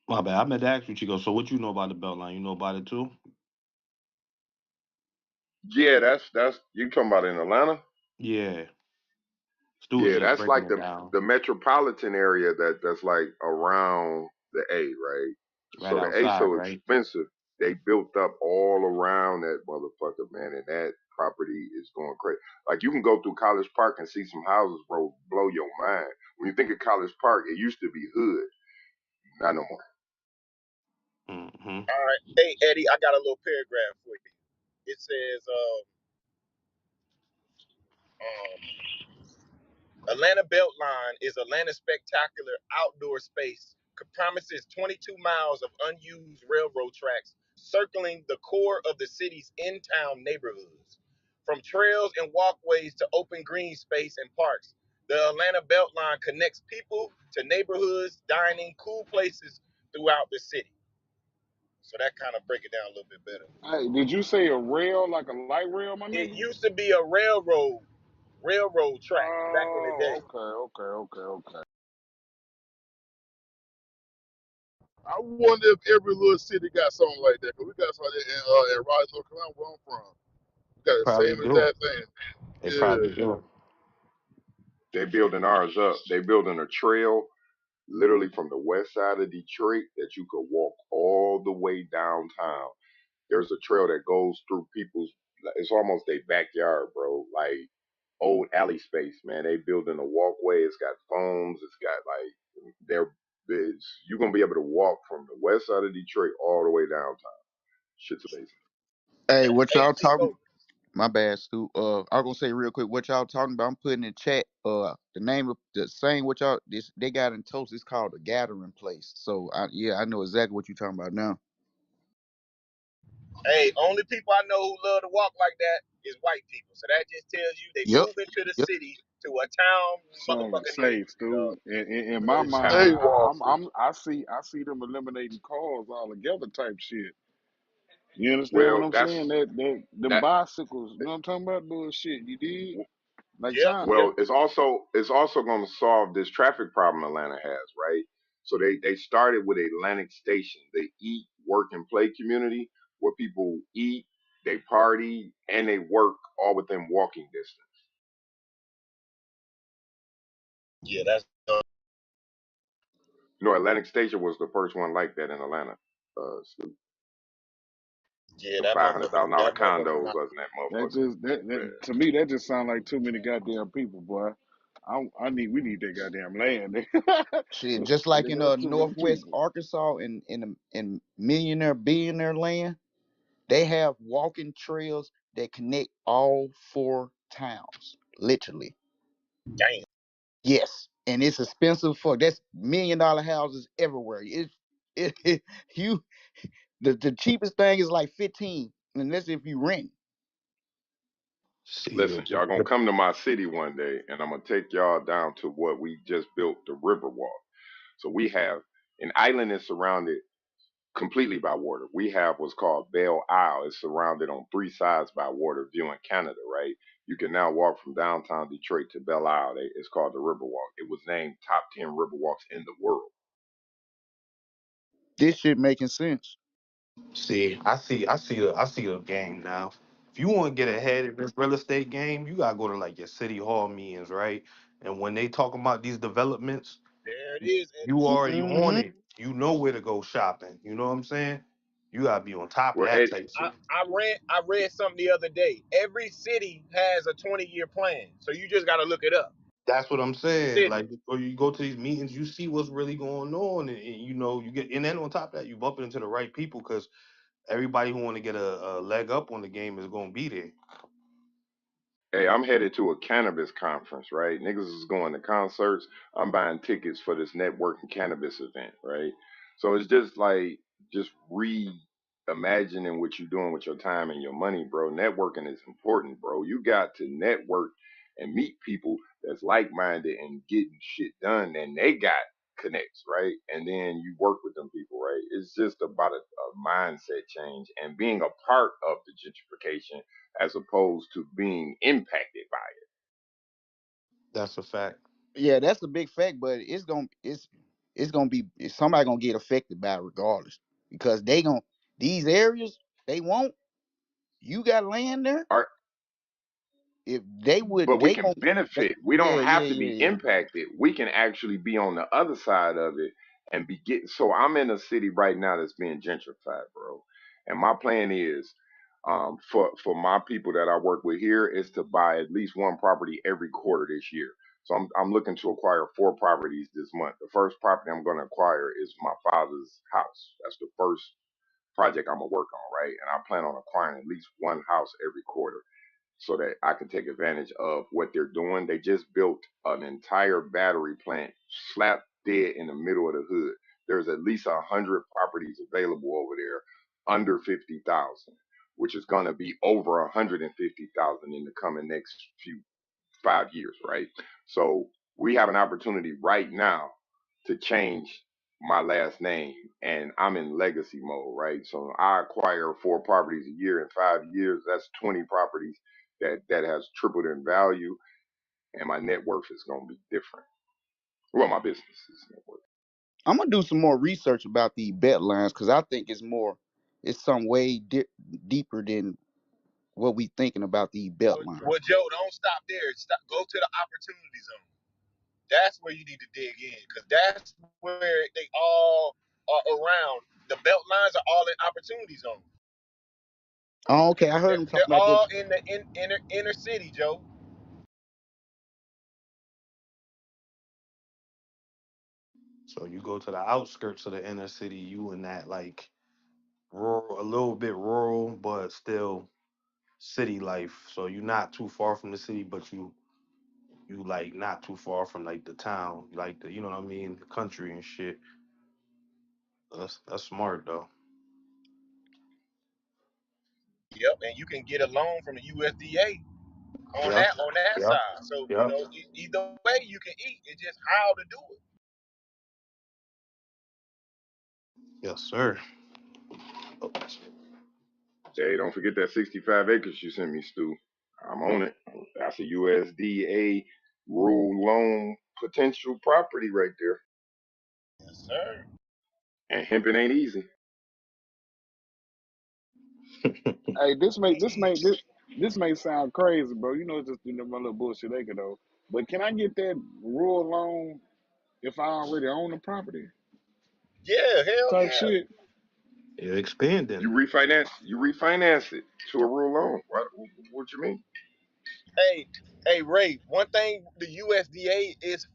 My bad. I meant to ask you, Chico. So what you know about the Beltline? You know about it too? Yeah, that's you talking about in Atlanta? Yeah. Stu was Yeah, just that's breaking like it the down. the metropolitan area that's like around the A, right? Right So the A outside, so right? expensive. They built up all around that motherfucker, man, and that property is going crazy. Like you can go through College Park and see some houses, bro, blow your mind. When you think of College Park, it used to be hood, not no more. Mm-hmm. All right. Hey Eddie, I got a little paragraph for you. It says Atlanta Beltline is Atlanta's spectacular outdoor space. Promises 22 miles of unused railroad tracks circling the core of the city's in-town neighborhoods. From trails and walkways to open green space and parks, the Atlanta Beltline connects people to neighborhoods, dining, cool places throughout the city. So that kind of break it down a little bit better. Hey, did you say a rail like a light rail, my It nigga? used to be a railroad track back in the Oh, day. okay. I wonder if every little city got something like that. Cause we got something in Raleigh, North Carolina, where I'm from. We got They the probably same do. exact thing. They Yeah. probably do. They building ours up. They building a trail literally from the west side of Detroit that you could walk all the way downtown. There's a trail that goes through people's. It's almost their backyard, bro. Like old alley space, man. They building a walkway. It's got phones. It's got like you're gonna be able to walk from the west side of Detroit all the way downtown. Shit's amazing. Hey, what Hey y'all talking? Chico, My bad, Stu. I was gonna say real quick what y'all talking about. I'm putting in chat. The name of the same what y'all this they got in Toast. It's called the Gathering Place. So I know exactly what you talking about now. hey, only people I know who love to walk like that is white people. So that just tells you they Yep. move into the Yep. city. to a town Son, motherfucker near say, you, Stu. dog. In my Hey, mind, stay Walter. I see them eliminating cars altogether type shit. You understand what Well, I'm that's saying? That them that. bicycles, you know what I'm talking about? Bullshit, you did like Yep, China. yep. Well, it's also going to solve this traffic problem Atlanta has, right? So they started with Atlantic Station, the eat, work, and play community where people eat, they party, and they work all within walking distance. Yeah, that's You know, Atlantic Station was the first one like that in Atlanta. So yeah, the $500,000 that motherfucker. condos wasn't that That motherfucker. just that Yeah. to me that just sounds like too many goddamn people, boy. We need that goddamn land. Shit, just like in Nigga, that's too many Northwest people. Arkansas in millionaire billionaire land, they have walking trails that connect all four towns. Literally. Damn. Yes. And it's expensive for that's $1 million houses everywhere. You the cheapest thing is like 15, and that's if you rent. See, Listen, y'all gonna come to my city one day, and I'm gonna take y'all down to what we just built, the Riverwalk. So we have an island is surrounded completely by water. We have what's called Belle Isle. It's surrounded on three sides by water, viewing Canada. Right? You can now walk from downtown Detroit to Belle Isle. It's called the Riverwalk. It was named top 10 riverwalks in the world. This shit making sense. See, I see the game now. If you want to get ahead in this real estate game, you gotta go to like your city hall meetings, right? And when they talk about these developments, There it is. And you already on Hmm. it. You know where to go shopping. You know what I'm saying? You gotta be on top of Well, that Ed, type I, shit. I read something the other day. Every city has a 20-year plan, so you just got to look it up. That's what I'm saying. City. Like before you go to these meetings, you see what's really going on, and you know you get. And then on top of that, you bump into the right people because everybody who want to get a leg up on the game is gonna be there. hey, I'm headed to a cannabis conference, right? Niggas is going to concerts. I'm buying tickets for this networking cannabis event, right? So it's just like just reimagining what you're doing with your time and your money, bro. Networking is important, bro. You got to network and meet people that's like minded and getting shit done, and they got connects, right? And then you work with them people, right? It's just about a mindset change and being a part of the gentrification as opposed to being impacted by it. That's a fact. Yeah, that's a big fact, but it's gonna be somebody gonna get affected by it regardless because they gonna these areas they won't. You got land there. Or If they would, but we they can gonna. benefit. We don't Yeah, yeah, have to yeah, be yeah. impacted. We can actually be on the other side of it and be getting. So I'm in a city right now that's being gentrified, bro. And my plan is, for my people that I work with here, is to buy at least one property every quarter this year. So I'm looking to acquire 4 properties this month. The first property I'm going to acquire is my father's house. That's the first project I'm gonna work on, right? And I plan on acquiring at least one house every quarter so that I can take advantage of what they're doing. They just built an entire battery plant slap dead in the middle of the hood. There's at least 100 properties available over there under 50,000, which is gonna be over 150,000 in the coming next few 5 years, right? So we have an opportunity right now to change my last name, and I'm in legacy mode, right? So I acquire 4 properties a year in 5 years. That's 20 properties that has tripled in value, and my net worth is going to be different. Well, my business is net worth. I'm gonna do some more research about the bet lines because I think it's some way deeper than what we thinking about the belt line. Well, Joe, don't stop there. Stop. Go to the opportunity zone. That's where you need to dig in, because that's where they all are around. The belt lines are all in opportunity zone. Oh, okay, I heard him They're talking about that. all in the inner city, Joe. So you go to the outskirts of the inner city, you in that like rural, a little bit rural, but still city life. So you're not too far from the city, but you like not too far from like the town, like the you know what I mean, the country and shit. That's smart though. Yep, and you can get a loan from the USDA. on Yep. that Yep. side. So Yep. either way you can eat. It's just how to do it. Yes, sir. Hey, don't forget that 65 acres you sent me, Stu. I'm on it. That's a USDA rural loan potential property right there. Yes, sir. And hemping ain't easy. Hey, this may sound crazy, bro. You know, it's just my little bullshit acre though. But can I get that rural loan if I already own the property Yeah, hell type yeah. shit? You're expanding. You refinance it to a rural loan. What you mean? Hey, Ray. One thing the USDA is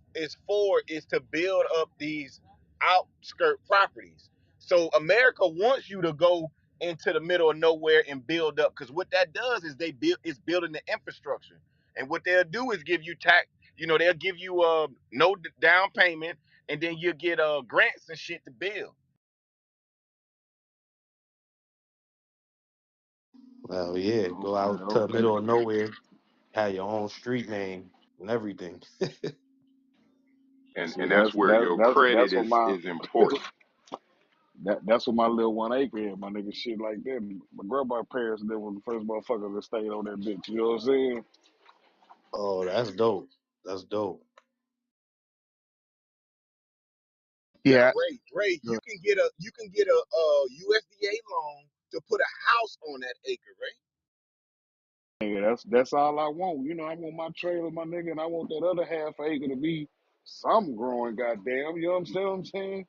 for is to build up these outskirt properties. So America wants you to go into the middle of nowhere and build up, because what that does is it's building the infrastructure, and what they'll do is give you tax. They'll give you no down payment, and then you'll get grants and shit to build. Well, yeah, go Okay, out to the okay. middle of nowhere, have your own street name and everything. And See, that's where your credit that's what is important. that's what my little 1 acre is, my nigga. Shit like that. My grandma parents, they were the first motherfuckers that stayed on that bitch. You know what I'm saying? Oh, that's dope. That's dope. Now, Yeah. Ray, you can get a USDA loan to put a house on that acre, Ray. Nigga, that's all I want. I want my trailer, my nigga, and I want that other half acre to be something growing, goddamn. You know what I'm saying?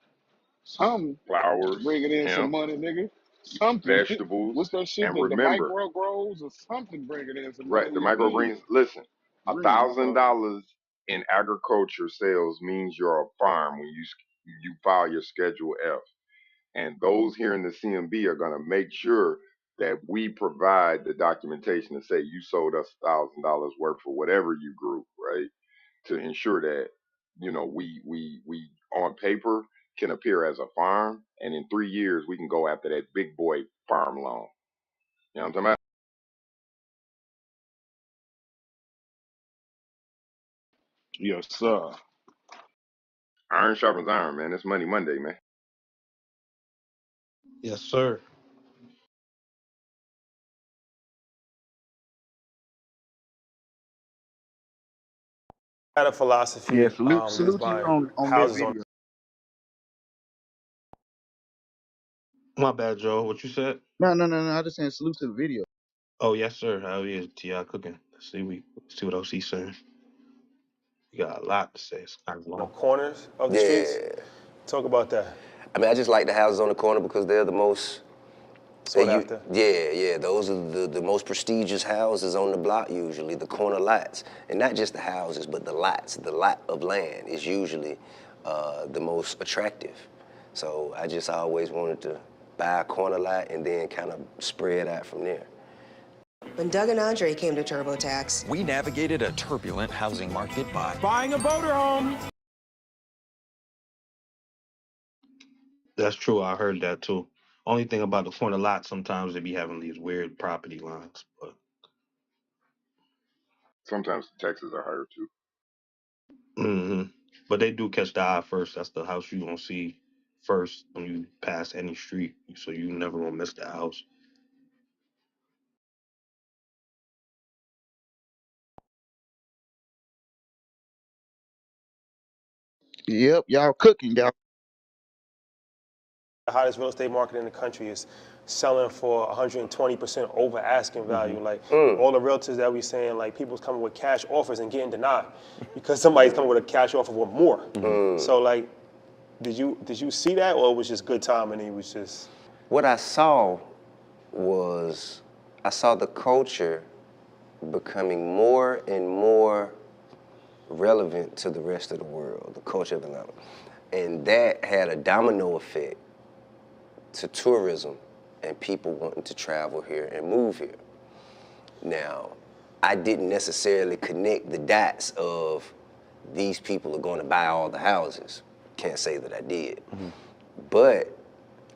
Something Flowers, bringing in some hemp, money, nigga. Something. vegetables, What's that shit? and The remember, micro grows or something bringing in some money. right, the You dig? microgreens. Listen, a Green, my thousand fault. dollars in agriculture sales means you're a farm when you file your Schedule F. And those here in the CMB are going to make sure that we provide the documentation to say you sold us $1,000 worth for whatever you grew, right? To ensure that we on paper can appear as a farm, and in 3 years we can go after that big boy farm loan. You know what I'm talking about? Yes, sir. Iron sharpens iron, man. It's Money Monday, man. Yes, sir. I had a Yeah. philosophy just Salute to you buying on that houses on. video. My bad, Joe. What you said? No. I just saying salute to the video. Oh, yes, sir. Hell yeah, T.I. cooking. Let's see what else he's saying. You got a lot to say. It's kind of long. Corners of the streets. Yeah. Talk about that. I mean, I just like the houses on the corner because they're the most. Sought after. Yeah. Those are the most prestigious houses on the block usually, the corner lots, and not just the houses, but the lots. The lot of land is usually the most attractive. So I just always wanted to buy a corner lot and then kind of spread out from there. When Doug and Andre came to TurboTax, we navigated a turbulent housing market by buying a motorhome. That's true. I heard that too. Only thing about the corner lot, sometimes they be having these weird property lines, but Sometimes the taxes are higher too. hmm but they do catch the eye first. That's the house you gonna see first when you pass any street, so you never gonna miss that house. Yep. Y'all cooking, y'all. The hottest real estate market in the country is selling for 120% over asking value. Like all the realtors that we saying, like people's coming with cash offers and getting denied because somebody's coming with a cash offer with more. So like, did you see that, or it was just good time and he was just? What I saw was the culture becoming more and more relevant to the rest of the world, the culture of Atlanta. And that had a domino effect to tourism and people wanting to travel here and move here. Now, I didn't necessarily connect the dots of these people are going to buy all the houses. Can't say that I did. But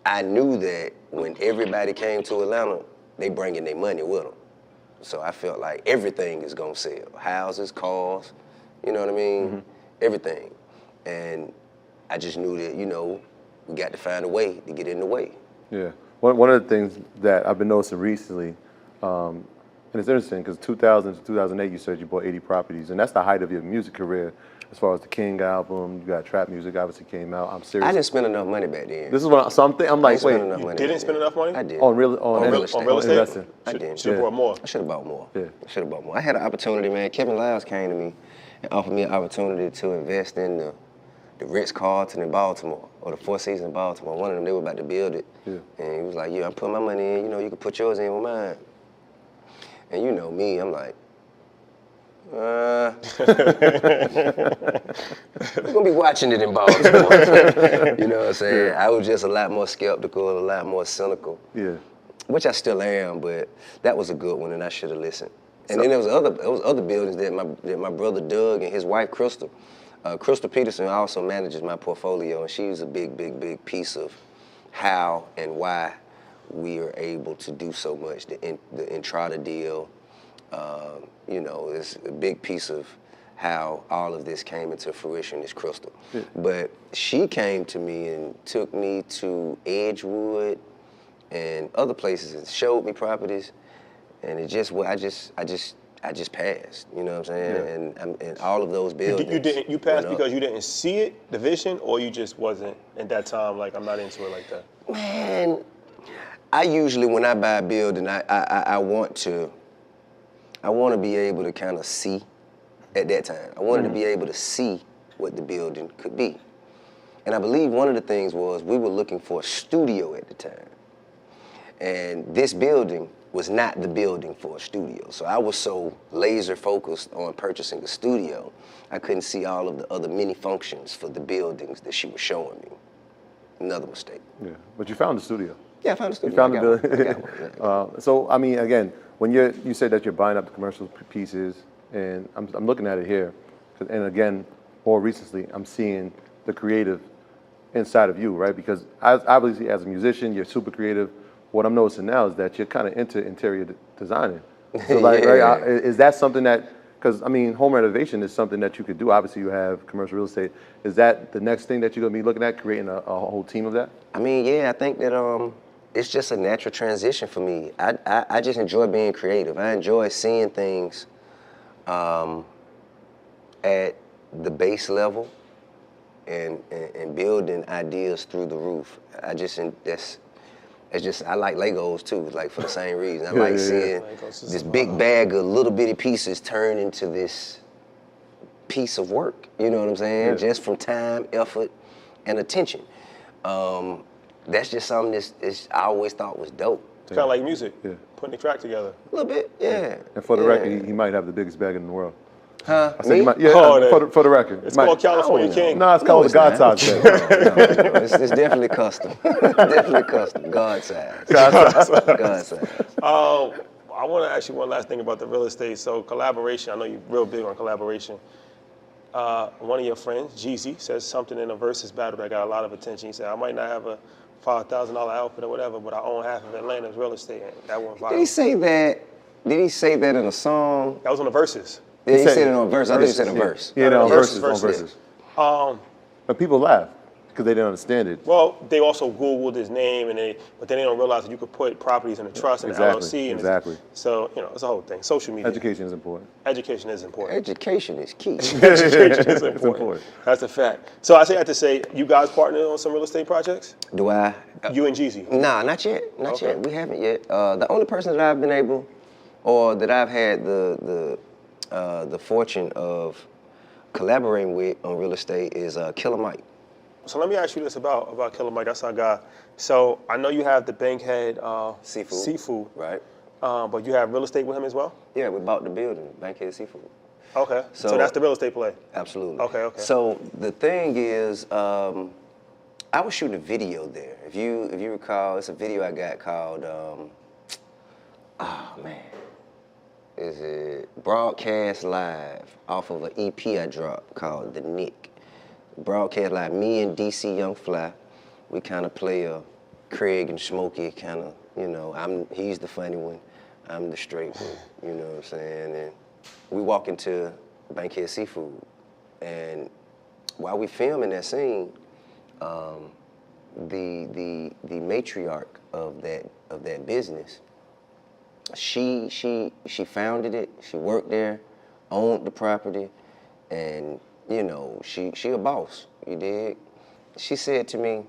I knew that when everybody came to Atlanta, they bringing their money with them. So I felt like everything is gonna sell. Houses, cars, you know what I mean? Everything. And I just knew that, you know, we got to find a way to get in the way. Yeah. One of the things that I've been noticing recently, and it's interesting because 2000 to 2008, you said you bought 80 properties, and that's the height of your music career. As far as the King album, you got trap music obviously came out. I'm serious. I didn't spend enough money back then. This is what I'm like, wait, You didn't spend enough money? I did. on real estate. investing. I did. Should have bought more. I should have bought more. Yeah. I should have bought more. I had an opportunity, man. Kevin Lyles came to me and offered me an opportunity to invest in the Ritz-Carlton in Baltimore, or the Four Seasons in Baltimore. One of them, they were about to build it. Yeah. And he was like, yeah, I'm putting my money in, you know, you can put yours in with mine. And you know me, I'm like, we're gonna be watching it in Baltimore. You know what I'm saying? Yeah. I was just a lot more skeptical, a lot more cynical. Yeah. Which I still am, but that was a good one, and I should have listened. And then there was other buildings that my brother Doug and his wife Crystal. Crystal Peterson also manages my portfolio, and she's a big piece of how and why we are able to do so much. The Entrada deal, you know, is a big piece of how all of this came into fruition is Crystal. Yeah. But she came to me and took me to Edgewood and other places and showed me properties, and it just I just passed. You know what I'm saying? Yeah. And all of those buildings. You passed because you didn't see it, the vision, or you just wasn't at that time like I'm not into it like that. Man, I usually when I buy a building, I want to be able to kind of see at that time. I wanted to be able to see what the building could be. And I believe one of the things was we were looking for a studio at the time. And this building was not the building for a studio. So I was so laser focused on purchasing a studio, I couldn't see all of the other many functions for the buildings that she was showing me. Another mistake. Yeah. But you found the studio. Yeah, I found the studio. You found the I got building. one. So I mean, again, when you said that you're buying up the commercial pieces, and I'm looking at it here, and again, more recently, I'm seeing the creative inside of you, right? Because obviously, as a musician, you're super creative. What I'm noticing now is that you're kind of into interior designing. So, like, Yeah. right, is that something that? Because I mean, home renovation is something that you could do. Obviously, you have commercial real estate. Is that the next thing that you're gonna be looking at, creating a whole team of that? I mean, yeah, I think that it's just a natural transition for me. I just enjoy being creative. I enjoy seeing things at the base level and building ideas through the roof. I like Legos too, like for the same reason. I like seeing this big bag of little bitty pieces turn into this piece of work. You know what I'm saying? Yeah. Just from time, effort, and attention. That's just something I always thought was dope. It's kind of like music, Yeah. putting the track together. A little bit, yeah. And for the record, he might have the biggest bag in the world. Huh? I said he Me? might, yeah, Oh, for the record. It's Might- called California King. No, it's called the God not. size bag. No, it's definitely custom. Definitely custom. God size. God size. I want to ask you one last thing about the real estate. So collaboration, I know you're real big on collaboration. One of your friends, Jeezy, says something in a versus battle that got a lot of attention. He said, I might not have a $5,000 outfit or whatever, but I own half of Atlanta's real estate. And that went viral. Did he say that? Did he say that in a song? That was on the verses. Yeah, he said it on a verse. I think he said a verse. Yeah, no, verses. Verses. But people laugh because they didn't understand it. Well, they also Googled his name, but then they don't realize that you could put properties in a trust and Exactly, LLC. And exactly. So, it's a whole thing. Social media. Education is important. Education is important. Education is key. Education is It's important. That's a fact. So I say that to say, you guys partnered on some real estate projects? Do I? You and Jeezy? Nah, not yet. Not yet. We haven't yet. The only person that I've been able, or that I've had the fortune of collaborating with on real estate is Killer Mike. So let me ask you this about Killer Mike. That's our guy. So I know you have the Bankhead Seafood. Right. But you have real estate with him as well? Yeah, we bought the building, Bankhead Seafood. Okay. So that's the real estate play? Absolutely. Okay. So the thing is, I was shooting a video there. If you recall, it's a video I got called, is it Broadcast Live off of an EP I dropped called The Nick. Broadcast Live, me and DC Young Fly, we kind of play a Craig and Smokey kind of, he's the funny one. I'm the straight one, you know what I'm saying? And we walk into Bankhead Seafood, and while we filming that scene, the matriarch of that business, she founded it. She worked there, owned the property, and you know she a boss. You dig? She said to me,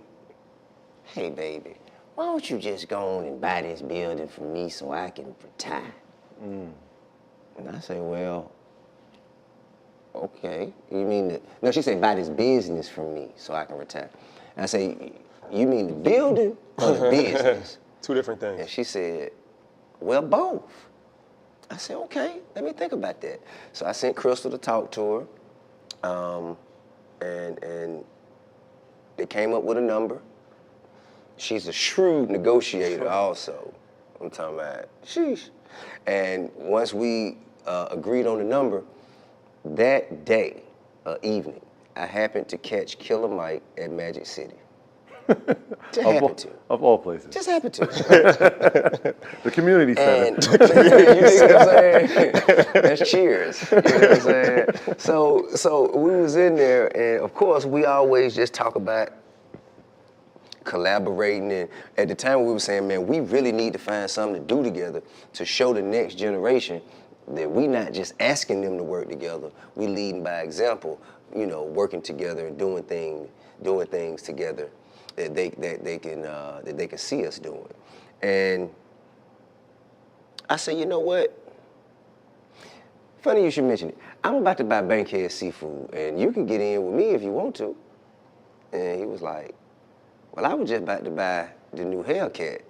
"Hey baby, why don't you just go on and buy this building for me so I can retire?" And I say, "Well, okay. You mean no?" She said, "Buy this business from me so I can retire." And I say, "You mean the building or the business?" Two different things. And she said, "Well, both." I said, "Okay, let me think about that." So I sent Crystal to talk to her, and they came up with a number. She's a shrewd negotiator also. I'm talking about, sheesh. And once we agreed on the number, that day, evening, I happened to catch Killer Mike at Magic City. Just happened to. Of all places. Just happened to. The community center. And, you know what I'm saying? That's cheers. You know what I'm saying? So we was in there, and of course, we always just talk about collaborating. And at the time, we were saying, man, we really need to find something to do together to show the next generation that we not just asking them to work together, we leading by example, you know, working together and doing things together that they can see us doing. And I said, you know what? Funny you should mention it. I'm about to buy Bankhead Seafood, and you can get in with me if you want to. And he was like, well, I was just about to buy the new Hellcat.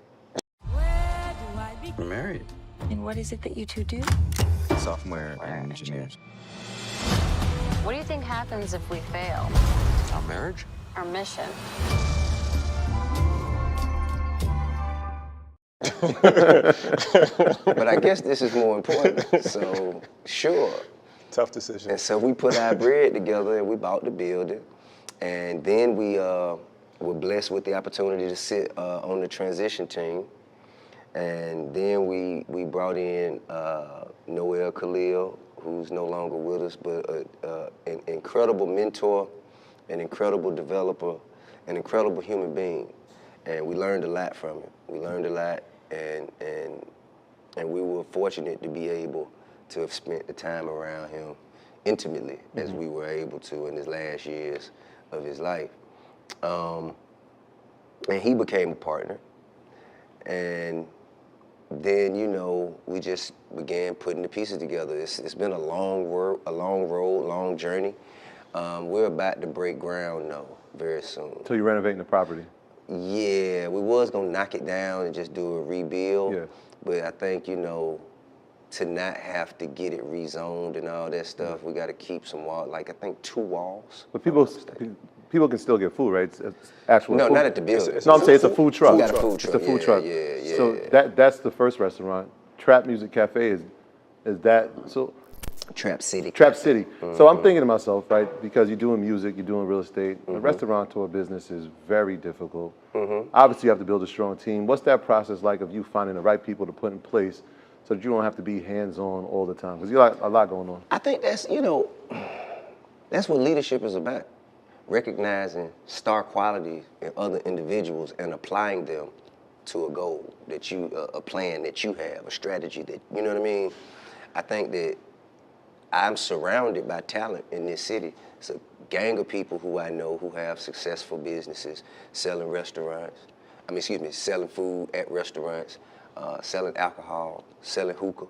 We're married. And what is it that you two do? Software engineers. What do you think happens if we fail? Our marriage? Our mission. But I guess this is more important, so sure. Tough decision. And so we put our bread together and we bought the building. And then we were blessed with the opportunity to sit on the transition team. And then we brought in Noel Khalil, who's no longer with us, but an incredible mentor, an incredible developer, an incredible human being. And we learned a lot from him. We learned a lot, and we were fortunate to be able to have spent the time around him intimately as we were able to in his last years of his life. And he became a partner. And then, you know, we just began putting the pieces together. It's been a long road, long journey. We're about to break ground now very soon. So you're renovating the property? Yeah, we was gonna knock it down and just do a rebuild. Yeah. But I think, you know, to not have to get it rezoned and all that stuff, we gotta keep some walls, like I think 2 walls. But people can still get food, right? It's actual No, food. not at the building. No, I'm saying it's a food truck. We got a food truck. It's a food yeah, truck. Yeah. So that's the first restaurant. Trap Music Cafe is that so? Trap City. Trap City. So I'm thinking to myself, right, because you're doing music, you're doing real estate, the restaurateur business is very difficult. Obviously, you have to build a strong team. What's that process like of you finding the right people to put in place so that you don't have to be hands-on all the time? Because you got a lot going on. I think that's, you know, that's what leadership is about. Recognizing star qualities in other individuals and applying them to a goal that you, a plan that you have, a strategy that, you know what I mean? I think that I'm surrounded by talent in this city. It's a gang of people who I know who have successful businesses, selling selling food at restaurants, selling alcohol, selling hookah,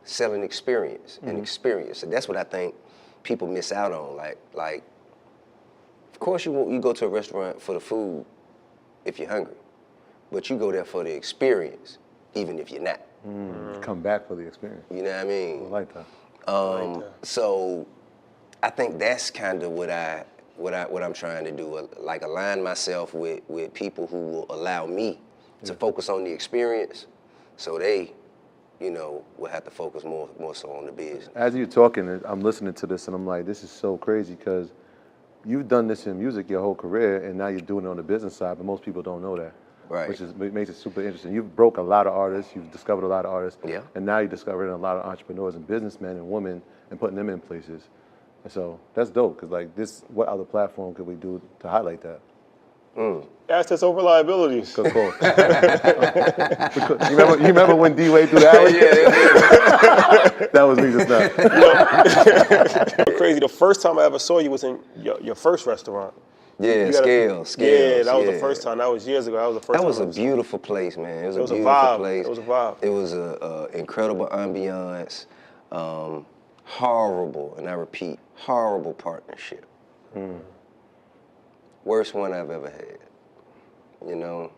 selling experience and experience. And that's what I think people miss out on. Like, of course you go to a restaurant for the food if you're hungry, but you go there for the experience, even if you're not. Come back for the experience. You know what I mean? I like that. So I think that's kind of what I'm trying to do, like align myself with people who will allow me to focus on the experience, so they, you know, will have to focus more so on the business. As you're talking, I'm listening to this and I'm like, this is so crazy because you've done this in music your whole career and now you're doing it on the business side, but most people don't know that. Right. which makes it super interesting. You've broke a lot of artists, you've discovered a lot of artists, Yeah. and now you're discovering a lot of entrepreneurs and businessmen and women and putting them in places. And so that's dope, because like this, what other platform could we do to highlight that? Assets over liabilities. Of course. you remember when D-Wade threw the alley? Yeah. That was me just now. Crazy. The first time I ever saw you was in your first restaurant. Yeah, Scales. Yeah, that was the first time. That was years ago. That was the first time. That was a beautiful place, man. It was a beautiful vibe. place. It was a vibe. It was a incredible ambiance. Horrible, and I repeat, horrible partnership. Worst one I've ever had. You know.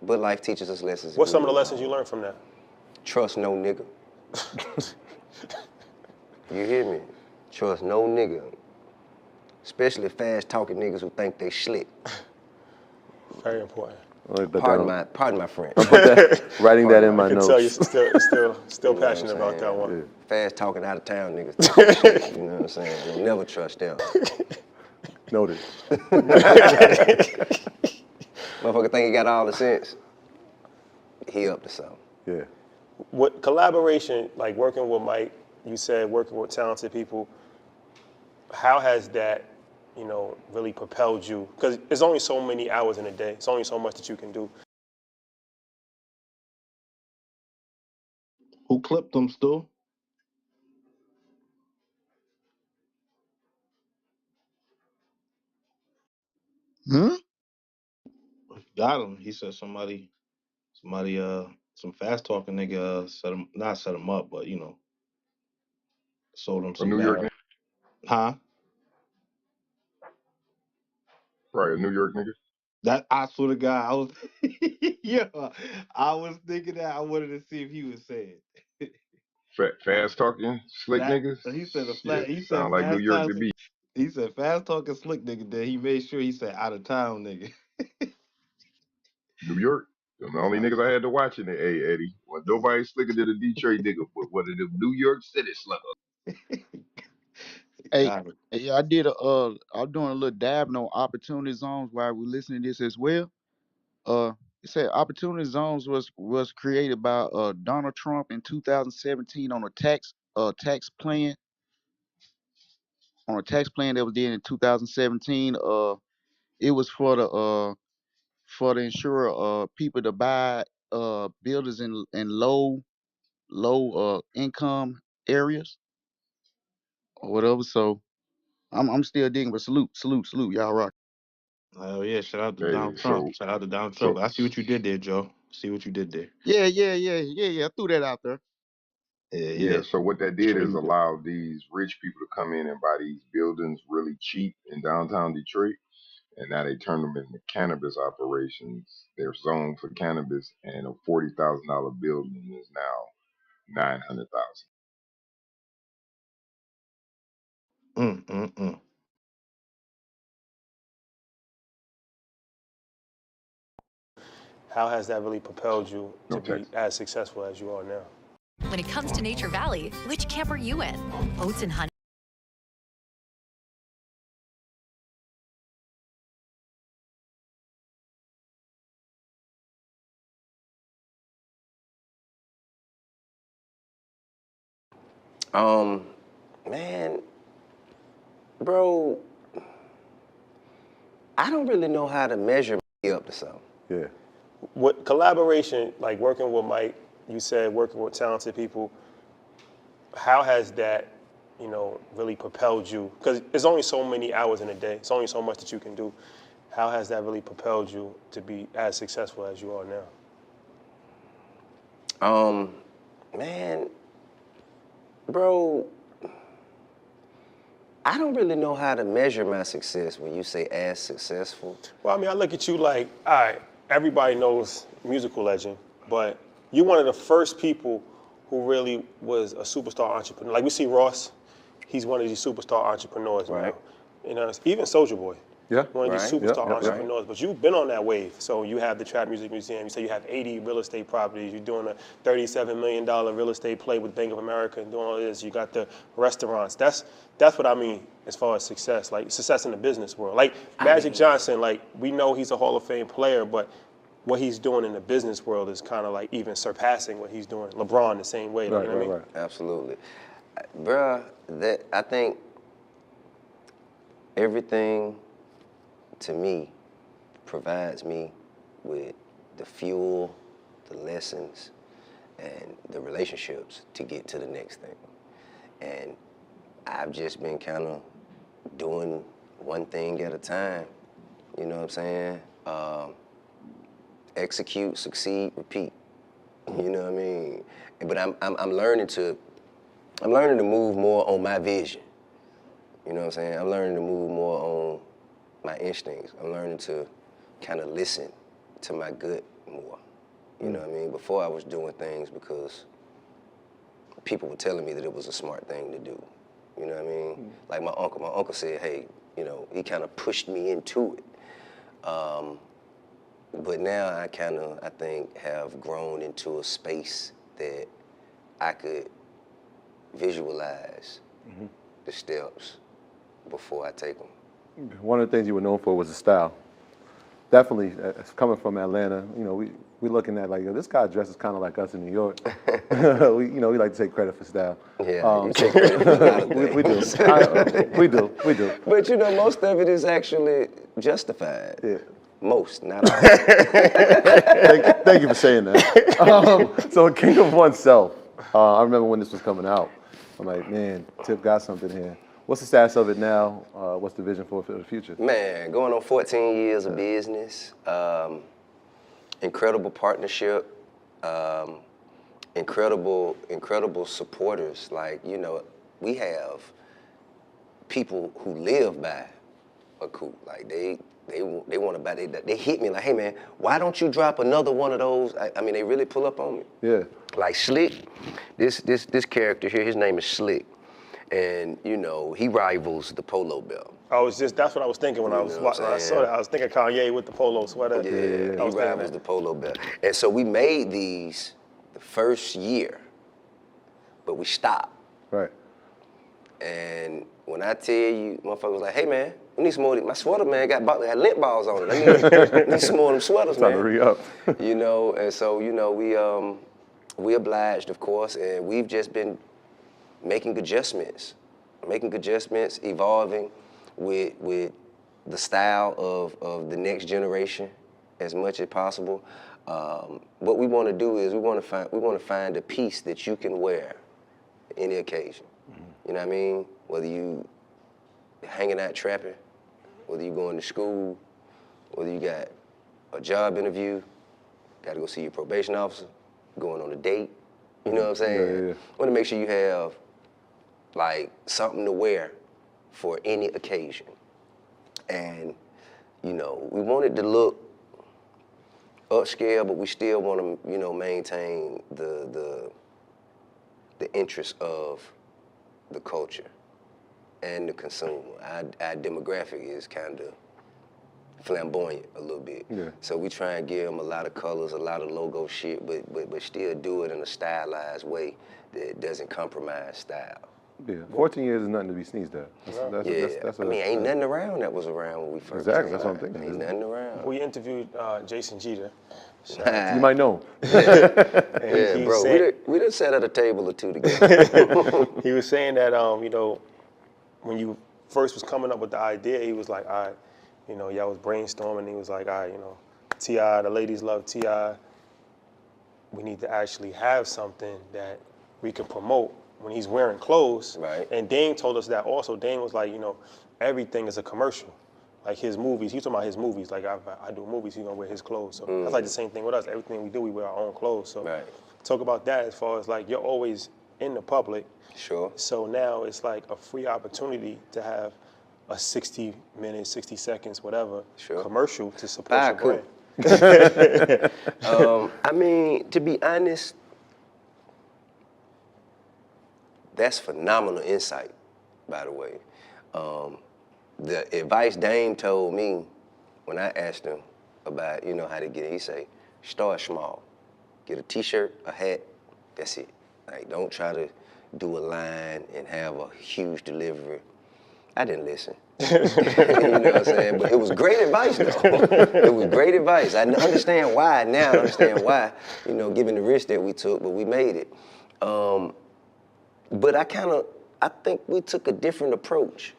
But life teaches us lessons. What's some of the lessons you learned from that? Trust no nigga. You hear me? Trust no nigga. Especially fast-talking niggas who think they slick. Very important. Pardon my French. Writing that in my I can notes. tell you're still passionate about that one. Yeah. Fast-talking out-of-town niggas. You know what I'm saying? You'll never trust them. Noted. Motherfucker think he got all the sense. He up to something. Yeah. What collaboration, like working with Mike, you said working with talented people, how has that, really propelled you? Because there's only so many hours in a day. It's only so much that you can do. Who clipped them, Stu? Got him. He said somebody, some fast talking nigga not set him up, but sold him A some New York bad. nigga? Huh? Right, a New York nigga? That I swear to God, I was thinking that. I wanted to see if he would say it. Fast talking, slick niggas? He said Shit, he said sound like New fast York to talking. me. He said fast talking slick nigga. Then he made sure he said out of town nigga. New York? Them the only niggas I had to watch in the A, Eddie. Well, nobody slicker than a Detroit nigga, but one of them New York City sluggers. Hey, hey, I did I'm doing a little dabbing on opportunity zones while we're listening to this as well. It said opportunity zones was created by Donald Trump in 2017 on a tax plan that was did in 2017. It was for the insurer people to buy buildings in low income areas or whatever. So I'm still digging, but salute, y'all rock. Oh yeah, shout out to Hey, Donald Trump. Shout out to Donald Trump. I see what you did there, Joe. See what you did there. Yeah. I threw that out there. yeah, so what that did Sure is you did. allow these rich people to come in and buy these buildings really cheap in downtown Detroit. And now they turn them into cannabis operations. They're zoned for cannabis, and a $40,000 building is now 900,000. How has that really propelled you to No be tax. as successful as you are now? When it comes to Nature Valley, which camp are you in? Oats and honey. Man, bro, I don't really know how to measure up to something. Yeah. What collaboration, like working with Mike, you said working with talented people, how has that, really propelled you? Because there's only so many hours in a day. It's only so much that you can do. How has that really propelled you to be as successful as you are now? Man, bro, I don't really know how to measure my success when you say as successful. Well, I mean, I look at you like, all right, everybody knows musical legend, but you're one of the first people who really was a superstar entrepreneur. Like we see Ross, he's one of these superstar entrepreneurs now. Even Soulja Boy. Yeah. One of these Right. superstar Yep. entrepreneurs. But you've been on that wave. So you have the Trap Music Museum. You say you have 80 real estate properties. You're doing a $37 million real estate play with Bank of America and doing all this. You got the restaurants. That's what I mean as far as success, like success in the business world. Like Magic Johnson, like we know he's a Hall of Fame player, but what he's doing in the business world is kind of like even surpassing what he's doing. LeBron the same way. Like, you know what I mean? Right. Absolutely. Bruh, I think everything to me provides me with the fuel, the lessons, and the relationships to get to the next thing. And I've just been kind of doing one thing at a time. You know what I'm saying? Execute, succeed, repeat. You know what I mean? But I'm learning to move more on my vision. You know what I'm saying? I'm learning to move more on my instincts. I'm learning to kind of listen to my gut more. You know what I mean? Before I was doing things because people were telling me that it was a smart thing to do. You know what I mean? Like my uncle said, hey, you know, he kind of pushed me into it. But now I think, have grown into a space that I could visualize the steps before I take them. One of the things you were known for was the style. Definitely, coming from Atlanta, you know, we looking at like, yo, this guy dresses kind of like us in New York. we like to take credit for style. Yeah, you take credit for a lot of things. We do. But you know, most of it is actually justified. Yeah. Most, not all. Thank you for saying that. So King of Oneself, I remember when this was coming out. I'm like, man, Tip got something here. What's the status of it now? What's the vision for the future? Man, going on 14 years of business, incredible partnership, incredible supporters. Like, you know, we have people who live by a coup. Like they want to buy. They hit me like, hey man, why don't you drop another one of those? I mean, they really pull up on me. Yeah. Like Slick, this character here, his name is Slick, and you know he rivals the polo belt. That's what I was thinking when I saw that. I was thinking Kanye with the polo sweater. Yeah, he rivals the polo belt. And so we made these the first year, but we stopped. Right. And when I tell you, motherfuckers was like, hey man, we need some more. My sweater, man, got lint balls on it. I need some more of them sweaters, man. Time to re-up. You know, and so, you know, we obliged, of course, and we've just been making adjustments, evolving with the style of the next generation as much as possible. What we want to do is we want to find a piece that you can wear any occasion. You know what I mean? Whether you hanging out trapping, whether you going to school, whether you got a job interview, got to go see your probation officer, going on a date. You know what I'm saying? Yeah. Want to make sure you have like something to wear for any occasion. And you know, we want it to look upscale, but we still want to, you know, maintain the interest of the culture and the consumer. Our demographic is kind of flamboyant a little bit. Yeah. So we try and give them a lot of colors, a lot of logo shit, but still do it in a stylized way that doesn't compromise style. Yeah, 14 years is nothing to be sneezed at. That's ain't nothing around that was around when we first Exactly, started. that's what I'm thinking. Ain't nothing around. We interviewed Jason Jeter. You might know. Yeah, bro, we done sat at a table or two together. He was saying that, you know, when you first was coming up with the idea, he was like, all right, you know, y'all was brainstorming. He was like, all right, you know, T.I., the ladies love T.I. We need to actually have something that we can promote when he's wearing clothes. Right. And Dane told us that also. Dane was like, you know, everything is a commercial. Like his movies, he's talking about his movies. Like I do movies, he's gonna wear his clothes. So that's like the same thing with us. Everything we do, we wear our own clothes. So talk about that as far as like you're always in the public. Sure. So now it's like a free opportunity to have a 60 minutes, 60 seconds, whatever, commercial to support your brand. I mean, to be honest, that's phenomenal insight, by the way. the advice Dame told me when I asked him about, you know, how to get it, he say, start small. Get a t-shirt, a hat, that's it. Like, don't try to do a line and have a huge delivery. I didn't listen. You know what I'm saying? But it was great advice, though. It was great advice. I understand why now. I understand why, you know, given the risk that we took, but we made it. But I think we took a different approach,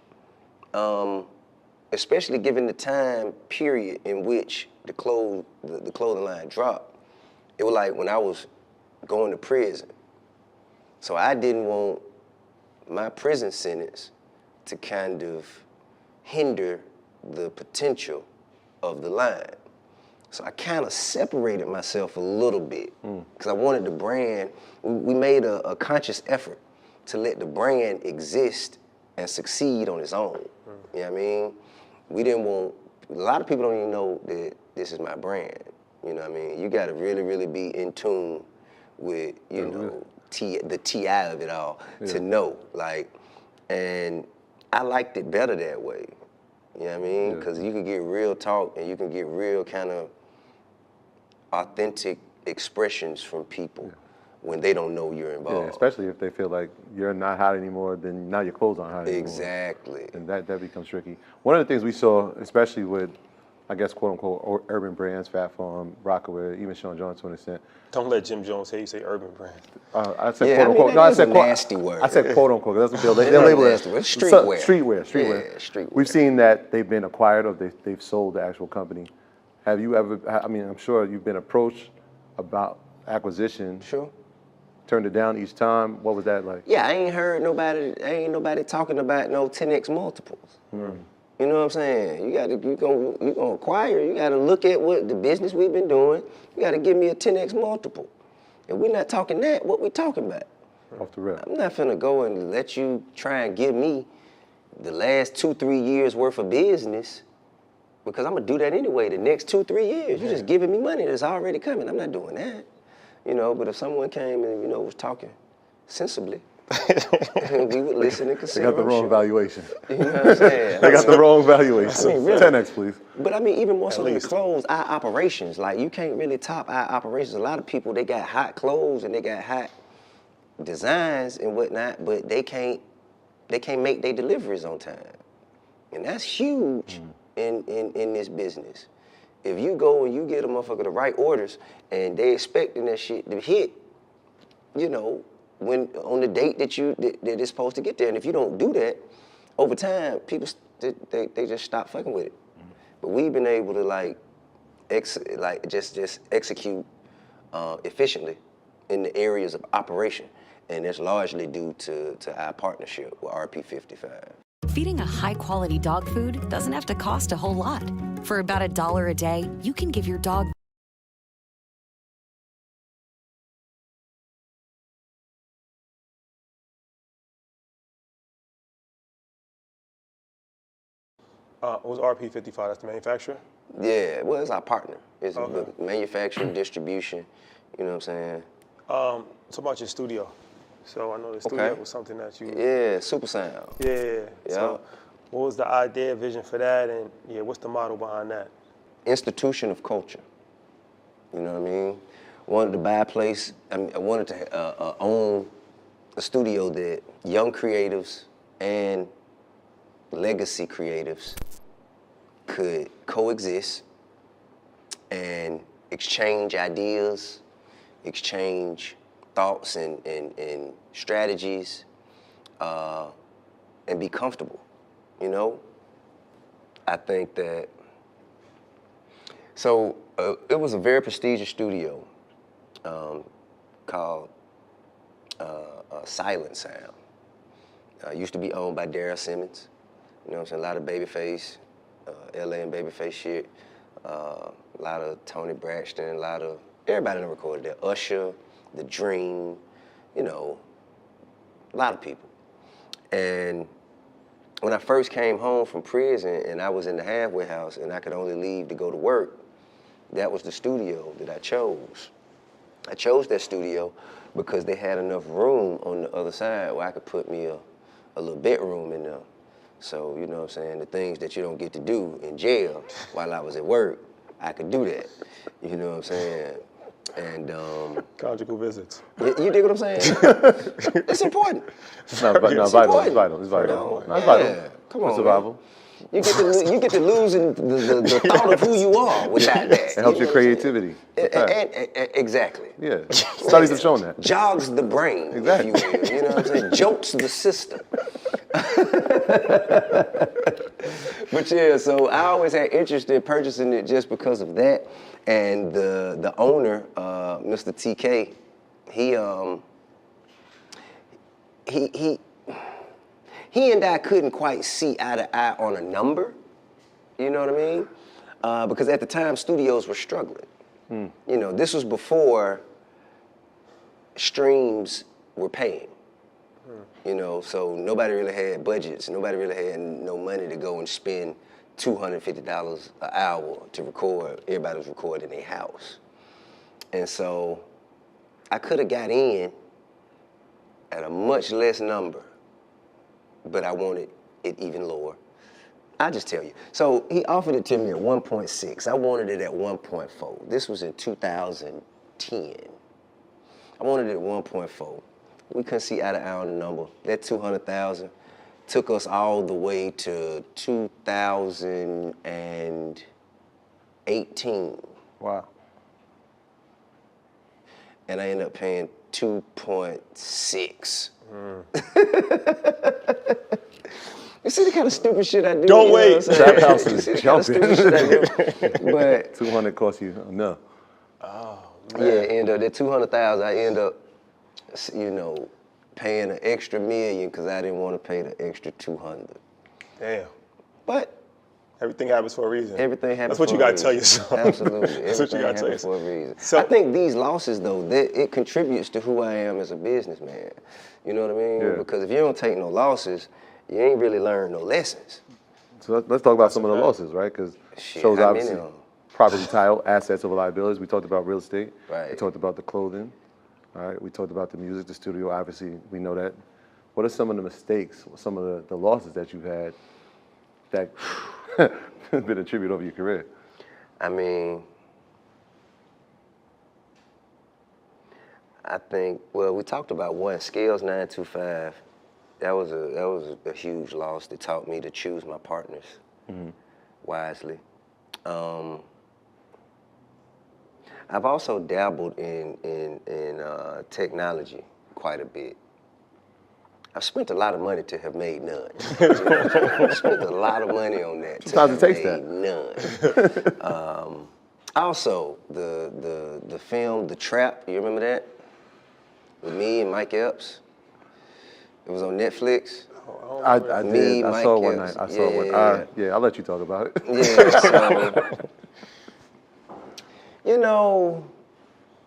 especially given the time period in which the clothing line dropped. It was like when I was going to prison. So I didn't want my prison sentence to kind of hinder the potential of the line. So I kind of separated myself a little bit because I wanted the brand, we made a conscious effort to let the brand exist and succeed on its own. You know what I mean? We didn't want, a lot of people don't even know that this is my brand. You know what I mean? You gotta really, really be in tune with, you know, the TI of it all to know, like, and I liked it better that way. You know what I mean? Because you can get real talk and you can get real kind of authentic expressions from people when they don't know you're involved. Yeah, especially if they feel like you're not hot anymore, then now your clothes aren't hot anymore. Exactly. And that becomes tricky. One of the things we saw, especially with, I guess, quote unquote, urban brands, Fat Farm, Rockaway, even Sean Jones to an extent. Don't let Jim Jones say you say urban brand. I said quote unquote. No, I said quote. Nasty word. I said quote unquote. That's what they'll label it. Streetwear. Streetwear. Yeah, streetwear. We've seen that they've been acquired or they've sold the actual company. Have you ever? I mean, I'm sure you've been approached about acquisition. Sure. Turned it down each time. What was that like? Yeah, I ain't nobody talking about no 10x multiples. You know what I'm saying? You gonna acquire, you gotta look at what the business we've been doing. You gotta give me a 10x multiple. If we're not talking that, what we talking about? Off the rip. I'm not finna go and let you try and give me the last 2-3 years worth of business because I'm gonna do that anyway the next 2-3 years. You're just giving me money that's already coming. I'm not doing that. You know, but if someone came and, you know, was talking sensibly, we would listen and consider. They got the wrong valuation. You know what I'm saying? They got the wrong valuation. I mean, really. 10x, please. But I mean, even more so than the clothes, our operations. Like, you can't really top our operations. A lot of people, they got hot clothes and they got hot designs and whatnot, but they can't make their deliveries on time. And that's huge in this business. If you go and you get a motherfucker the right orders and they expecting that shit to hit, you know, when on the date that it's supposed to get there. And if you don't do that, over time, people they just stop fucking with it. But we've been able to just execute efficiently in the areas of operation, and it's largely due to our partnership with RP55. Feeding a high-quality dog food doesn't have to cost a whole lot. For about $1 a day, you can give your dog Was RP55, that's the manufacturer? Yeah, well, it's our partner. It's Okay. manufacturing, distribution, you know what I'm saying? Talk about your studio. So I know the studio was something that you... Yeah, Super Sound. Yeah. So what was the idea, vision for that, and what's the model behind that? Institution of culture. You know what I mean? Wanted to buy a place, I wanted to own a studio that young creatives and legacy creatives could coexist and exchange ideas, exchange thoughts and strategies, and be comfortable, you know? I think that, so it was a very prestigious studio called Silent Sound. Used to be owned by Darryl Simmons. You know what I'm saying? A lot of Babyface, LA and Babyface shit. A lot of Tony Braxton, a lot of, everybody done recorded there. Usher, The Dream, you know, a lot of people. And when I first came home from prison and I was in the halfway house and I could only leave to go to work, that was the studio that I chose. I chose that studio because they had enough room on the other side where I could put me a little bedroom in there. So, you know what I'm saying, the things that you don't get to do in jail while I was at work, I could do that. You know what I'm saying? And conjugal visits. you dig what I'm saying? It's important. No, but no, It's vital. important. It's vital. It's vital. No, No, it's vital. yeah. Come For on, survival. man. You get to losing the thought of who you are without that. It helps your creativity. Exactly. Yeah. Studies have shown that. Jogs the brain, Exactly. if you will. You know what I'm saying? Jolts the system. But yeah, so I always had interest in purchasing it just because of that. And the owner, Mr. TK, he and I couldn't quite see eye to eye on a number. You know what I mean? Because at the time, studios were struggling. You know, this was before streams were paying. You know, so nobody really had budgets. Nobody really had no money to go and spend $250 an hour to record. Everybody was recording in their house. And so I could have got in at a much less number, but I wanted it even lower. I'll just tell you. So he offered it to me at 1.6. I wanted it at 1.4. This was in 2010. I wanted it at 1.4. We couldn't see eye to eye on the number. That 200,000 took us all the way to 2018. Wow. And I ended up paying 2.6. You see the kind of stupid shit I do? Don't wait. Trap house is is jumping. But 200 cost you enough. Yeah, that 200,000, I end up, you know, paying an extra $1 million because I didn't want to pay the extra 200. Damn. But everything happens for a reason. Everything happens. That's what for you a gotta reason. tell yourself. Absolutely. That's what you gotta tell happens yourself. for a reason. So I think these losses, though, it contributes to who I am as a businessman. You know what I mean? Yeah. Because if you don't take no losses, you ain't really learned no lessons. So let's talk about some of the losses, right? Because shows how many obviously of 'em? property title, assets over liabilities. We talked about real estate. Right. We talked about the clothing. All right. We talked about the music, the studio. Obviously, we know that. What are some of the mistakes, some of the losses that you've had that have been attributed over your career? I mean, I think, well, we talked about one, Scales 925. That was a huge loss that taught me to choose my partners wisely. I've also dabbled in technology quite a bit. I've spent a lot of money to have made none. I've spent a lot of money on that. Sometimes it takes that. None. Also, the film The Trap, you remember that? With me and Mike Epps. It was on Netflix. I did. I saw it one night. I saw it one. Yeah, I'll let you talk about it. Yeah, so, you know,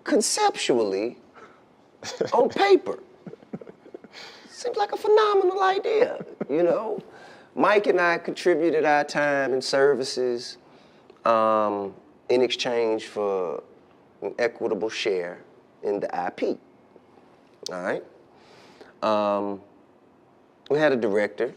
conceptually, on paper, seems like a phenomenal idea, you know? Mike and I contributed our time and services in exchange for an equitable share in the IP, all right? We had a director.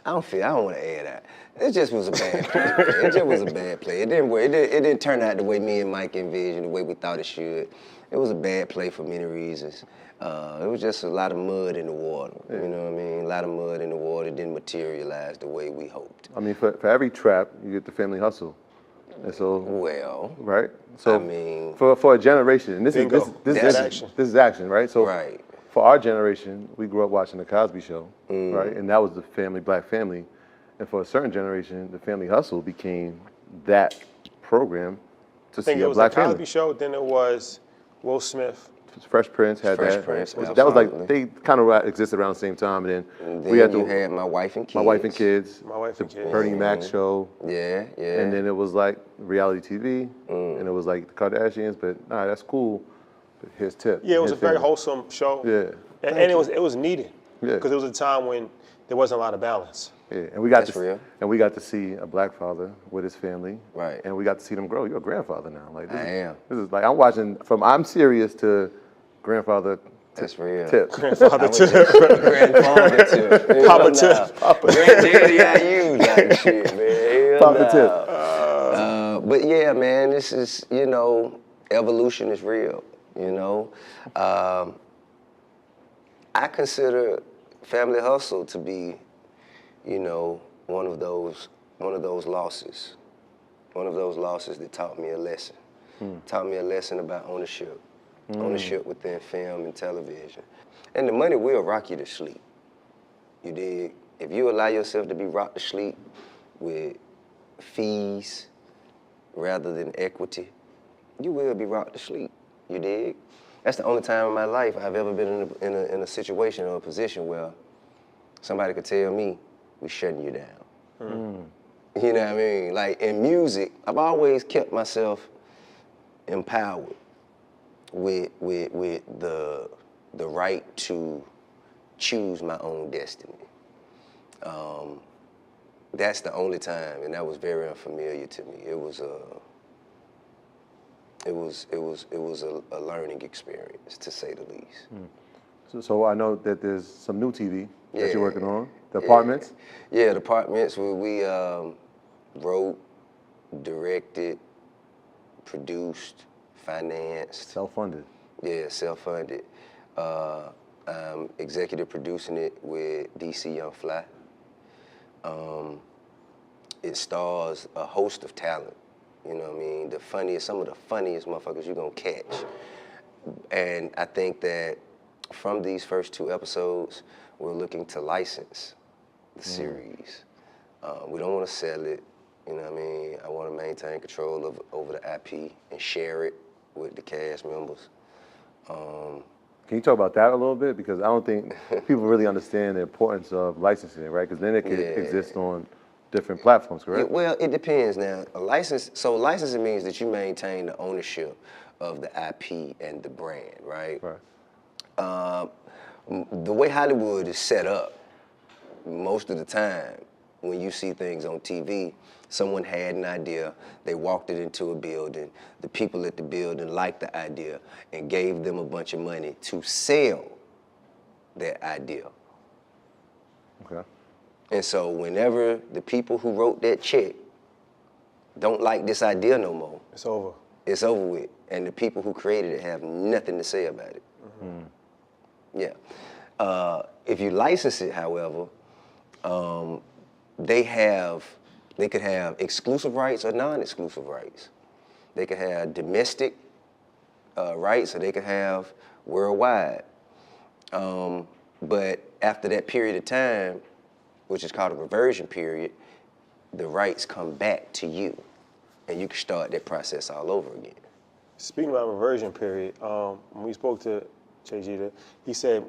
I don't want to add that. It just was a bad play. It just was a bad play. It didn't work. It didn't turn out the way me and Mike envisioned, the way we thought it should. It was a bad play for many reasons. It was just a lot of mud in the water. You know what I mean? A lot of mud in the water. It didn't materialize the way we hoped. I mean, for every trap, you get the family hustle. And so, well, right? So, I mean, for a generation, and this bingo. is action, right? So, right. For our generation, we grew up watching the Cosby Show, right? And that was the family, black family. And for a certain generation, the family hustle became that program to see a black family. I think it was the Cosby Show, then it was Will Smith. Fresh Prince had Fresh that. Prince, that was like, they kind of existed around the same time. And then we had had My Wife and Kids. My Wife and Kids. My Wife and Kids. Bernie Mac show. Yeah. And then it was like reality TV, and it was like the Kardashians, but nah, that's cool. But here's tip. Yeah, it was a very wholesome show. Yeah. And it was needed. Yeah. Because it was a time when there wasn't a lot of balance. Yeah, and we got That's real. And we got to see a black father with his family. Right. And we got to see them grow. You're a grandfather now. Like this I am. This is like I'm watching from I'm serious to grandfather That's real. Tip. Grandfather I would tip. say grandfather tip. Papa Hell tip. Papa no. Granddaddy I use like shit, man. Hell Papa tip. no. But yeah, man, this is, evolution is real, I consider Family Hustle to be, one of those losses. One of those losses that taught me a lesson. Taught me a lesson about ownership. Ownership within film and television. And the money will rock you to sleep. You dig? If you allow yourself to be rocked to sleep with fees rather than equity, you will be rocked to sleep. You dig? That's the only time in my life I've ever been in a situation or a position where somebody could tell me, we shutting you down. You know what I mean? Like in music, I've always kept myself empowered with the right to choose my own destiny. That's the only time, and that was very unfamiliar to me. It was a learning experience, to say the least. So I know that there's some new TV that you're working on. The Apartments. Yeah, The Apartments, where we wrote, directed, produced, financed. Self-funded. Yeah, self-funded. I'm executive producing it with DC Young Fly. It stars a host of talent. You know what I mean? Some of the funniest motherfuckers you're gonna catch. And I think that from these first 2 episodes, we're looking to license the series. We don't want to sell it. You know what I mean? I want to maintain control over the IP and share it with the cast members. Can you talk about that a little bit? Because I don't think people really understand the importance of licensing it, right? Because then it can exist on different platforms, correct? Well, it depends now. Licensing means that you maintain the ownership of the IP and the brand, right? Right. The way Hollywood is set up, most of the time, when you see things on TV, someone had an idea, they walked it into a building, the people at the building liked the idea and gave them a bunch of money to sell that idea. Okay. And so whenever the people who wrote that check don't like this idea no more, It's over. It's over with. And the people who created it have nothing to say about it. Yeah. If you license it, however, they could have exclusive rights or non-exclusive rights. They could have domestic rights, or they could have worldwide. But after that period of time, which is called a reversion period, the rights come back to you, and you can start that process all over again. Speaking about reversion period, when we spoke to Jay he said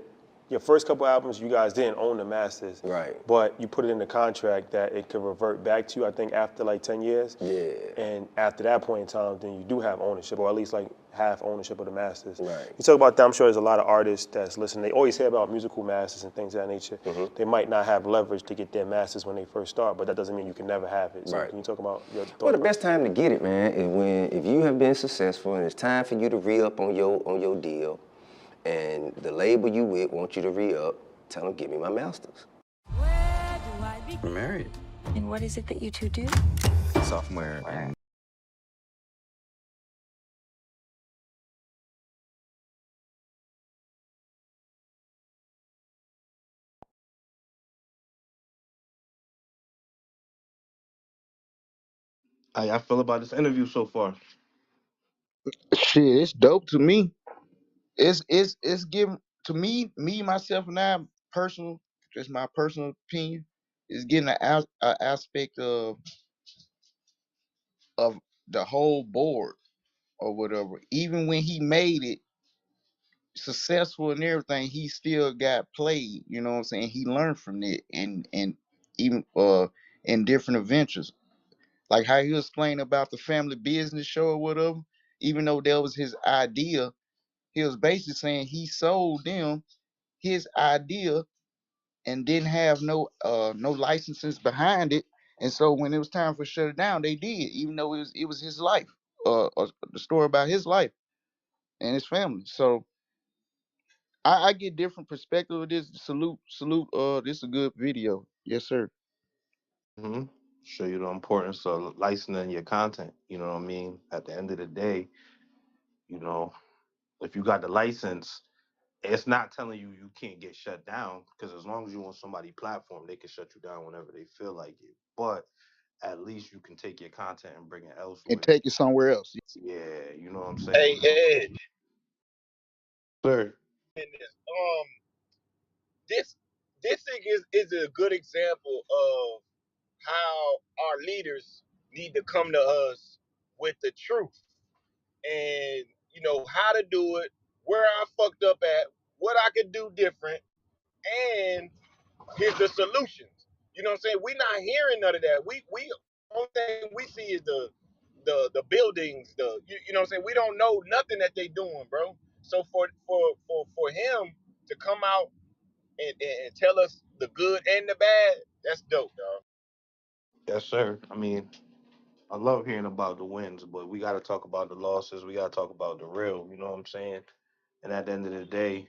your first couple albums, you guys didn't own the masters. Right. But you put it in the contract that it could revert back to you, I think, after like 10 years. Yeah. And after that point in time, then you do have ownership, or at least like half ownership of the masters. Right. You talk about that, I'm sure there's a lot of artists that's listening. They always hear about musical masters and things of that nature. They might not have leverage to get their masters when they first start, but that doesn't mean you can never have it. So Right. can you talk about your thought? Well, the best time to get it, man, is if you have been successful and it's time for you to re-up on your deal, and the label you with wants you to re-up, tell them, give me my masters. We're married. And what is it that you two do? Software. And How y'all feel about this interview so far? Shit, it's dope to me. It's giving to me myself and I personal, just my personal opinion, is getting an aspect of the whole board or whatever. Even when he made it successful and everything, he still got played. You know what I'm saying? He learned from it, and even in different adventures, like how he was explaining about the family business show or whatever. Even though that was his idea, he was basically saying he sold them his idea and didn't have no licenses behind it. And so when it was time for shut it down, they did, even though it was his life, the story about his life and his family. So I get different perspective of this. Salute. This is a good video. Yes, sir. Hmm. Show you the importance of licensing your content. You know what I mean? At the end of the day, you know, if you got the license, it's not telling you you can't get shut down because as long as you on somebody's platform, they can shut you down whenever they feel like it. But at least you can take your content and bring it And elsewhere. take it somewhere else. Yeah, you know what I'm saying? Hey Ed, Sir. in this this this thing is a good example of how our leaders need to come to us with the truth and how to do it, where I fucked up at, what I could do different, and here's the solutions. You know what I'm saying? We not hearing none of that. We only thing we see is the buildings, you know what I'm saying? We don't know nothing that they doing, bro. So for him to come out and tell us the good and the bad, that's dope, dog. Yes, sir. I mean, I love hearing about the wins, but we got to talk about the losses. We got to talk about the real. You know what I'm saying? And at the end of the day,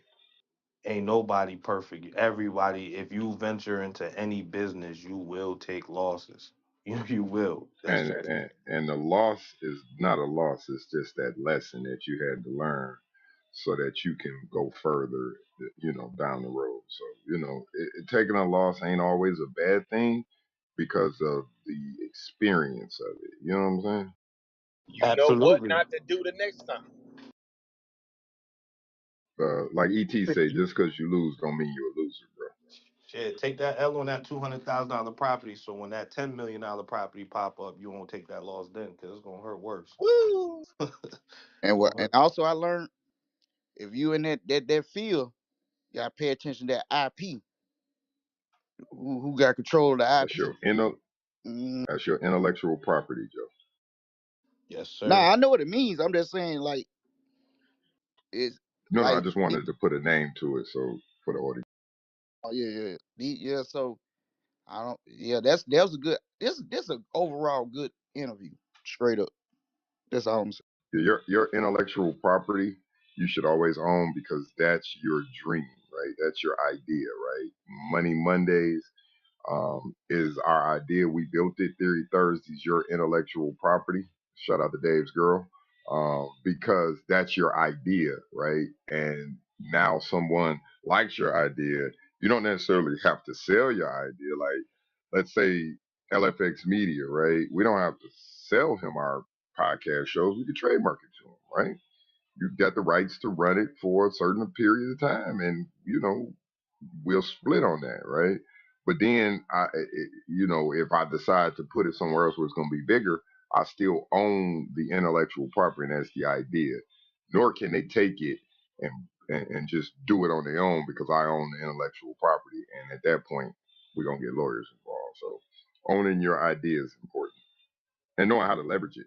ain't nobody perfect. Everybody, if you venture into any business, you will take losses. You will. That's And, just and and the loss is not a loss. It's just that lesson that you had to learn so that you can go further, down the road. So, taking a loss ain't always a bad thing because of the experience of it. You know what I'm saying? You know what absolutely. not to do the next time. Like ET say, just because you lose don't mean you're a loser, bro. Shit, take that L on that $200,000 property. So when that $10 million property pop up, you won't take that loss then because it's gonna hurt worse. Woo! And Gonna what? And hurt. also, I learned if you in that field, you gotta pay attention to that IP. Who got control of the That's IP? your inner, Mm. that's your intellectual property, Joe. Yes, sir. Nah, I know what it means. I'm just saying, like, it's No, I like, just wanted to put a name to it, so for the audience. oh yeah. Yeah. So I don't. Yeah, that was a good. This a overall good interview. Straight up. That's all I'm saying. Your intellectual property you should always own because that's your dream, right? That's your idea, right? Money Mondays is our idea. We built it. Theory Thursdays, your intellectual property. Shout out to Dave's girl, because that's your idea, right? And now someone likes your idea. You don't necessarily have to sell your idea. Like, let's say LFX Media, right? We don't have to sell him our podcast shows. We could trademark it to him, right? You've got the rights to run it for a certain period of time, and we'll split on that, right? But then if I decide to put it somewhere else where it's going to be bigger, I still own the intellectual property, and that's the idea. Nor can they take it and just do it on their own because I own the intellectual property, and at that point, we're gonna get lawyers involved. So owning your idea is important and knowing how to leverage it.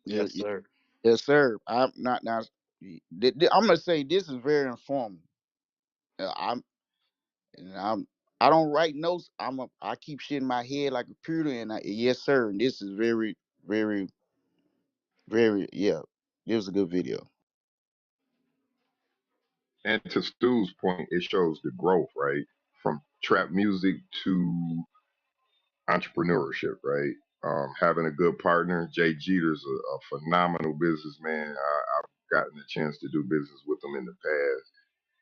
Yeah, Yes, sir. yes, sir. I'm not now. I'm gonna say this is very informal. I'm and I don't write notes. I keep shit in my head like a computer, and yes, sir. And this is very, very, very. Yeah, it was a good video. And to Stu's point, it shows the growth, right? From trap music to entrepreneurship, right? Having a good partner. Jay Jeter's a phenomenal businessman. I've gotten a chance to do business with him in the past.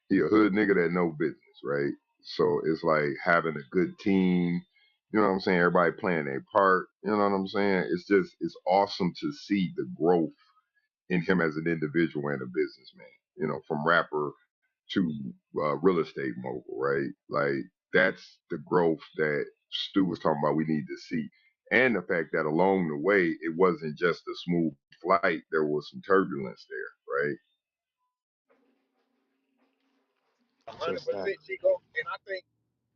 He a hood nigga that know business, right? So it's like having a good team. You know what I'm saying? Everybody playing their part. You know what I'm saying? It's awesome to see the growth in him as an individual and a businessman. From rapper to real estate mogul, right? Like that's the growth that Stu was talking about. We need to see, and the fact that along the way it wasn't just a smooth flight. There was some turbulence there, right? 100% Just that. Chico. And I think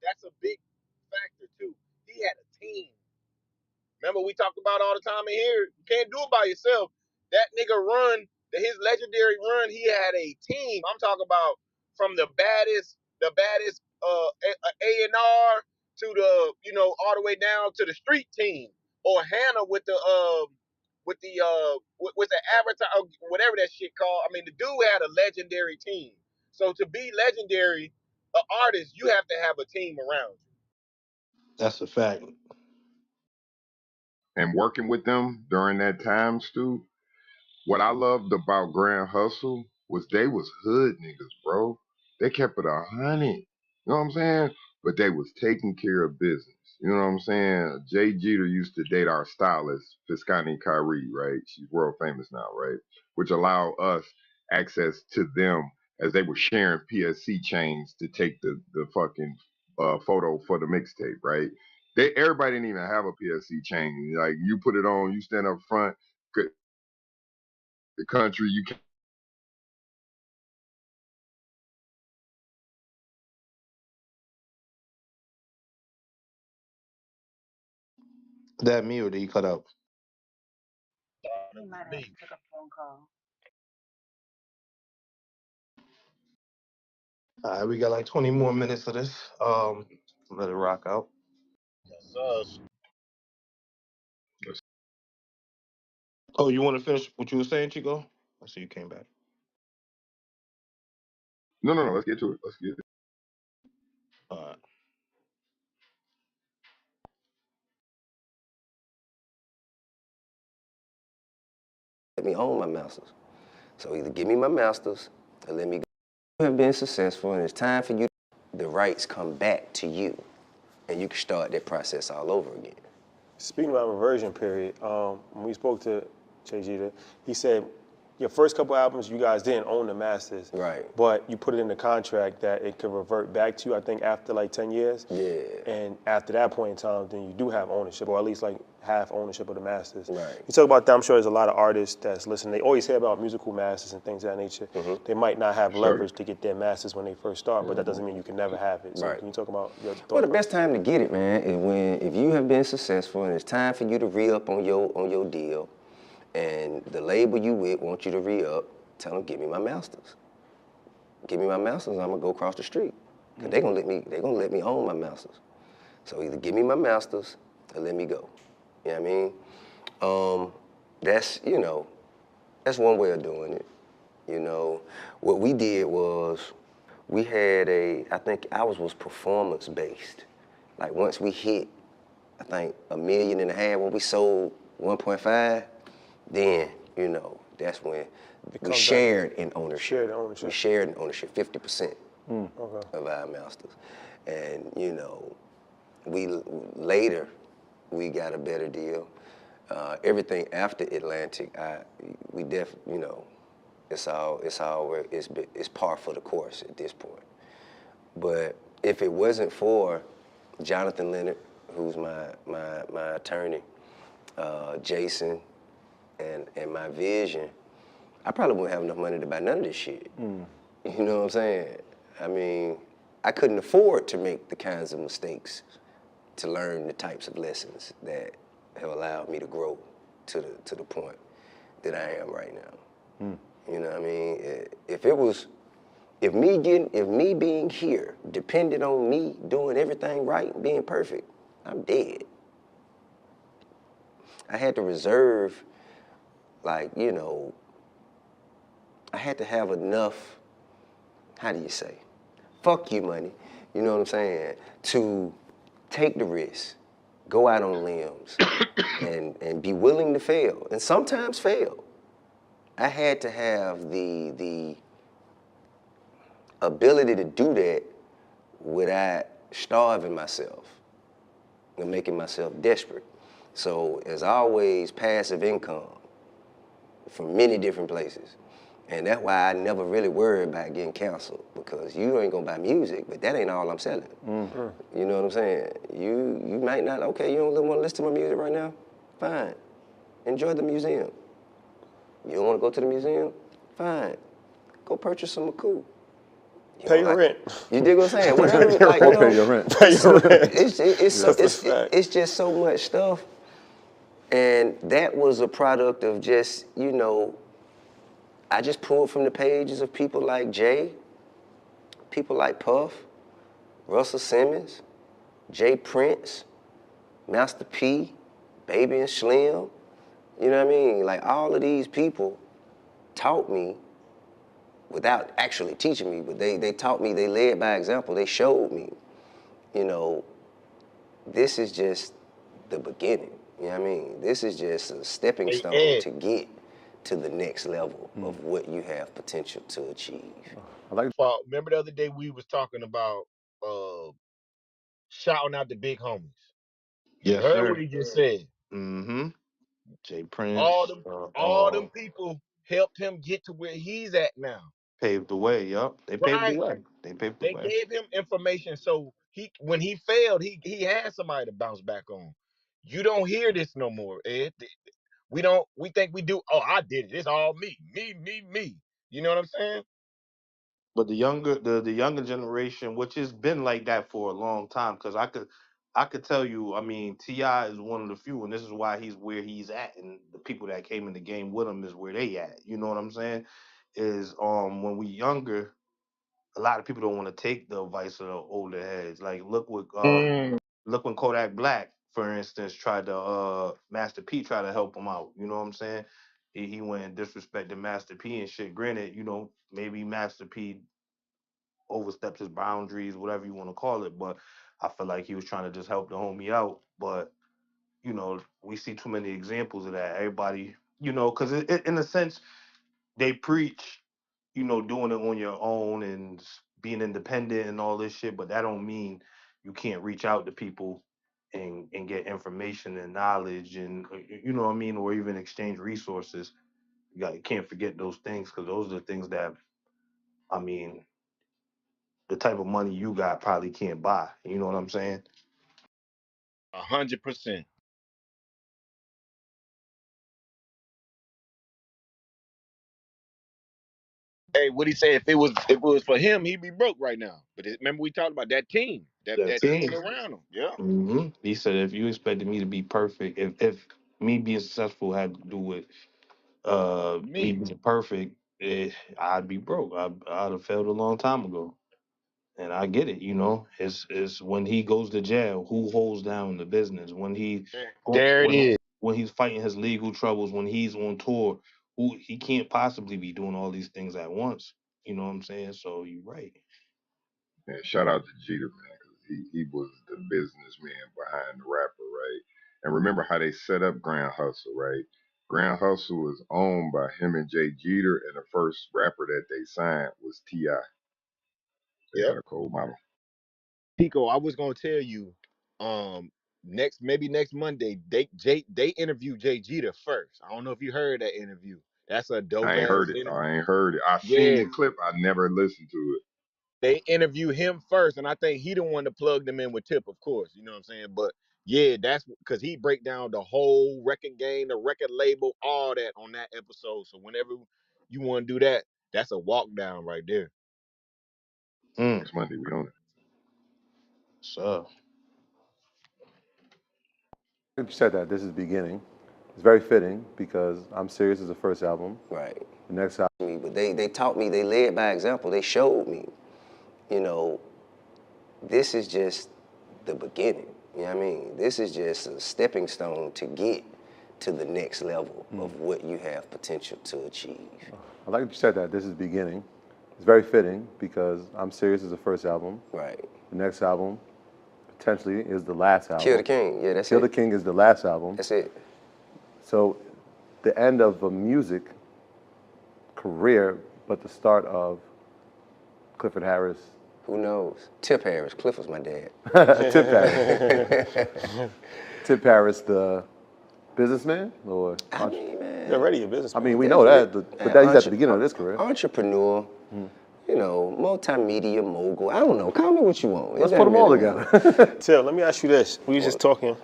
that's a big factor too. He had a team. Remember we talked about all the time in here. You can't do it by yourself. That nigga his legendary run, he had a team. I'm talking about from the baddest A&R to the all the way down to the street team, or Hannah with the with the with the avatar, whatever that shit called. I mean, the dude had a legendary team. So to be legendary, an artist, you have to have a team around you. That's a fact. And working with them during that time, Stu, what I loved about Grand Hustle was they was hood niggas, bro. They kept it 100. You know what I'm saying? But they was taking care of business. You know what I'm saying? Jay Jeter used to date our stylist, Fiscani Kyrie, right? She's world famous now, right? Which allowed us access to them as they were sharing PSC chains to take the fucking photo for the mixtape, right? Everybody didn't even have a PSC chain. Like you put it on, you stand up front, the country, you can. That me or did he cut out? He might have took a phone call. All right, we got like 20 more minutes of this. Let it rock out. Yes, Oh, you want to finish what you were saying, Chico? I see you came back. No. Let's get to it. All right. Let me own my masters. So either give me my masters or let me go. You have been successful and it's time for you. The rights come back to you and you can start that process all over again. Speaking about reversion period, when we spoke to Jay Jeter, he said your first couple albums, you guys didn't own the masters. Right. But you put it in the contract that it could revert back to you, I think, after like 10 years. Yeah. And after that point in time, then you do have ownership, or at least like half ownership of the masters. Right. You talk about that, I'm sure there's a lot of artists that's listening. They always hear about musical masters and things of that nature. Mm-hmm. They might not have leverage to get their masters when they first start, but that doesn't mean you can never have it. So Right. can you talk about your thought Well, the process? best time to get it, man, is if you have been successful and it's time for you to re-up on your deal, and the label you with wants you to re-up, tell them, give me my masters. Give me my masters, I'm gonna go across the street. Cause they're gonna let me own my masters. So either give me my masters or let me go. You know what I mean? That's one way of doing it. You know, what we did was we had I think ours was performance based. Like once we hit, I think 1.5 million when we sold 1.5, then, that's when we shared in ownership. We shared in ownership, 50% of our masters. And, later, we got a better deal. Everything after Atlantic, we definitely, it's par for the course at this point. But if it wasn't for Jonathan Leonard, who's my attorney, Jason, and my vision, I probably wouldn't have enough money to buy none of this shit. You know what I'm saying? I mean, I couldn't afford to make the kinds of mistakes to learn the types of lessons that have allowed me to grow to the point that I am right now. You know what I mean? If me being here depended on me doing everything right and being perfect, I'm dead. I had to reserve, I had to have enough, how do you say, fuck you money, you know what I'm saying, to take the risk, go out on limbs, and be willing to fail, and sometimes fail. I had to have the ability to do that without starving myself and making myself desperate. So there's always passive income from many different places. And that's why I never really worry about getting canceled, because you ain't gonna buy music, but that ain't all I'm selling. You know what I'm saying? You might not, okay, you don't wanna listen to my music right now? Fine, enjoy the museum. You don't wanna go to the museum? Fine, go purchase some cool. Pay your rent. You dig what I'm saying? Whatever, Pay your rent. Pay your rent. It's just so much stuff. And that was a product of just, I just pulled from the pages of people like Jay, people like Puff, Russell Simmons, Jay Prince, Master P, Baby and Slim, You know what I mean? Like, all of these people taught me without actually teaching me, but they taught me, they led by example, they showed me, you know, this is just the beginning. You know what I mean? This is just a stepping Hey, stone Ed. to get to the next level of what you have potential to achieve. Remember the other day we was talking about shouting out the big homies. You Yes, heard what sir. he just said. Mm-hmm. Jay All Prince, them, all them people helped him get to where he's at now. paved the way. Yup, they paved the Right? way. They paved the They way. gave him information so when he failed, he had somebody to bounce back on. You don't hear this no more, Ed. We think we do, oh, I did it. It's all me. Me. You know what I'm saying? But the younger generation, which has been like that for a long time, because I could tell you, I mean, Ti is one of the few, and this is why he's where he's at, and the people that came in the game with him is where they at. You know what I'm saying? Is when we younger, a lot of people don't want to take the advice of the older heads. Like look when Kodak Black, for instance, tried to Master P tried to help him out. You know what I'm saying? He went and disrespected Master P and shit. Granted, you know, maybe Master P overstepped his boundaries, whatever you want to call it, but I feel like he was trying to just help the homie out. But you know, we see too many examples of that. Everybody, you know, because in a sense, they preach, you know, doing it on your own and being independent and all this shit, but that don't mean you can't reach out to people and get information and knowledge and you know what I mean, or even exchange resources. You can't forget those things because those are the things that I mean, the type of money you got probably can't buy. You know what I'm saying? 100%. Hey, what he said? If it was for him, he'd be broke right now. But remember we talked about that team, That that team team. around him. Yeah, He said if you expected me to be perfect, if me being successful had to do with me me. being perfect, I'd be broke. I'd have failed a long time ago. And I get it, you know. It's when he goes to jail, who holds down the business? There it is. When he's fighting his legal troubles, when he's on tour, who he can't possibly be doing all these things at once. You know what I'm saying? So you're right. And shout out to Jeter, man, because he was the businessman behind the rapper, right? And remember how they set up Grand Hustle, right? Grand Hustle was owned by him and Jay Jeter, and the first rapper that they signed was T.I. They Yep. had a cold model. Pico, I was gonna tell you, maybe next Monday, they interview Jay Jeter first. I don't know if you heard that interview. That's a dope I ain't heard ass it. interview. I ain't heard it. I seen Yeah, the clip. I never listened to it. they interview him first, and I think he the one to plug them in with Tip, of course. You know what I'm saying? But yeah, that's because he break down the whole record game, the record label, all that on that episode. So whenever you want to do that, that's a walk down right there. Mm. Next Monday, we on it. So You said that this is beginning. It's very fitting because I'm Serious is the first album. Right. The next album. But they taught me, they led by example, they showed me, you know, this is just the beginning. You know what I mean? This is just a stepping stone to get to the next level of what you have potential to achieve. I like that you said that this is beginning. It's very fitting because I'm Serious is the first album. Right. The next album potentially is the last album. Kill the King, yeah, that's Kill it. the King is the last album. That's it. So the end of a music career, but the start of Clifford Harris. Who knows? Tip Harris. Cliff was my dad. Tip Harris. Tip Harris, the businessman? Or I mean, man. You're already a businessman. I mean, we know that, but he's at the beginning of his career. Entrepreneur, you know, multimedia mogul. I don't know. Call me what you want. Let's put them all together. Till, let me ask you this. We was just talking.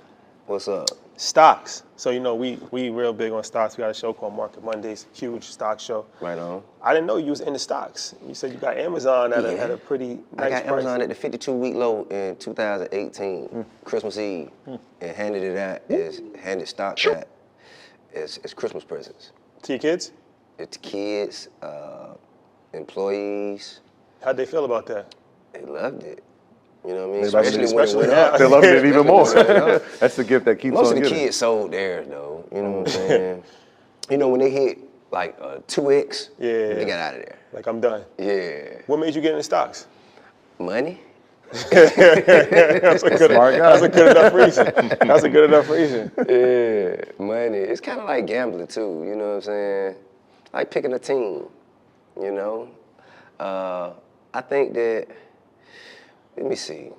What's up? Stocks. So, you know, we real big on stocks. We got a show called Market Mondays, huge stock show. Right on. I didn't know you was into stocks. You said you got Amazon at a pretty nice I got price. Amazon at the 52-week low in 2018, Christmas Eve, and handed stocks out as Christmas presents. To your kids? It's kids, employees. How'd they feel about that? They loved it. You know what I mean? They love Especially it. when it Especially went now. up. They're loving it even Especially when more. it went up. That's the gift that keeps Most on of the giving. kids sold theirs though. You know what I'm saying? You know when they hit like 2x, Yeah. they got out of there. Like, I'm done. Yeah. What made you get into stocks? Money. That's a good, smart guy. that's a good enough reason. That's a good enough reason. Yeah, money. It's kind of like gambling too. You know what I'm saying? Like picking a team. You know. I think that. Let me see.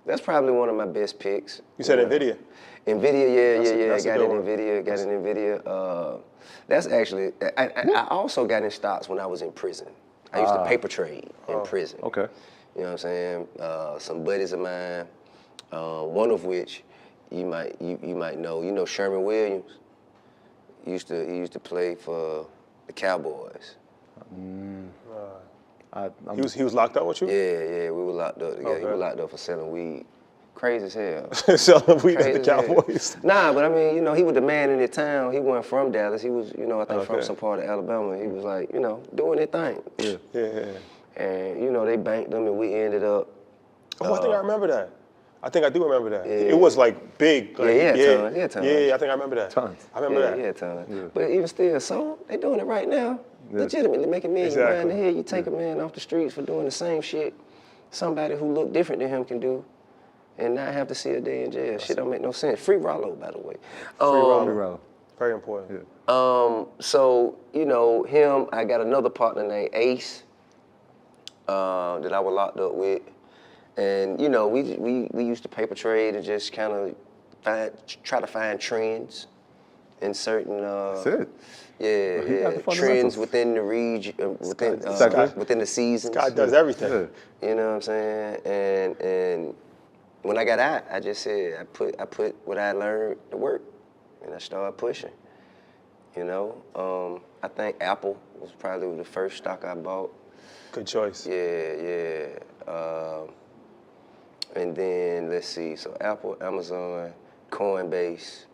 That's probably one of my best picks. You said NVIDIA. NVIDIA, yeah. That's a Got good an one. NVIDIA. That's actually. I also got in stocks when I was in prison. I used to paper trade in prison. Okay. You know what I'm saying? Some buddies of mine, one of which you might know. You know Sherman Williams. He used to play for the Cowboys. He was locked up with you? Yeah, we were locked up together. Okay. He was locked up for selling weed. Crazy as hell. Selling weed to Crazy the as hell. Cowboys. Nah, but I mean, you know, he was the man in the town. He wasn't from Dallas. He was, you know, I think from Okay. some part of Alabama. He was like, you know, doing their thing. Yeah. And, you know, they banked them and we ended up. Oh, I think I remember that. I think I do remember that. Yeah. It was like big. Like, tons. Yeah, I think I remember that. Tons. I remember that. Yeah, tons. But even still, so they doing it right now. Legitimately making millions around the head. You take a man off the streets for doing the same shit somebody who look different than him can do and not have to see a day in jail. Shit don't make no sense. Free Rollo, by the way. Free Rollo. Very important. Yeah. So, you know, him, I got another partner named Ace that I was locked up with. And, you know, we used to paper trade and just kind of try to find trends in certain That's it. trends within the region, within the seasons. God does everything. You know what I'm saying? And when I got out, I just said I put what I learned to work, and I started pushing. You know, I think Apple was probably the first stock I bought. Good choice. Yeah. And then let's see, so Apple, Amazon, Coinbase,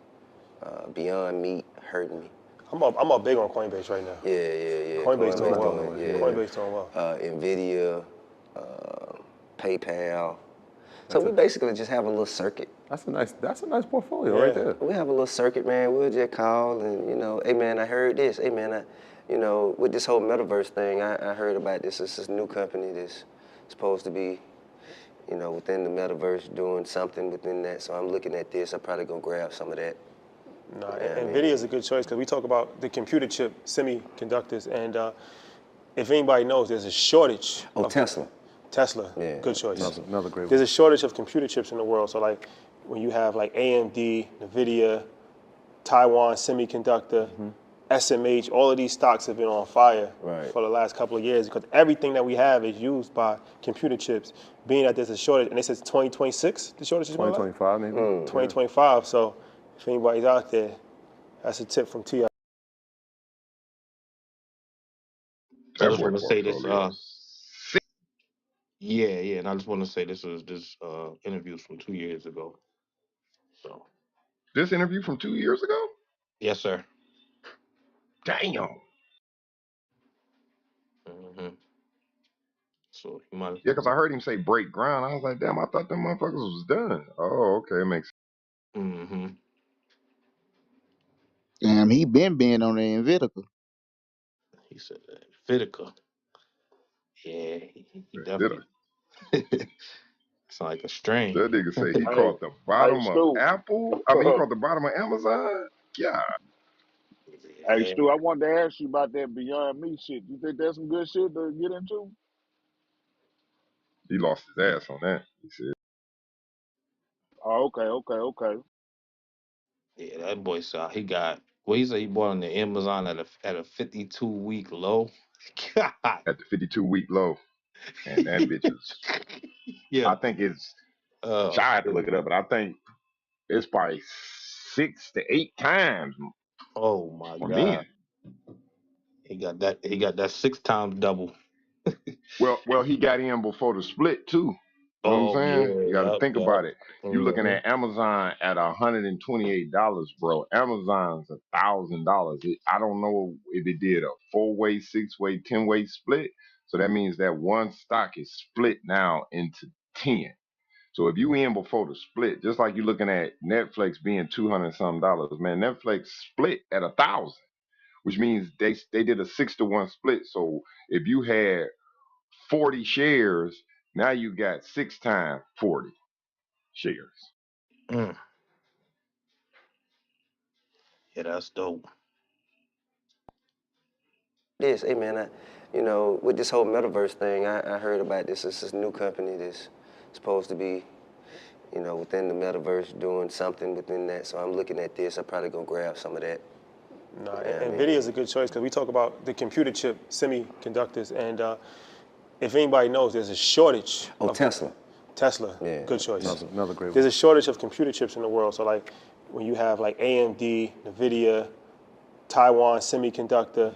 Beyond Meat hurting me. I'm up big on Coinbase right now. Yeah. Coinbase doing well. Coinbase doing well. Nvidia, PayPal. So we basically just have a little circuit. That's a nice portfolio right there. We have a little circuit, man. We'll just call and, you know, hey man, I heard this. Hey man, you know, with this whole metaverse thing, I heard about this. It's this new company that's supposed to be, you know, within the metaverse doing something within that. So I'm looking at this. I'm probably gonna grab some of that. No, NVIDIA is a good choice because we talk about the computer chip semiconductors, and if anybody knows, there's a shortage. Tesla. Tesla, Yeah. good choice. Another great one. There's a shortage of computer chips in the world. So like when you have like AMD, NVIDIA, Taiwan Semiconductor, SMH, all of these stocks have been on fire for the last couple of years because everything that we have is used by computer chips, being that there's a shortage. And they said 2026, the shortage is going to 2025 maybe? 2025. So if anybody's out there, that's a tip from T.I. I just want to say this. Yeah, and I just want to say this interview from 2 years ago. So. This interview from 2 years ago? Yes, sir. Damn. So you might. Yeah, because I heard him say break ground. I was like, damn, I thought them motherfuckers was done. Oh, okay, it makes sense. Damn, he been on the Nvidia. He said Nvidia. Yeah, he definitely. It's like a strain. That nigga say he caught the bottom of Apple. I mean, he caught the bottom of Amazon. Yeah. Hey, Stu, I wanted to ask you about that Beyond Me shit. You think that's some good shit to get into? He lost his ass on that. He said. Oh, okay. Yeah, that boy saw he got. Well, he said he bought on the Amazon at a 52-week low. God. At the 52-week low, and that bitch is. Yeah. I think it's. I had to look it up, but I think it's probably 6 to 8 times. Oh my for God. Men. He got that 6 times double. Well, he got in before the split too. You know what I'm saying? You got to think about it. You're looking at Amazon at $128, bro. Amazon's $1,000. I don't know if it did a 4-way, 6-way, 10-way split. So that means that one stock is split now into 10. So if you in before the split, just like you're looking at Netflix being $200 some, man, Netflix split at 1,000, which means they did a 6-to-1 split. So if you had 40 shares, now you got 6 times 40 shares. Mm. Yeah, that's dope. This, hey man, with this whole metaverse thing, I heard about this. This is a new company that's supposed to be, within the metaverse doing something within that. So I'm looking at this. I'm probably gonna grab some of that. No, Yeah, NVIDIA is a good choice because we talk about the computer chip semiconductors, and if anybody knows, there's a shortage. Oh, Tesla. Tesla, Yeah. good choice. Another great There's one. a shortage of computer chips in the world. So like when you have like AMD, NVIDIA, Taiwan Semiconductor,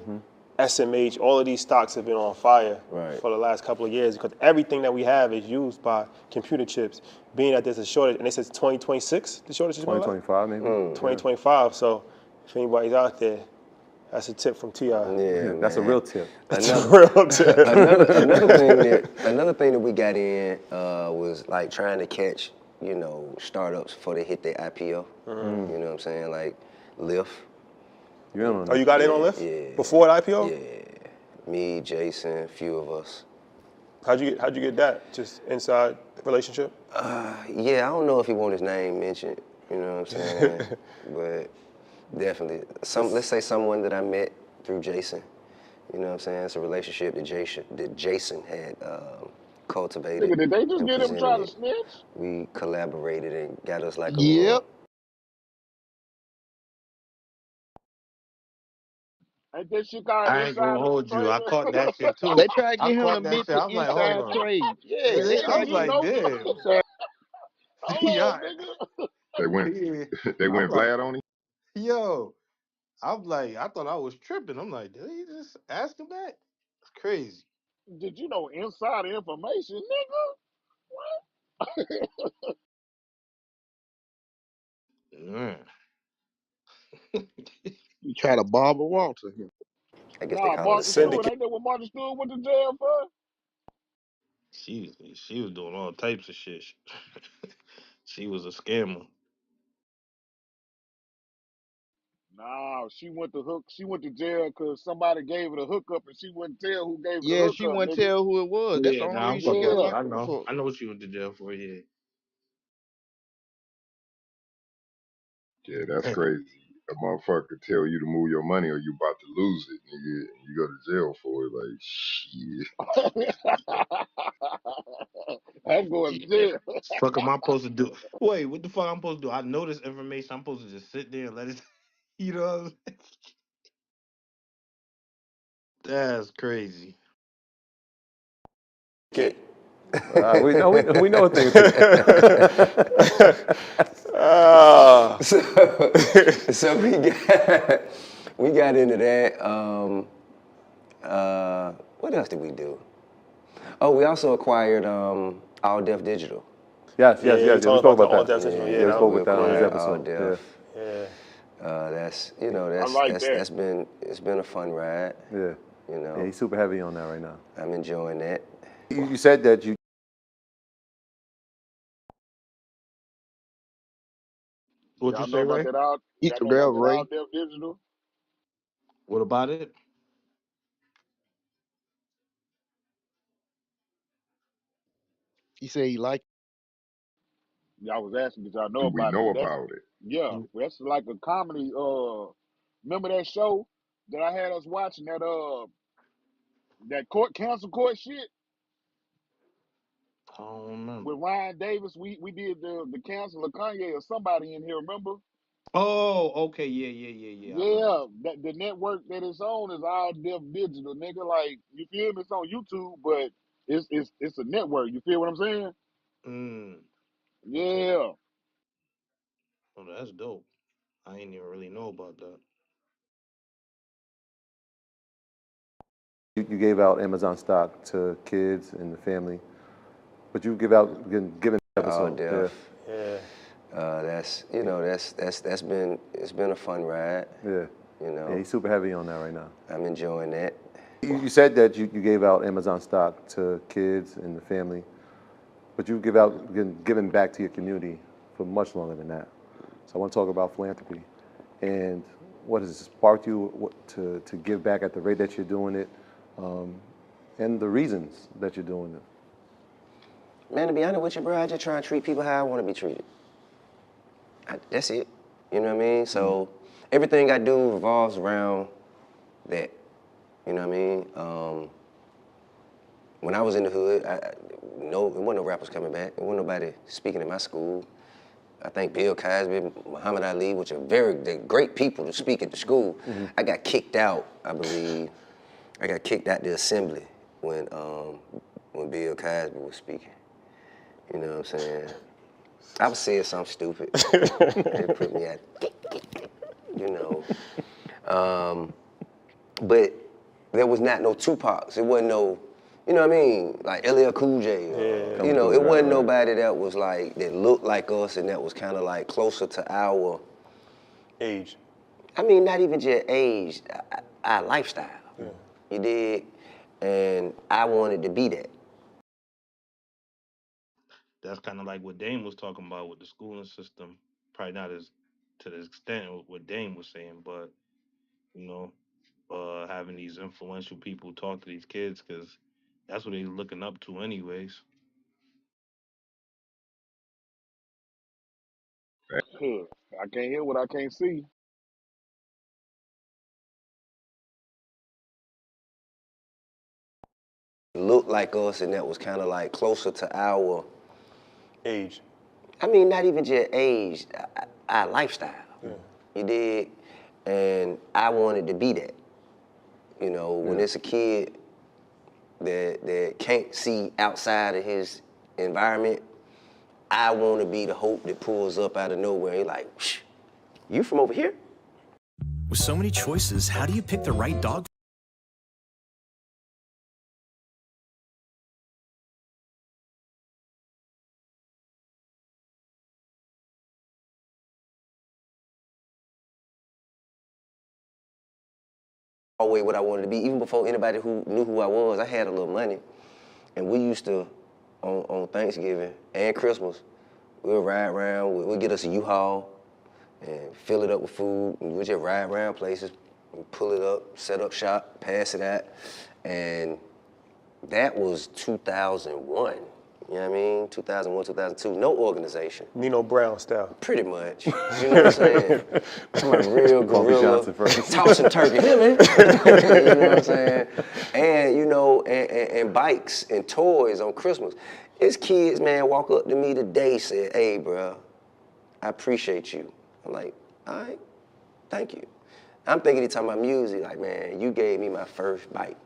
SMH, all of these stocks have been on fire for the last couple of years because everything that we have is used by computer chips. Being that there's a shortage, and they said 2026, the shortage is going to 2025 maybe. 2025. So if anybody's out there, that's a tip from Ti. Yeah, That's a real tip. That's a real tip. Another thing that we got in was like trying to catch, startups before they hit their IPO. You know what I'm saying? Like Lyft. Oh, you got in on Lyft? Yeah. Before the IPO? Yeah. Me, Jason, a few of us. How'd you get that? Just inside the relationship? Yeah, I don't know if he want his name mentioned, you know what I'm saying? But definitely. Let's say someone that I met through Jason. You know what I'm saying? It's a relationship that Jason had cultivated. Nigga, did they just and get him trying to presented it. snitch? We collaborated and got us like a Yep. little. Ain't that shit called I ain't gonna insider hold you. I trading? caught that shit too. They try to I get him to caught that admit shit. to I was like, hold inside on. trade. Yeah, they Yeah, I try was to get like, him know damn. inside. Hold Yeah, on, nigga. They went yeah. they I'm went like, Vlad on him. yo. I'm like, I thought I was tripping. I'm like, did he just ask him that? It's crazy. Did you know insider information, nigga? Man. You try to Barbara Walter him. I guess they Nah, call it a Martha Stewart, syndicate. ain't that what Martha Stewart went to jail for? She was doing all types of shit. She was a scammer. Nah, she went to jail because somebody gave her the hookup and she wouldn't tell who gave her the Yeah, she hookup, wouldn't nigga. tell who it was. That's the Yeah, only nah, I'm reason she fucking got with Yeah. you. I locked up know. for. I know what she went to jail for, yeah. Yeah, that's crazy. A motherfucker tell you to move your money or you about to lose it, nigga. And you go to jail for it. Like, shit. I'm going to Yeah. jail. Fuck am I supposed to do? Wait, what the fuck I'm supposed to do? I know this information. I'm supposed to just sit there and let it, you know what I'm saying? That's crazy. Okay. We know a thing or two. So we got into that. What else did we do? Oh, we also acquired All Def Digital. Yes. You We told spoke the about all that. Dev Digital. Yeah, we that spoke We about that on this acquired All episode. Yeah. Def. That's I like that. it's been a fun ride. Yeah. You know, Yeah, he's super heavy on that right now. I'm enjoying that. You said that you What you Y'all know say, about Ray? that out? Eat Y'all the know about real that Ray. out there digital? What about it? He said he liked. Y'all was asking did y'all know Do we about it, know but that's about it? yeah, that's like a comedy. Remember that show that I had us watching that cancel court shit I don't remember. with Ryan Davis? We did the cancel of Kanye or somebody in here. Remember? Oh, okay, yeah. I remember. Yeah, that the network that it's on is All Def Digital, nigga. Like you feel me? It's on YouTube, but it's a network. You feel what I'm saying? Mm. Yeah. Oh, that's dope. I ain't even really know about that. you gave out Amazon stock to kids and the family, but you give out given All episode. Yeah. Def. That's been a fun ride. Yeah. You know, Yeah, he's super heavy on that right now. I'm enjoying that. You said that you gave out Amazon stock to kids and the family, but you've given back to your community for much longer than that. So I want to talk about philanthropy and what has sparked you to give back at the rate that you're doing it, and the reasons that you're doing it. Man, to be honest with you, bro, I just try to treat people how I want to be treated. That's it. You know what I mean? So everything I do revolves around that. You know what I mean? When I was in the hood, there wasn't no rappers coming back. There wasn't nobody speaking in my school. I think Bill Cosby, Muhammad Ali, which are they're great people to speak at the school. I got kicked out, I believe. I got kicked out the assembly when Bill Cosby was speaking. You know what I'm saying? I was saying something stupid. They put me at, you know. But there was not no Tupacs. It wasn't no, you know what I mean? Like LL Cool J. Or, you know, it wasn't nobody that was like, that looked like us and that was kind of like closer to our age. I mean, not even just age, our lifestyle. Yeah. You dig? And I wanted to be that. That's kind of like what Dame was talking about with the schooling system. Probably not as to the extent of what Dame was saying, but you know, having these influential people talk to these kids because that's what they're looking up to, anyways. Huh. I can't hear what I can't see. Looked like us and that was kind of like closer to our age. I mean, not even just age, our lifestyle. Yeah. You dig? And I wanted to be that. You know, when it's a kid that can't see outside of his environment, I want to be the hope that pulls up out of nowhere. He's like, shh, you from over here? With so many choices, how do you pick the right dog? Always what I wanted to be. Even before anybody who knew who I was, I had a little money. And we used to, on Thanksgiving and Christmas, we'll ride around, we'll get us a U-Haul and fill it up with food, and we'll just ride around places, and pull it up, set up shop, pass it out. And that was 2001. You know what I mean? 2001, 2002, no organization. Nino Brown style. Pretty much. You know what I'm saying? I'm a real gorilla. Tossing turkey. Yeah, man. You know what I'm saying? And, you know, and bikes and toys on Christmas. It's kids, man, walk up to me today, said, hey, bro, I appreciate you. I'm like, all right, thank you. I'm thinking he's talking about music, like, man, you gave me my first bike.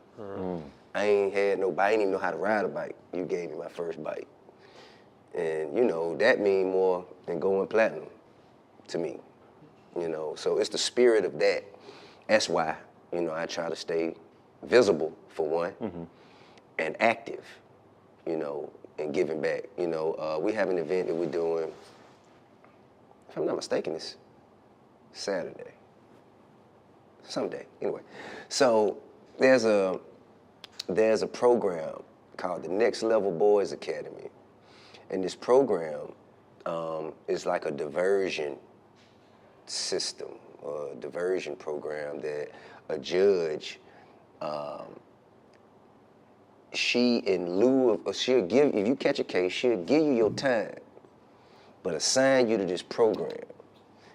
I ain't had no bike, I didn't even know how to ride a bike. You gave me my first bike. And, you know, that mean more than going platinum to me, you know. So it's the spirit of that. That's why, you know, I try to stay visible, for one, and active, you know, and giving back. You know, we have an event that we're doing, if I'm not mistaken, it's Saturday. Someday, anyway. So there's a program called the Next Level Boys Academy. And this program is like a diversion system, a diversion program that a judge, she, in lieu of, she'll give, if you catch a case, she'll give you your time, but assign you to this program.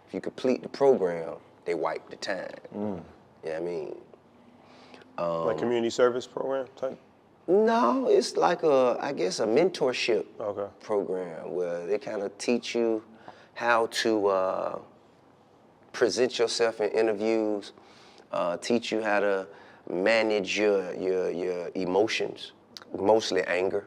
If you complete the program, they wipe the time. You know what I mean? Like community service program type? No, it's like I guess a mentorship program where they kind of teach you how to present yourself in interviews, teach you how to manage your emotions, mostly anger,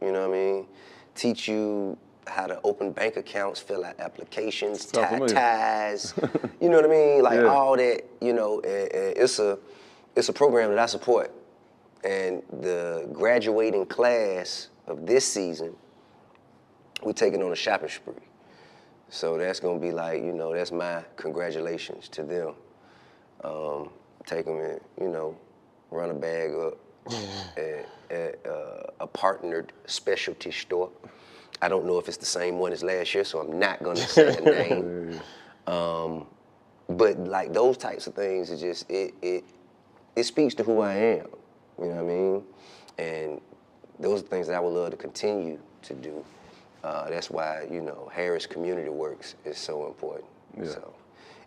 you know what I mean? Teach you how to open bank accounts, fill out applications, tie ties, you know what I mean? Like all that, you know, and it's a program that I support. And the graduating class of this season, we're taking on a shopping spree. So that's gonna be like, you know, that's my congratulations to them. Take them and, you know, run a bag up, at a partnered specialty store. I don't know if it's the same one as last year, so I'm not gonna say a name. But like those types of things, it just it speaks to who I am. You know what I mean? And those are things that I would love to continue to do. That's why, you know, Harris Community Works is so important. Yeah. So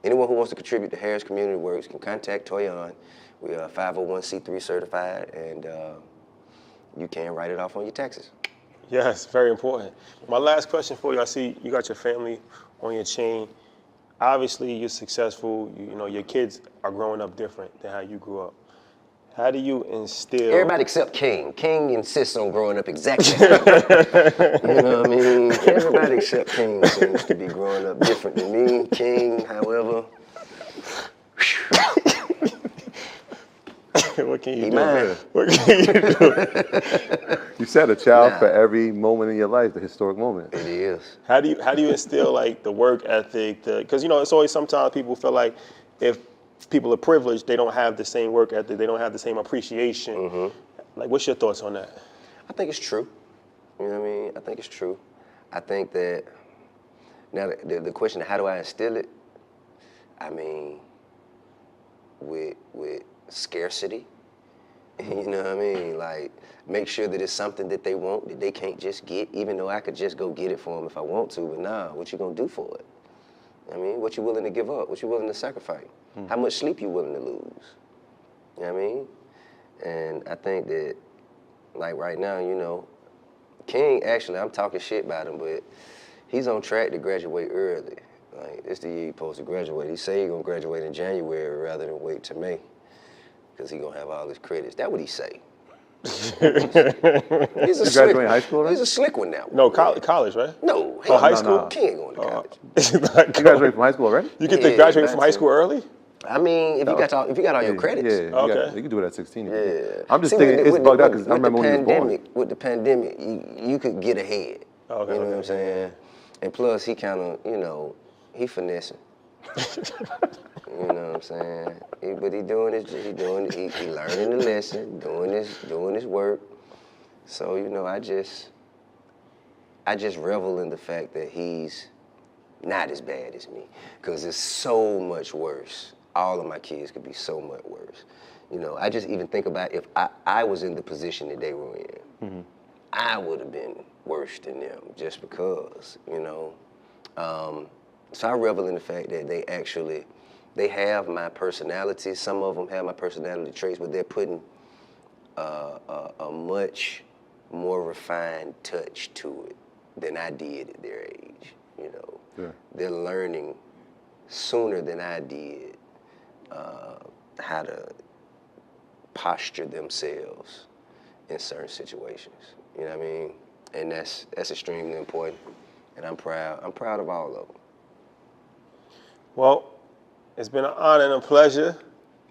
anyone who wants to contribute to Harris Community Works can contact Toyon. We are 501c3 certified, and you can write it off on your taxes. Yes, very important. My last question for you, I see you got your family on your chain. Obviously, you're successful. You know, your kids are growing up different than how you grew up. How do you instill... Everybody except King. King insists on growing up exactly how you know what I mean? Everybody except King seems to be growing up different than me. King, however... What can you He do? mine. What can you do? You said a child for every moment in your life, the historic moment. It is. How do you instill like the work ethic? Because you know, it's always sometimes people feel like if people are privileged, they don't have the same work ethic, they don't have the same appreciation. Like, what's your thoughts on that? I think it's true. You know what I mean? I think it's true. I think that now the question of how do I instill it? I mean, with scarcity. You know what I mean? Like, make sure that it's something that they want that they can't just get, even though I could just go get it for them if I want to, but nah, what you gonna do for it? I mean, what you willing to give up? What you willing to sacrifice? How much sleep you willing to lose? You know what I mean? And I think that, like right now, you know, King, actually, I'm talking shit about him, but he's on track to graduate early. Like, it's the year he's supposed to graduate. He say he's gonna graduate in January rather than wait till May, because he's gonna have all his credits. That's what he say. He's a You slick, graduating high school, right? He's a slick one now. No, college, right? No, Oh, high no, school? no. King ain't going to college. You graduated from high school already? You get to graduate from high school early? I mean, if you got all your credits. Yeah, Okay. you can do it at 16. Yeah. I'm just See, thinking with it's the- bugged out with- because I remember when he was born. With the pandemic, you could get ahead. Okay, you know what I'm saying? And plus, he kind of, you know, he finessing. You know what I'm saying? But he learning the lesson, doing his work. So, you know, I just revel in the fact that he's not as bad as me, because it's so much worse. All of my kids could be so much worse. You know, I just even think about if I was in the position that they were in, I would have been worse than them just because, you know. So I revel in the fact that they have my personality. Some of them have my personality traits, but they're putting a much more refined touch to it than I did at their age, you know. Yeah. They're learning sooner than I did how to posture themselves in certain situations, you know what I mean? And that's extremely important, and I'm proud of all of them. Well, it's been an honor and a pleasure.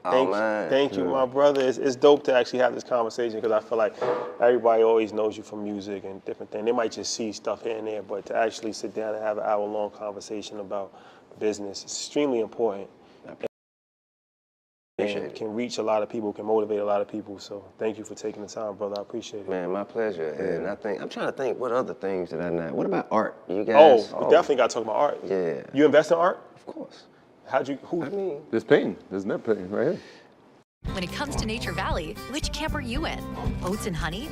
Mine. Thank you, my brother. It's dope to actually have this conversation, because I feel like everybody always knows you from music and different things. They might just see stuff here and there, but to actually sit down and have an hour-long conversation about business is extremely important. And can reach a lot of people, can motivate a lot of people. So thank you for taking the time, brother. I appreciate it. Man, my pleasure. And I'm trying to think what other things that I know. What about art? You guys? We definitely got to talk about art. Yeah. You invest in art? Of course. There's painting. There's net painting right here. When it comes to Nature Valley, which camp are you in? Oats and honey?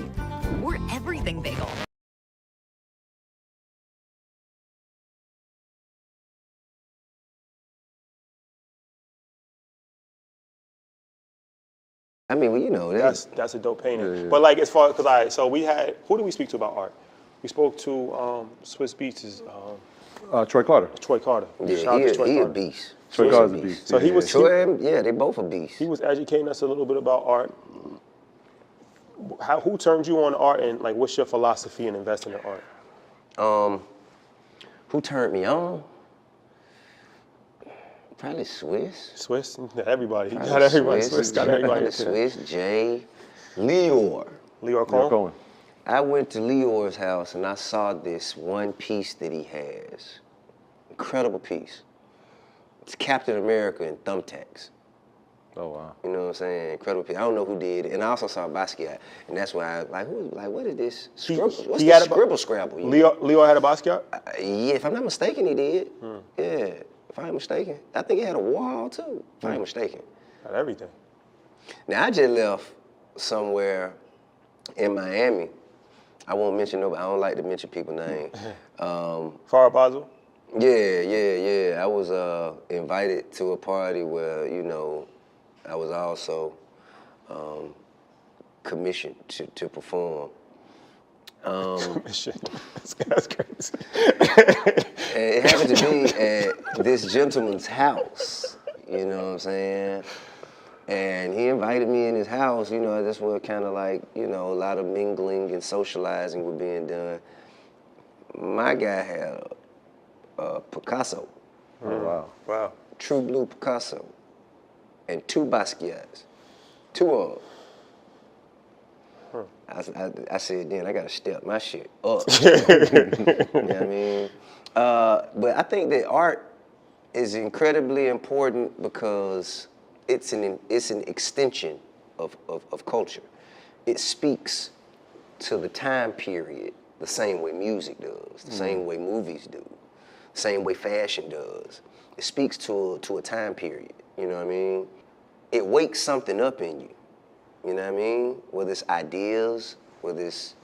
Or everything bagel? I mean, well, you know, that's a dope painting. But like, as far as, so we had, who did we speak to about art? We spoke to Swiss Beats' Troy Carter. Troy Carter. Yeah, Shout out to Troy he Carter. a beast. Troy Carter's a beast. So he was. They both a beast. He was educating us a little bit about art. Who turned you on art, and like, what's your philosophy in investing in art? Who turned me on? Probably Swiss. Swiss? Everybody. Probably Got everybody. Swiss. Got everybody. Swiss, Jay, Leor. Leor Cohen? I went to Leor's house and I saw this one piece that he has. Incredible piece. It's Captain America in thumbtacks. Oh wow. You know what I'm saying? Incredible piece. I don't know who did it. And I also saw Basquiat. And that's why I like, what is this? Scribble? What's he this had scribble scrabble? Leo had a Basquiat? Yeah, if I'm not mistaken, he did. Yeah, if I ain't mistaken. I think he had a wall too, if I ain't mistaken. Had everything. Now, I just left somewhere in Miami. I won't mention nobody. I don't like to mention people's names. Farah Basel? Yeah. I was invited to a party where, you know, I was also commissioned to perform. Commission. That's crazy. And it happened to be at this gentleman's house, you know what I'm saying? And he invited me in his house, you know, that's where kind of like, you know, a lot of mingling and socializing were being done. My guy had a Picasso. Oh, wow. Wow. True blue Picasso. And 2 Basquiats. 2 of them. I said, then I gotta step my shit up. You know what I mean? But I think that art is incredibly important because it's an extension of culture. It speaks to the time period the same way music does, the same way movies do, the same way fashion does. It speaks to a time period, you know what I mean? It wakes something up in you, you know what I mean? Whether it's ideas, whether it's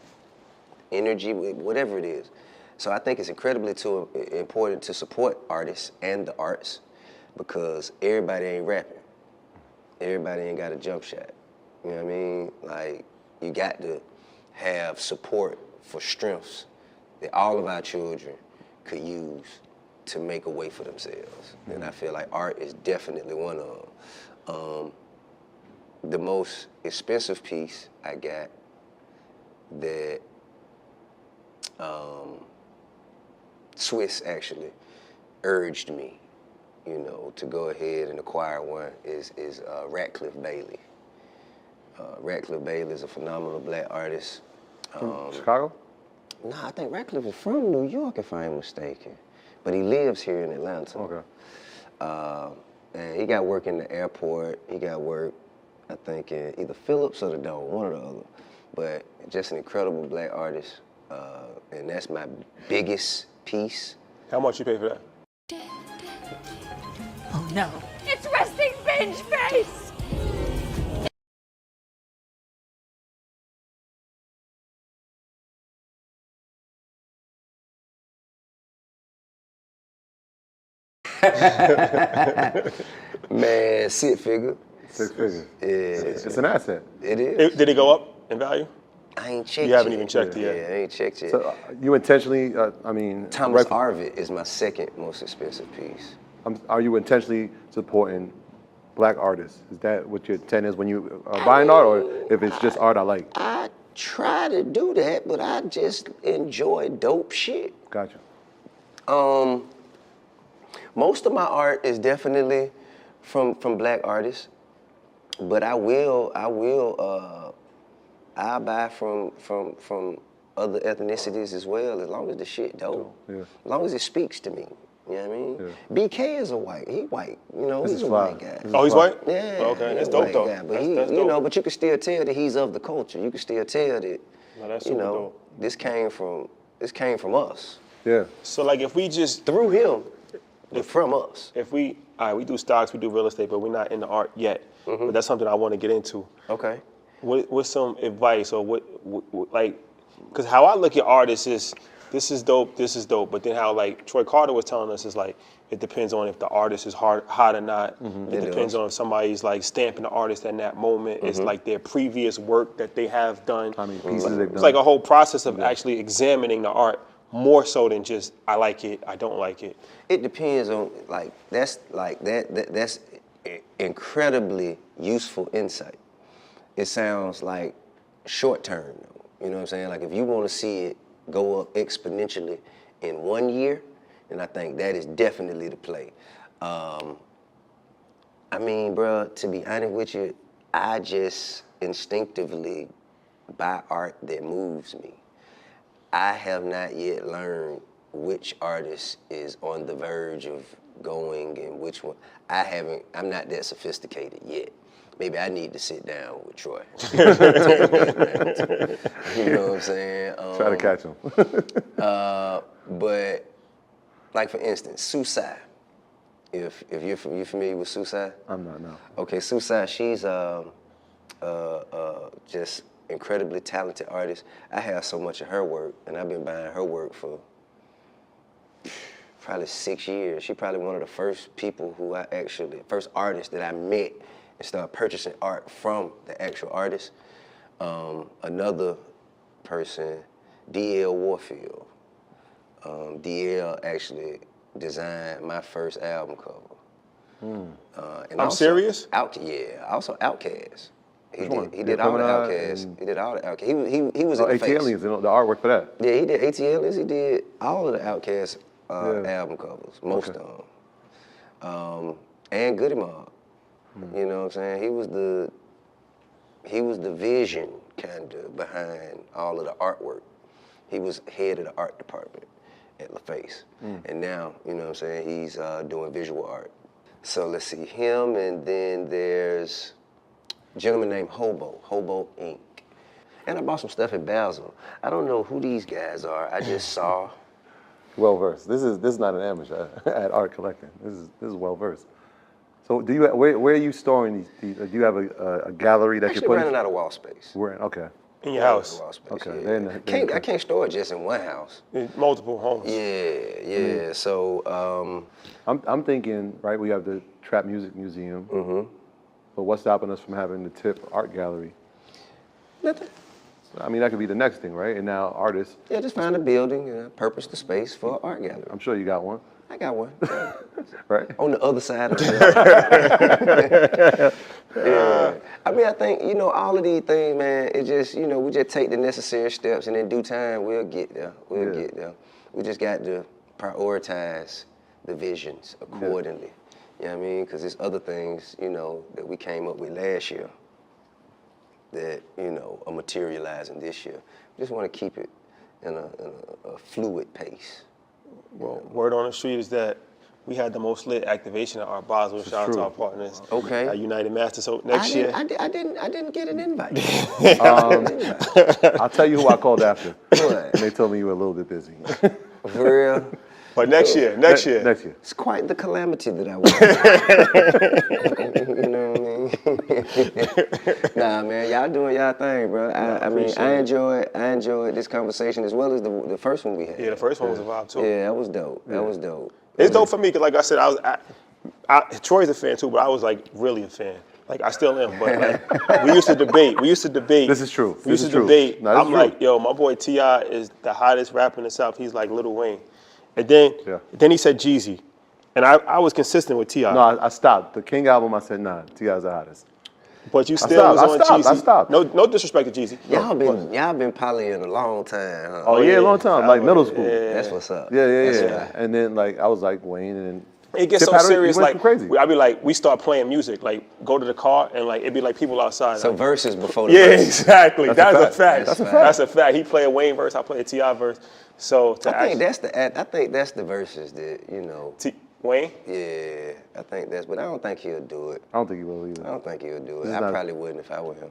energy, whatever it is. So I think it's incredibly important to support artists and the arts because everybody ain't rapping. Everybody ain't got a jump shot. You know what I mean? Like, you got to have support for strengths that all of our children could use to make a way for themselves. And I feel like art is definitely one of them. The most expensive piece I got that Swiss actually urged me, you know, to go ahead and acquire one is Ratcliffe Bailey. Ratcliffe Bailey is a phenomenal black artist. From Chicago? Nah, I think Ratcliffe is from New York, if I ain't mistaken. But he lives here in Atlanta. Okay. And he got work in the airport. He got work, I think, in either Phillips or the Dome, one or the other. But just an incredible black artist. And that's my biggest piece. How much you pay for that? Oh no. It's resting binge face! Man, 6 figure. 6 figures. Yeah. It's an asset. It is. Did it go up in value? I ain't checked You haven't yet. even checked it yet. Yeah, I ain't checked yet. So you intentionally, Thomas Arvid is my second most expensive piece. Are you intentionally supporting black artists? Is that what your intent is when you are buying art, or if it's just art I like? I try to do that, but I just enjoy dope shit. Gotcha. Most of my art is definitely from black artists, but I'll buy from other ethnicities as well, as long as the shit dope. Yeah. As long as it speaks to me. You know what I mean? Yeah. BK is a white. He white. You know, This he's is a fly. white guy. Oh, he's white? Yeah. Oh, okay, that's he's a dope white though. guy, but That's you dope. know, but you can still tell that he's of the culture. You can still tell that, No, that's you super know, dope. this came from us. Yeah. So like if we just Through him, but from us. If we do stocks, we do real estate, but we're not in the art yet. But that's something I want to get into. Okay. What's some advice or what like, because how I look at artists is this is dope, but then how like Troy Carter was telling us is like it depends on if the artist is hot or not. It depends on if somebody's like stamping the artist in that moment. It's like their previous work that they have done. How many pieces they've done. It's like a whole process of actually examining the art more so than just I like it, I don't like it. It depends on that's incredibly useful insight. It sounds like short term though. You know what I'm saying? Like if you want to see it go up exponentially in 1 year, then I think that is definitely the play. I mean, bro, to be honest with you, I just instinctively buy art that moves me. I have not yet learned which artist is on the verge of going and which one. I'm not that sophisticated yet. Maybe I need to sit down with Troy. You know what I'm saying? Try to catch him. But like for instance, Susai. If you're familiar with Susai? I'm not, no. Okay, Susai, she's just incredibly talented artist. I have so much of her work, and I've been buying her work for probably 6 years. She probably one of the first people first artists that I met and started purchasing art from the actual artist. Another person, DL Warfield. DL actually designed my first album cover. And I'm also serious? Also Outkast. He Which did all the Outkast. He did all the Outkast. He was in the AT face. Aliens, the artwork for that. Yeah, he did AT Aliens. He did all of the Outkast album covers, most of them. And Goody Mob. You know what I'm saying? He was the vision kind of behind all of the artwork. He was head of the art department at LaFace. And now, you know what I'm saying, he's doing visual art. So let's see, him, and then there's a gentleman named Hobo Inc. And I bought some stuff at Basel. I don't know who these guys are. I just saw. Well versed. This is not an amateur at art collecting. This is well versed. So where are you storing these? Do you have a gallery that you're Actually putting? running out of wall space. Okay. In your house? Wall space, Okay. Yeah. I can't store it just in one house. In multiple homes. Yeah. So I'm thinking, right? We have the Trap Music Museum. But what's stopping us from having the Tip Art Gallery? Nothing. I mean, that could be the next thing, right? And now artists. Yeah, just find a building and purpose the space for an art gallery. I'm sure you got one. I got one. Right? On the other side of the yeah. I mean, I think, all of these things, man, it just, we just take the necessary steps, and in due time, we'll get there. We'll get there. We just got to prioritize the visions accordingly. You know what I mean? Because there's other things, that we came up with last year that, are materializing this year. We just want to keep it in a fluid pace. Well, word on the street is that we had the most lit activation at Art Basel. Shout out to our partners. Okay. At United Masters. So next year. I didn't get an invite. I'll tell you who I called after. What? And they told me you were a little bit busy. For real? But next year. Next year. It's quite the calamity that I want. You know what I mean? Nah, man, y'all doing y'all thing, bro. I enjoyed this conversation as well as the first one we had. Yeah, the first one was a vibe too. Yeah, that was dope. That was dope. It's dope for me because, like I said, Troy's a fan too, but I was like really a fan. Like I still am, but like we used to debate. This is true. We used to debate. I'm like, yo, my boy T.I. is the hottest rapper in the South. He's like Lil Wayne. And then he said Jeezy. And I was consistent with T.I. No, I stopped. The King album, I said, nah, T.I.'s the hottest. But you still was on Jeezy. I stopped. No disrespect to Jeezy. Y'all been polying a long time, huh? Oh yeah, a long time, like middle school. Yeah. That's what's up. Yeah. And then like I was like Wayne, and it gets Tip so serious. Like crazy. I'd be like, we start playing music, like go to the car, and like it'd be like people outside. So like, verses before the verse. verse. Exactly. That's a fact. That's a fact. He played a Wayne verse, I played a T.I. verse. So I think that's the verses that Wayne? Yeah, I think that's, but I don't think he'll do it. I don't think he will either. I don't think he'll do it. I probably wouldn't if I were him.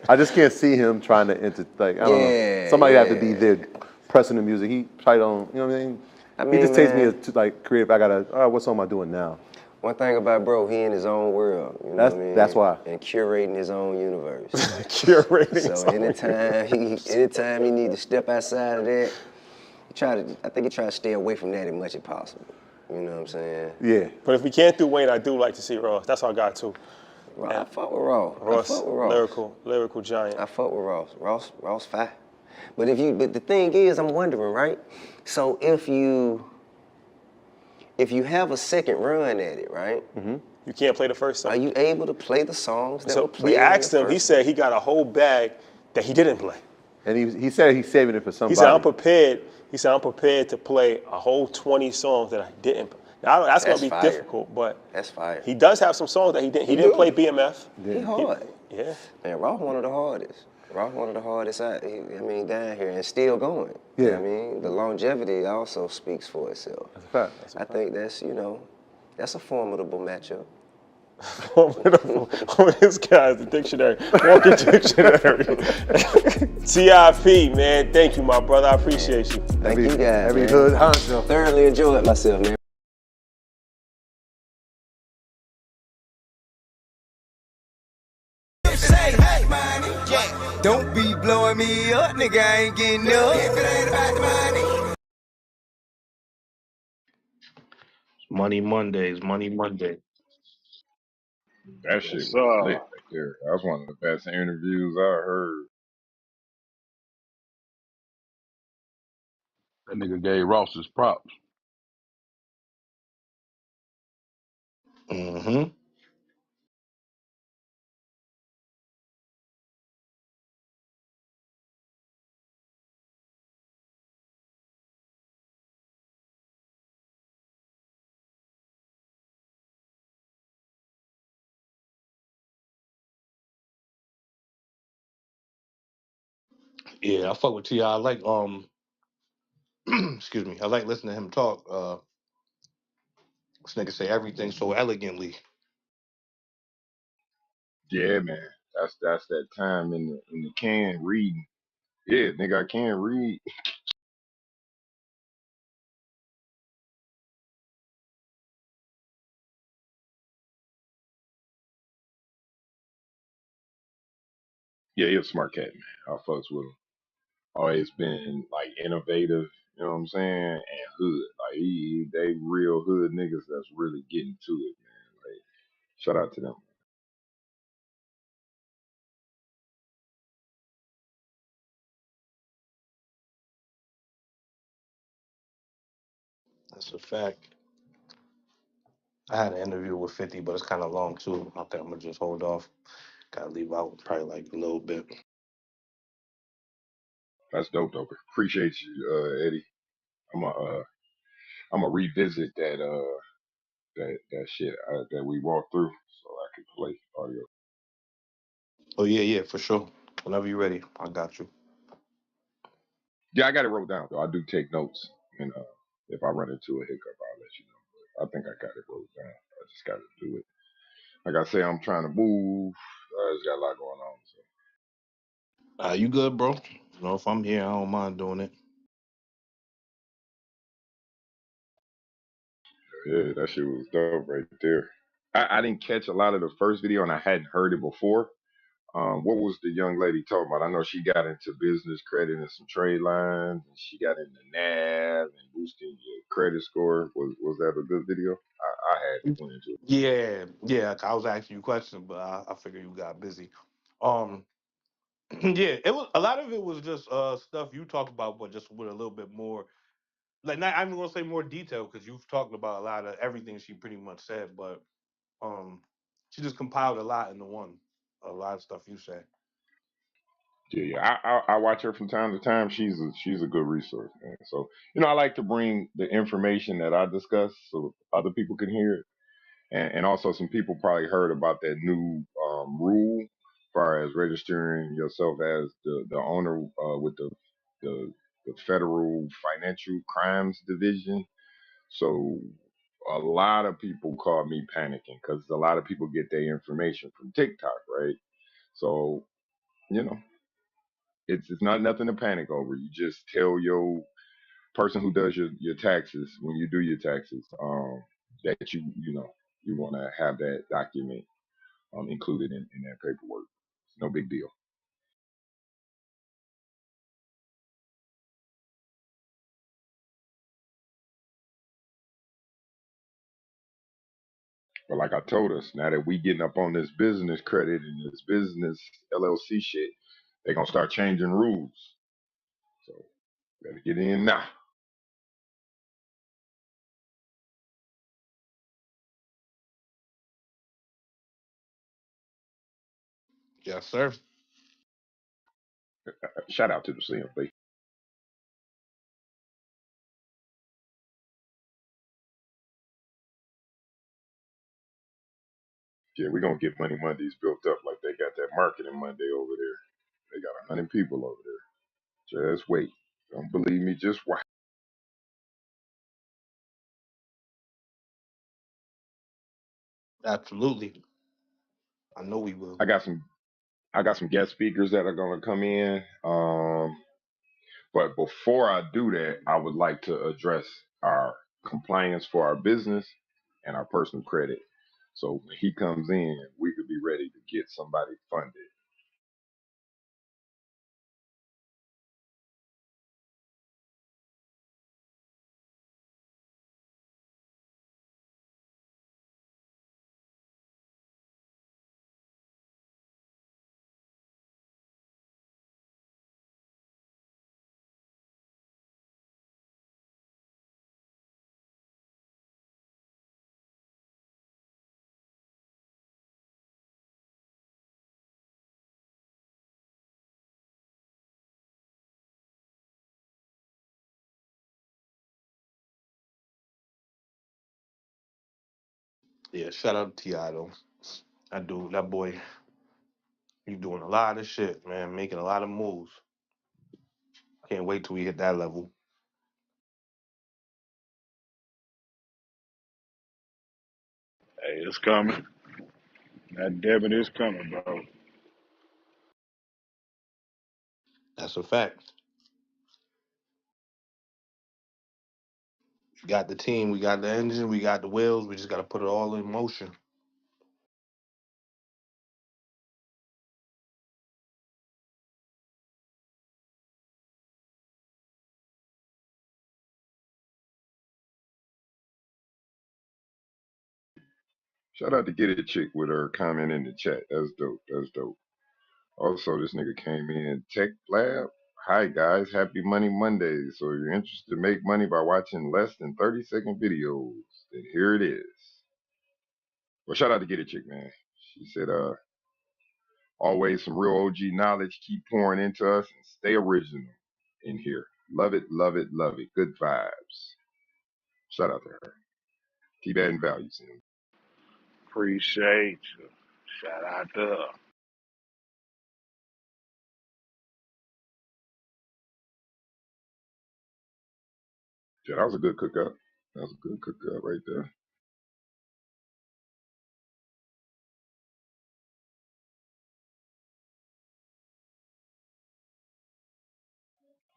I just can't see him trying to I don't know. Somebody have to be there pressing the music. He probably don't, you know what I mean? He just takes me to like creative. I gotta, what song am I doing now? One thing about bro, he in his own world. You know what I mean? That's why. And curating his own universe. Curating. So anytime he need to step outside of that, I think he try to stay away from that as much as possible. You know what I'm saying? Yeah. But if we can't do Wayne, I do like to see Ross. That's our guy too. I fuck with Ross. Ross, lyrical giant. I fuck with Ross. Ross fine. But the thing is, I'm wondering, right? So if you have a second run at it, right? Mm-hmm. You can't play the first song. Are you able to play the songs that were played? We asked him. He said he got a whole bag that he didn't play. And he said he's saving it for somebody. He said I'm prepared. He said I'm prepared to play a whole 20 songs that I didn't. Now that's gonna be difficult, but that's fire. He does have some songs that he didn't play BMF. He hard. Yeah. Man, Ross one of the hardest. Ross one of the hardest, down here and still going. Yeah. You know what I mean? The longevity also speaks for itself. That's a fact. I think that's, that's a formidable matchup. Formidable. Oh, this guy's the dictionary. Walking dictionary. TIP, man. Thank you, my brother. I appreciate you. Thank you guys. Every man. hood honcho. Thoroughly enjoyed myself, man. Say, hey, money, yeah. Don't be blowing me up, nigga. I ain't getting up. If it ain't about the money. Money Mondays, Money Monday. That Yes, shit was sir. lit right there. That was one of the best interviews I heard. That nigga gave Ross his props. Mm-hmm. Yeah, I fuck with T.I. I like excuse me. I like listening to him talk. This nigga say everything so elegantly. Yeah, man. That's that time in the can reading. Yeah, nigga, I can't read. Yeah, he a smart cat, man. I fucks with him. Always been like innovative, you know what I'm saying? And hood. Like they real hood niggas that's really getting to it, man. Like shout out to them. That's a fact. I had an interview with 50, but it's kind of long too. I think I'm gonna just hold off. Gotta leave out probably like a little bit. That's dope though. Appreciate you, Eddie. I'm gonna revisit that shit that we walked through so I can play audio. Oh yeah, yeah, for sure. Whenever you're ready, I got you. Yeah, I got it wrote down though. I do take notes, and if I run into a hiccup, I'll let you know. But I think I got it wrote down. I just got to do it. Like I say, I'm trying to move. I just got a lot going on. So You good, bro? You know, if I'm here, I don't mind doing it. yeah, that shit was dope right there. I didn't catch a lot of the first video, and I hadn't heard it before. What was the young lady talking about? I know she got into business credit and some trade lines, and she got into NAV and boosting your credit score. Was that a good video? I had went into it. Yeah, yeah. I was asking you questions, but I figured you got busy. Um, yeah, it was a lot of it was just stuff you talked about, but just with a little bit more. Like, not I'm gonna say more detail because you've talked about a lot of everything she pretty much said, but she just compiled a lot into one. A lot of stuff you said. Yeah, yeah. I watch her from time to time. She's a good resource, man. So I like to bring the information that I discuss so other people can hear it, and also some people probably heard about that new rule, as far as registering yourself as the owner with the the federal financial crimes division. So a lot of people call me panicking because a lot of people get their information from TikTok, right? So you know it's not nothing to panic over. You just tell your person who does your taxes when you do your taxes that you want to have that document included in that paperwork. It's no big deal. But like I told us, now that we getting up on this business credit and this business LLC shit, they're gonna start changing rules. So better get in now. Yes, sir. Shout out to the CMB. Yeah, we're gonna get Money Mondays built up like they got that marketing Monday over there. They got 100 people over there. Just wait. Don't believe me? Just watch. Absolutely. I know we will. I got some. I got some guest speakers that are gonna come in. But before I do that, I would like to address our compliance for our business and our personal credit. So when he comes in, we could be ready to get somebody funded. Yeah, shout out to T.I. though. I do. That boy, he doing a lot of shit, man, making a lot of moves. Can't wait till we hit that level. Hey, it's coming. That debit is coming, bro. That's a fact. We got the team, we got the engine, we got the wheels. We just got to put it all in motion. Shout out to Get It Chick with her comment in the chat. That's dope. That's dope. Also, this nigga came in Tech Lab. Hi guys, happy Money Monday. So you're interested to make money by watching less than 30-second videos. Then here it is. Well, shout out to Get It Chick, man. She said, always some real OG knowledge. Keep pouring into us and stay original in here. Love it, love it, love it. Good vibes. Shout out to her. Keep adding value, Sim. Appreciate you. Shout out to her. Yeah, that was a good cookup. That was a good cookup right there.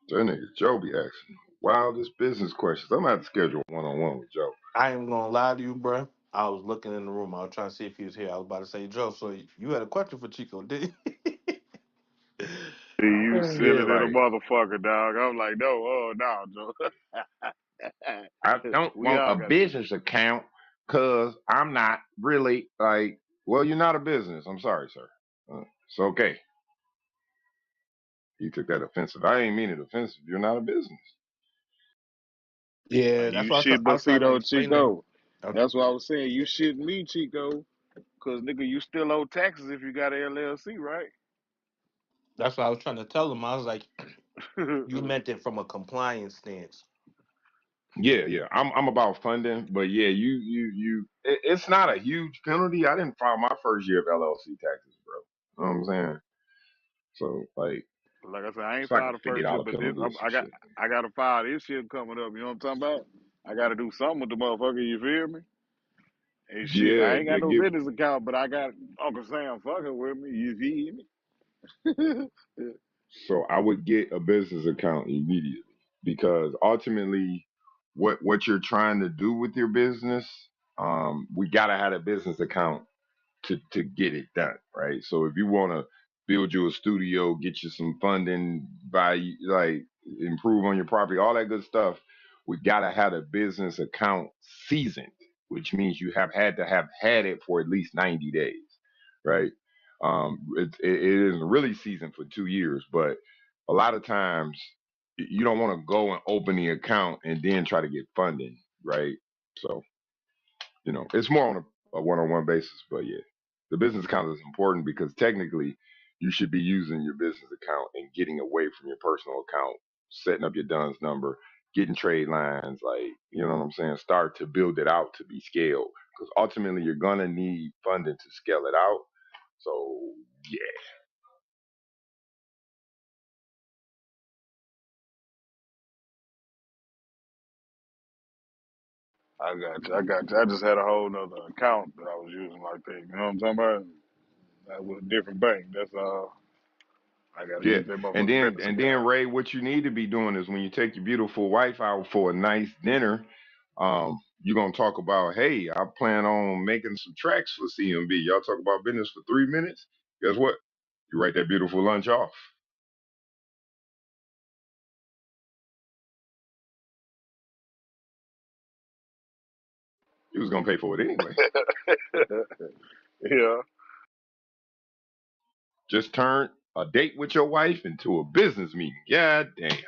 That nigga Joe be asking wildest business questions. I'm gonna have to schedule a one-on-one with Joe. I ain't gonna lie to you, bro. I was looking in the room. I was trying to see if he was here. I was about to say, Joe, so you had a question for Chico, did you? You Yeah, silly little like motherfucker, dog. I'm like, no, oh, no, I Joe. don't We want a all got this. business account because I'm not really like. Well, you're not a business. I'm sorry, sir. It's okay. He took that offensive. I ain't mean it offensive. You're not a business. Yeah, that's You what shit, I but was see trying to though, explain to him. Chico. That's what I was saying. You shit me, Chico. Cause nigga, you still owe taxes if you got a LLC, right? That's what I was trying to tell him. I was like, you meant it from a compliance stance. Yeah, yeah. I'm about funding, but yeah, it's not a huge penalty. I didn't file my first year of LLC taxes, bro. You know what I'm saying? So like Like I said, I it's ain't like a filed the $50 first shit, but this penalty or some shit. I got to file this shit coming up. You know what I'm talking about? I got to do something with the motherfucker. You feel me? And shit, I Yeah, ain't got they no give business account, but I got Uncle Sam fucking with me. You feel me? so I would get a business account immediately because ultimately what you're trying to do with your business, we gotta have a business account to get it done, right? So if you want to build you a studio, get you some funding, buy like improve on your property, all that good stuff, we gotta have a business account seasoned, which means you have had to have had it for at least 90 days, right? It isn't really seasoned for 2 years, but a lot of times you don't want to go and open the account and then try to get funding, right? So it's more on a one-on-one basis, but yeah, the business account is important because technically you should be using your business account and getting away from your personal account, setting up your DUNS number, getting trade lines, like, you know what I'm saying? Start to build it out to be scaled because ultimately you're going to need funding to scale it out. So yeah, I got you. I got you. I just had a whole nother account that I was using like that. You know what I'm talking about? That was a different bank. That's all. I got to Yeah, use that and motherfucking then business and then account. Ray, what you need to be doing is when you take your beautiful wife out for a nice dinner, you're gonna talk about, hey, I plan on making some tracks for CMB. Y'all talk about business for 3 minutes. Guess what? You write that beautiful lunch off. You was gonna pay for it anyway. Yeah. Just turn a date with your wife into a business meeting. God damn.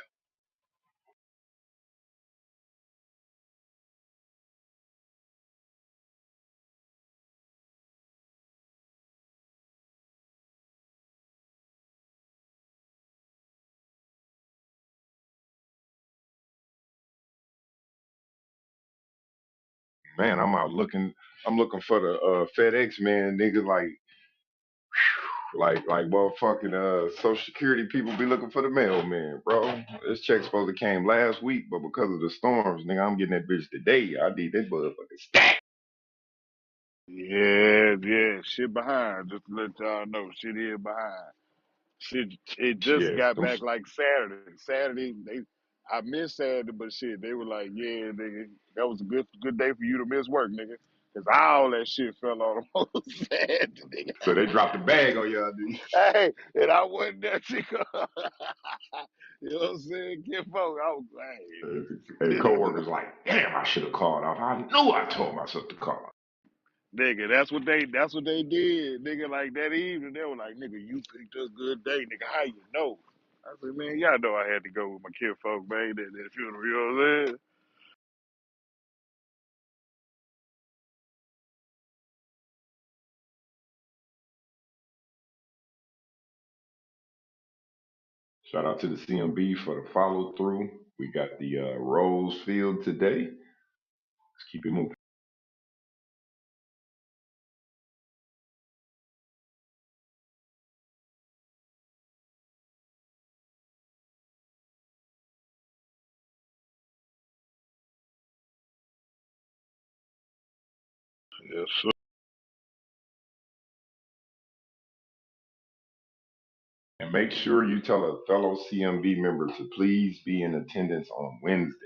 Man, I'm out looking. I'm looking for the FedEx man, nigga. Like motherfucking Social Security people be looking for the mailman, bro. This check supposed to came last week, but because of the storms, nigga, I'm getting that bitch today. I need that motherfucking stack. Yeah, yeah. Shit behind. Just to let y'all know, shit is behind. Shit, it just Yeah, got back like Saturday. I missed Saturday, but shit, they were like, yeah, nigga, that was a good day for you to miss work, nigga. Cause all that shit fell on them on Saturday. so they dropped the bag on y'all, dude. Hey, and I wasn't there, chico. You know what I'm saying? Get folks, I was And like, coworkers like, damn, I should have called off. I knew I told myself to call. nigga, that's what they did, nigga. Like that evening, they were like, nigga, you picked a good day, nigga. How you know? I said, man, y'all know I had to go with my kid folk, man. That funeral, you know what I'm saying? Shout out to the CMB for the follow through. We got the Rose Field today. Let's keep it moving. Yes, sir. And make sure you tell a fellow CMB member to please be in attendance on Wednesday.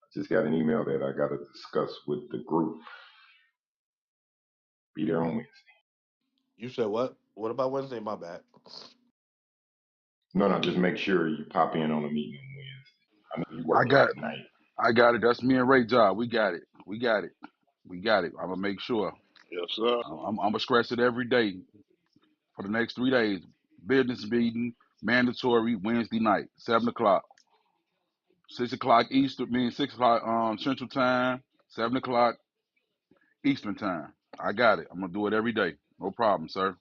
I just got an email that I got to discuss with the group. Be there on Wednesday. You said what? What about Wednesday? My bad. No, just make sure you pop in on a meeting on Wednesday. I know you I working got that night. I got it. That's me and Ray job. We got it. We got it. We got it. I'm gonna make sure. Yes, sir. I'm gonna stress it every day for the next 3 days. Business meeting, mandatory Wednesday night, 7 o'clock. 6 o'clock Eastern, means 6 o'clock Central Time, 7 o'clock Eastern Time. I got it. I'm gonna do it every day. No problem, sir.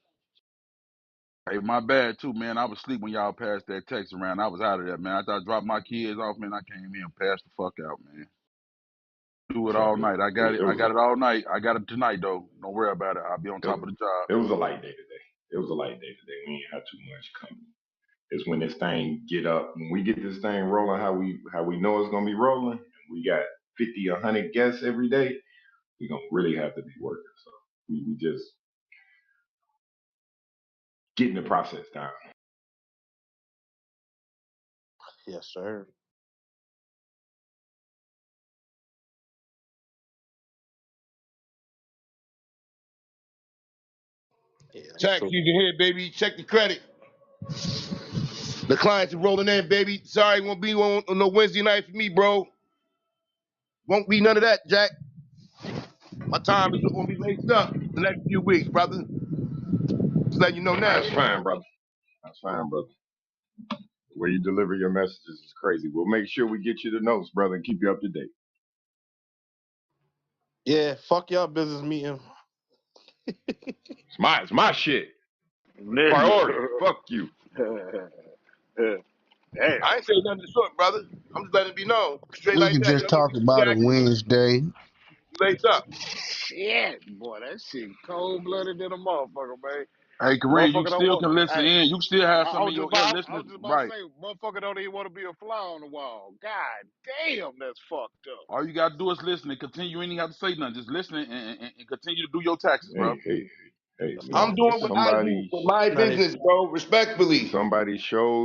Hey, my bad too, man. I was asleep when y'all passed that text around. I was out of there, man. After I dropped my kids off, man, I came in and passed the fuck out, man. Do it It's all all good. night. I got it. It I was got it all night. I got it tonight though. Don't worry about it. I'll be on it, top of the job. it was a light day today. It was a light day today. We ain't had too much coming. It's when this thing get up, when we get this thing rolling, how we know it's gonna be rolling. We got 50, 100 guests every day. We gonna really have to be working. So we just getting the process down. Yes, sir. Yeah. Tax So season here, baby. Check the credit. The clients are rolling in, baby. Sorry, won't be on no Wednesday night for me, bro. Won't be none of that, Jack. My time is gonna be laced up the next few weeks, brother. Just letting you know now. That's fine, brother. That's fine, brother. The way you deliver your messages is crazy. We'll make sure we get you the notes, brother, and keep you up to date. yeah, fuck y'all business meeting. It's my shit. Priority. Nigga. Fuck you. Damn. I ain't saying nothing short, brother. I'm just letting it be known. Straight We like could that. You just know what I talk mean? about it Jack, Wednesday. you laced up. Shit, boy, that shit cold blooded than a motherfucker, man. Hey, Kareem, you Motherfucker don't still want. can listen Hey, in. You still have I some was in just your ear about. I was listening. just about to Right. say, motherfucker don't even want to be a fly on the wall. God damn, that's fucked up. All you gotta do is listen and continue. You ain't even have to say nothing. Just listen and continue to do your taxes, bro. Hey, I I'm man. mean, If doing it's what I do somebody with my not even. business, bro. if Respectfully, somebody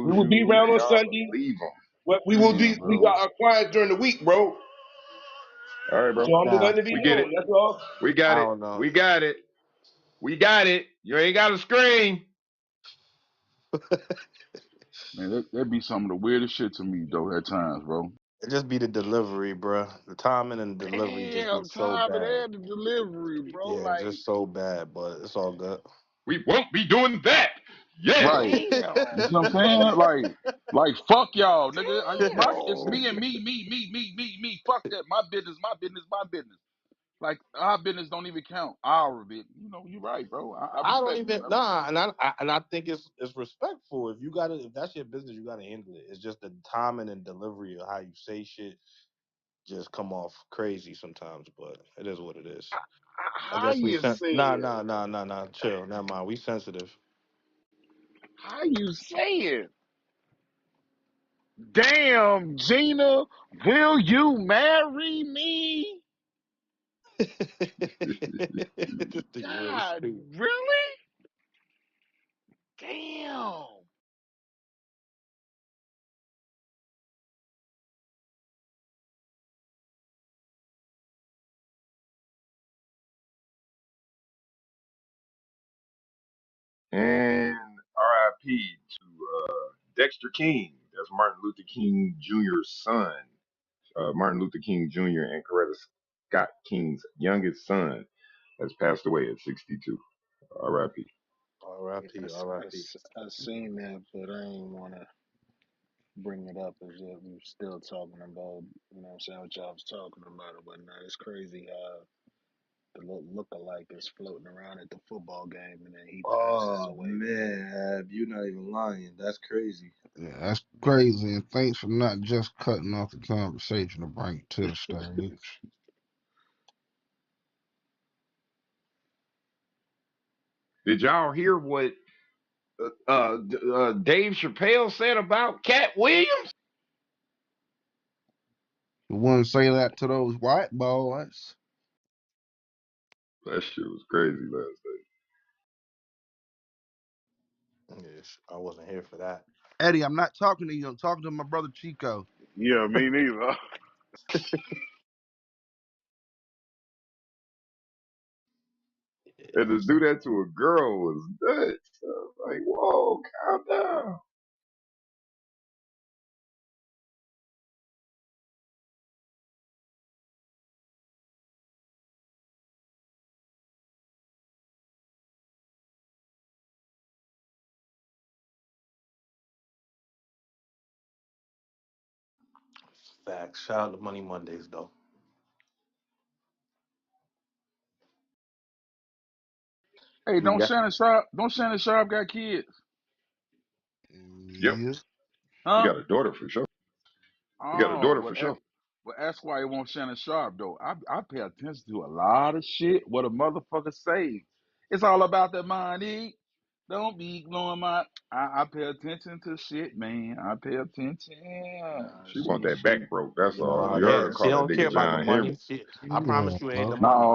we shows will be you, around on y'all Sunday. believe them. But we will Damn, be. We bro. got our clients during the week, bro. All right, bro. So I'm just Nah, letting it be We get it. known. That's all. We I got it. don't know. We got it. We got it. You ain't got to scream. Man, that be some of the weirdest shit to me though at times, bro. It just be the delivery, bro. The timing and the delivery just Damn, gets so time and bad. the delivery, bro. Yeah, Like, just so bad, but it's all good. We won't be doing that. Yes. Right. You see what I'm damn, saying? Like fuck y'all, nigga. It's damn. me and me. Fuck that. My business, my business, my business. Like our business don't even count. Our bit. You know, you're right, bro. I I don't respect it, even brother. nah, and I think it's respectful. If that's your business, you gotta handle it. It's just the timing and delivery of how you say shit just come off crazy sometimes, but it is what it is. I How guess we you sent nah saying? nah nah nah nah chill. Never mind. We sensitive. How you saying? Damn, Gina, will you marry me? This thing real God, stupid. really? Damn. And R.I.P. to Dexter King. That's Martin Luther King Jr.'s son. Martin Luther King Jr. and Coretta Scott King's youngest son has passed away at 62. R.I.P. R.I.P. R.I.P. I seen that, but I ain't want to bring it up as if we were still talking about, you know what I'm saying, what y'all was talking about or whatnot. It's crazy how the little look-alike is floating around at the football game and then he passes Oh away, man. man, Ab, you're not even lying. That's crazy. Yeah, that's crazy. And thanks for not just cutting off the conversation to bring it to the stage. Did y'all hear what Dave Chappelle said about Cat Williams? You wouldn't say that to those white boys. That shit was crazy last Yes, I wasn't here for that. Eddie, I'm not talking to you. I'm talking to my brother Chico. Yeah, me neither. Yeah, night. And I'm to do sorry. that to a girl was nuts. I was like, whoa, calm down. Facts. Shout out to Money Mondays though. Hey, We got, don't Shannon Sharp got kids? yep, Yeah. he Huh? got a daughter for sure. He got a Oh, daughter for sure. well, that's why he wants Shannon Sharp though. I pay attention to a lot of shit. What a motherfucker say. It's all about that money. Don't be blowing my. I pay attention to shit, man. I pay attention. Nah, She want that she, back broke. That's all. No, You yeah, heard her yeah, she call that don't care nigga about the John yeah. Henry. money. I Yeah, promise you, it ain't the bro. money.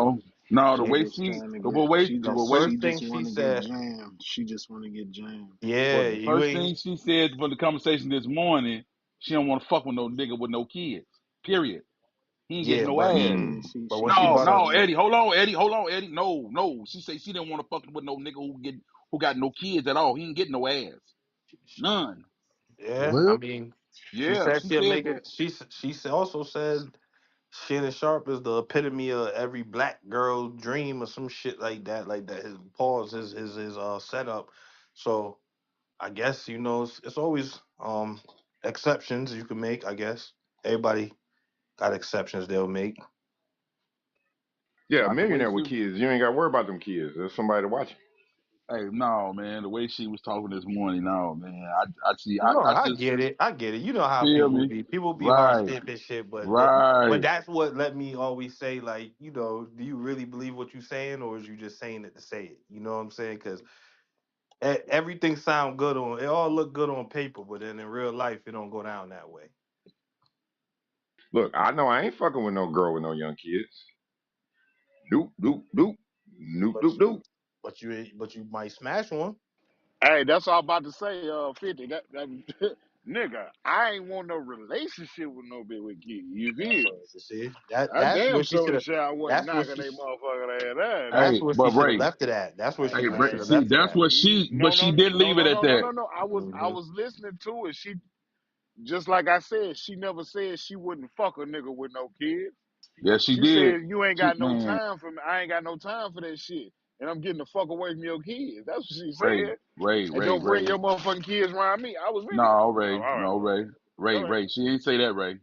No, the She way just she, trying to the get. way, She the just. way, First She thing just she want to get said, jammed. She just want to get jammed. yeah, well, the you first ain't. thing she said for the conversation this morning, she don't want to fuck with no nigga with no kids. Period. He ain't getting Yeah, no but ass. Yeah, she. but She when she did No, brought say up, no, that. Eddie, hold on, Eddie, hold on, Eddie. No, no. She said she didn't want to fuck with no nigga who got no kids at all. He ain't getting no ass. None. yeah, I Well, mean, she Yeah, said she she'll said make that. it. Also said Shannon Sharp is the epitome of every black girl dream or some shit like that. Like that. His pause, his setup. So I guess it's always exceptions you can make. I guess everybody got exceptions they'll make. Yeah, a Not the way millionaire with she. kids. You ain't got to worry about them kids. There's somebody to watch him. Hey, no, man. The way she was talking this morning, no, man. I see. No, I I just get it. I get it. You know how feel people me. be. People be hard Right, stiff and shit, but right. that's what let me always say, like, do you really believe what you're saying, or is you just saying it to say it? You know what I'm saying? Because Everything sound good on it. All look good on paper, but then in real life, it don't go down that way. Look, I know I ain't fucking with no girl with no young kids. Nope, nope, nope, nope, But nope, nope. but you might smash one. Hey, that's all I'm about to say. 50. That nigga, I ain't want no relationship with no bitch with kids. You That's feel me? what you see. I That's where damn she should sure have. sure I wasn't That's where knocking she. they motherfucking ass down. That's Hey, where she but should have Ray, left it at. That's where hey, she Ray, should have see, left it that's at. what she, but No, she no, did no, leave it no, at no, no, that. no, no. I Hmm. was listening to it. She just like I said, she never said she wouldn't fuck a nigga with no kids. Yeah, she She did. said you ain't She, got no man, time for me. I ain't got no time for that shit. And I'm getting the fuck away from your kids. That's what she Ray, said. Ray, And Ray, don't bring Ray. your motherfucking kids around me. I was really No, oh, Ray, all right. no, Ray, Go Ray, ahead. Ray. She ain't say that, Ray.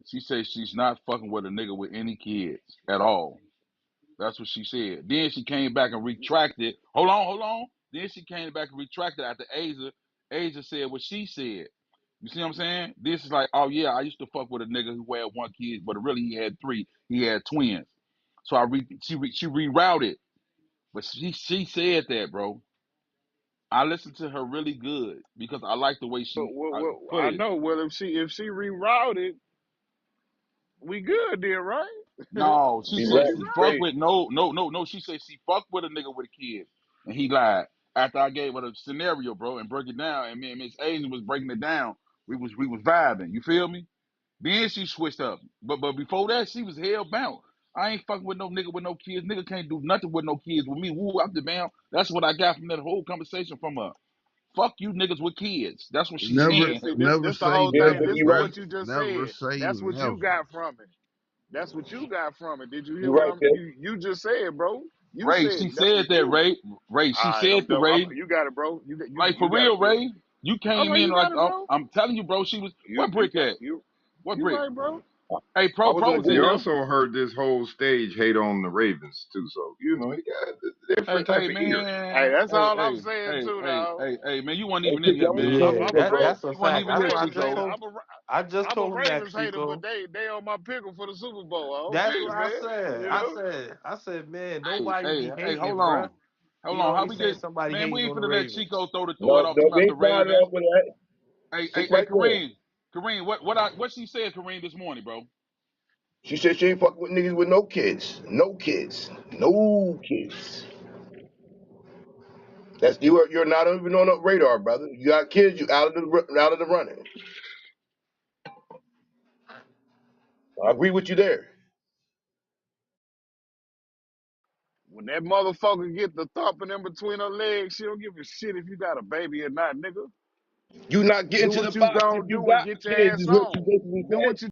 She said she's not fucking with a nigga with any kids at all. That's what she said. Then she came back and retracted. Hold on, hold on. Then she came back and retracted after Asia. Asia said what she said. You see what I'm saying? This is like, oh yeah, I used to fuck with a nigga who had one kid, but really he had three. He had twins. So she rerouted, but she said that, bro. I listened to her really good because I like the way she put I it. know. Well, if she rerouted, we good then, right? No, she Be She said right. she fucked rerouted. Straight. with no. She said she fucked with a nigga with a kid, and he lied. After I gave her the scenario, bro, and broke it down, and me and Miss Asian was breaking it down. We was vibing. You feel me? Then she switched up, but before that, she was hell bound. I ain't fucking with no nigga with no kids. Nigga can't do nothing with no kids with me. Woo, I'm the man. That's what I got from that whole conversation from her. Fuck you niggas with kids. That's what she's Never, Yeah, saying. see, never this the say whole Yeah, thing. but never, This you is right. bro. what you just Never said. say That's what you never. got from it. That's what you got from it. Did you hear You what right, I'm? Phil. You just said, bro. You Ray, said she it. That's said what that, you. Ray. Ray, All she right, said to Ray. you got it, bro. Like You for got it, real, Phil. Ray. You All came right, in you like got it, bro. I'm telling you, bro. She was what You brick got at? What you brick? right, bro. Hey, I pro was in pro a was good in You here. also heard this whole stage hate on the Ravens too, so you know he got a Hey, different type hey, of ear. Hey, man. that's Hey, all I'm hey, saying hey, too, hey, dog. hey, hey, man. You weren't Hey, even in Chico, here, I'm gonna man. tell you Yeah, I'm a this, bro. that's Ravens. a You weren't fact. even I here, told I Listen, just Chico. told I just I'm a told him that, Ravens hater, but Chico. they on my pickle for the Super Bowl. I don't That's get what it, I man. said. You I know. said, man, Hey, nobody hey, be hey, hating, hold bruh. on. Hold He on. How always we saying get somebody man, we hating ain't on the finna let Ravens. Chico throw it No, off no, to about they the started Ravens. off with that. Hey, Stick hey, right there. Kareem. Kareem, what she said, Kareem, this morning, bro. She said she ain't fucking with niggas with no kids. No kids. No kids. That's you're not even on the radar, brother. You got kids, you out of the running. I agree with you there. When that motherfucker get the thumping in between her legs, she don't give a shit if you got a baby or not, nigga. You not getting Do to the what you box if gonna you do and got get your kids ass is what you on. basically Do saying. what you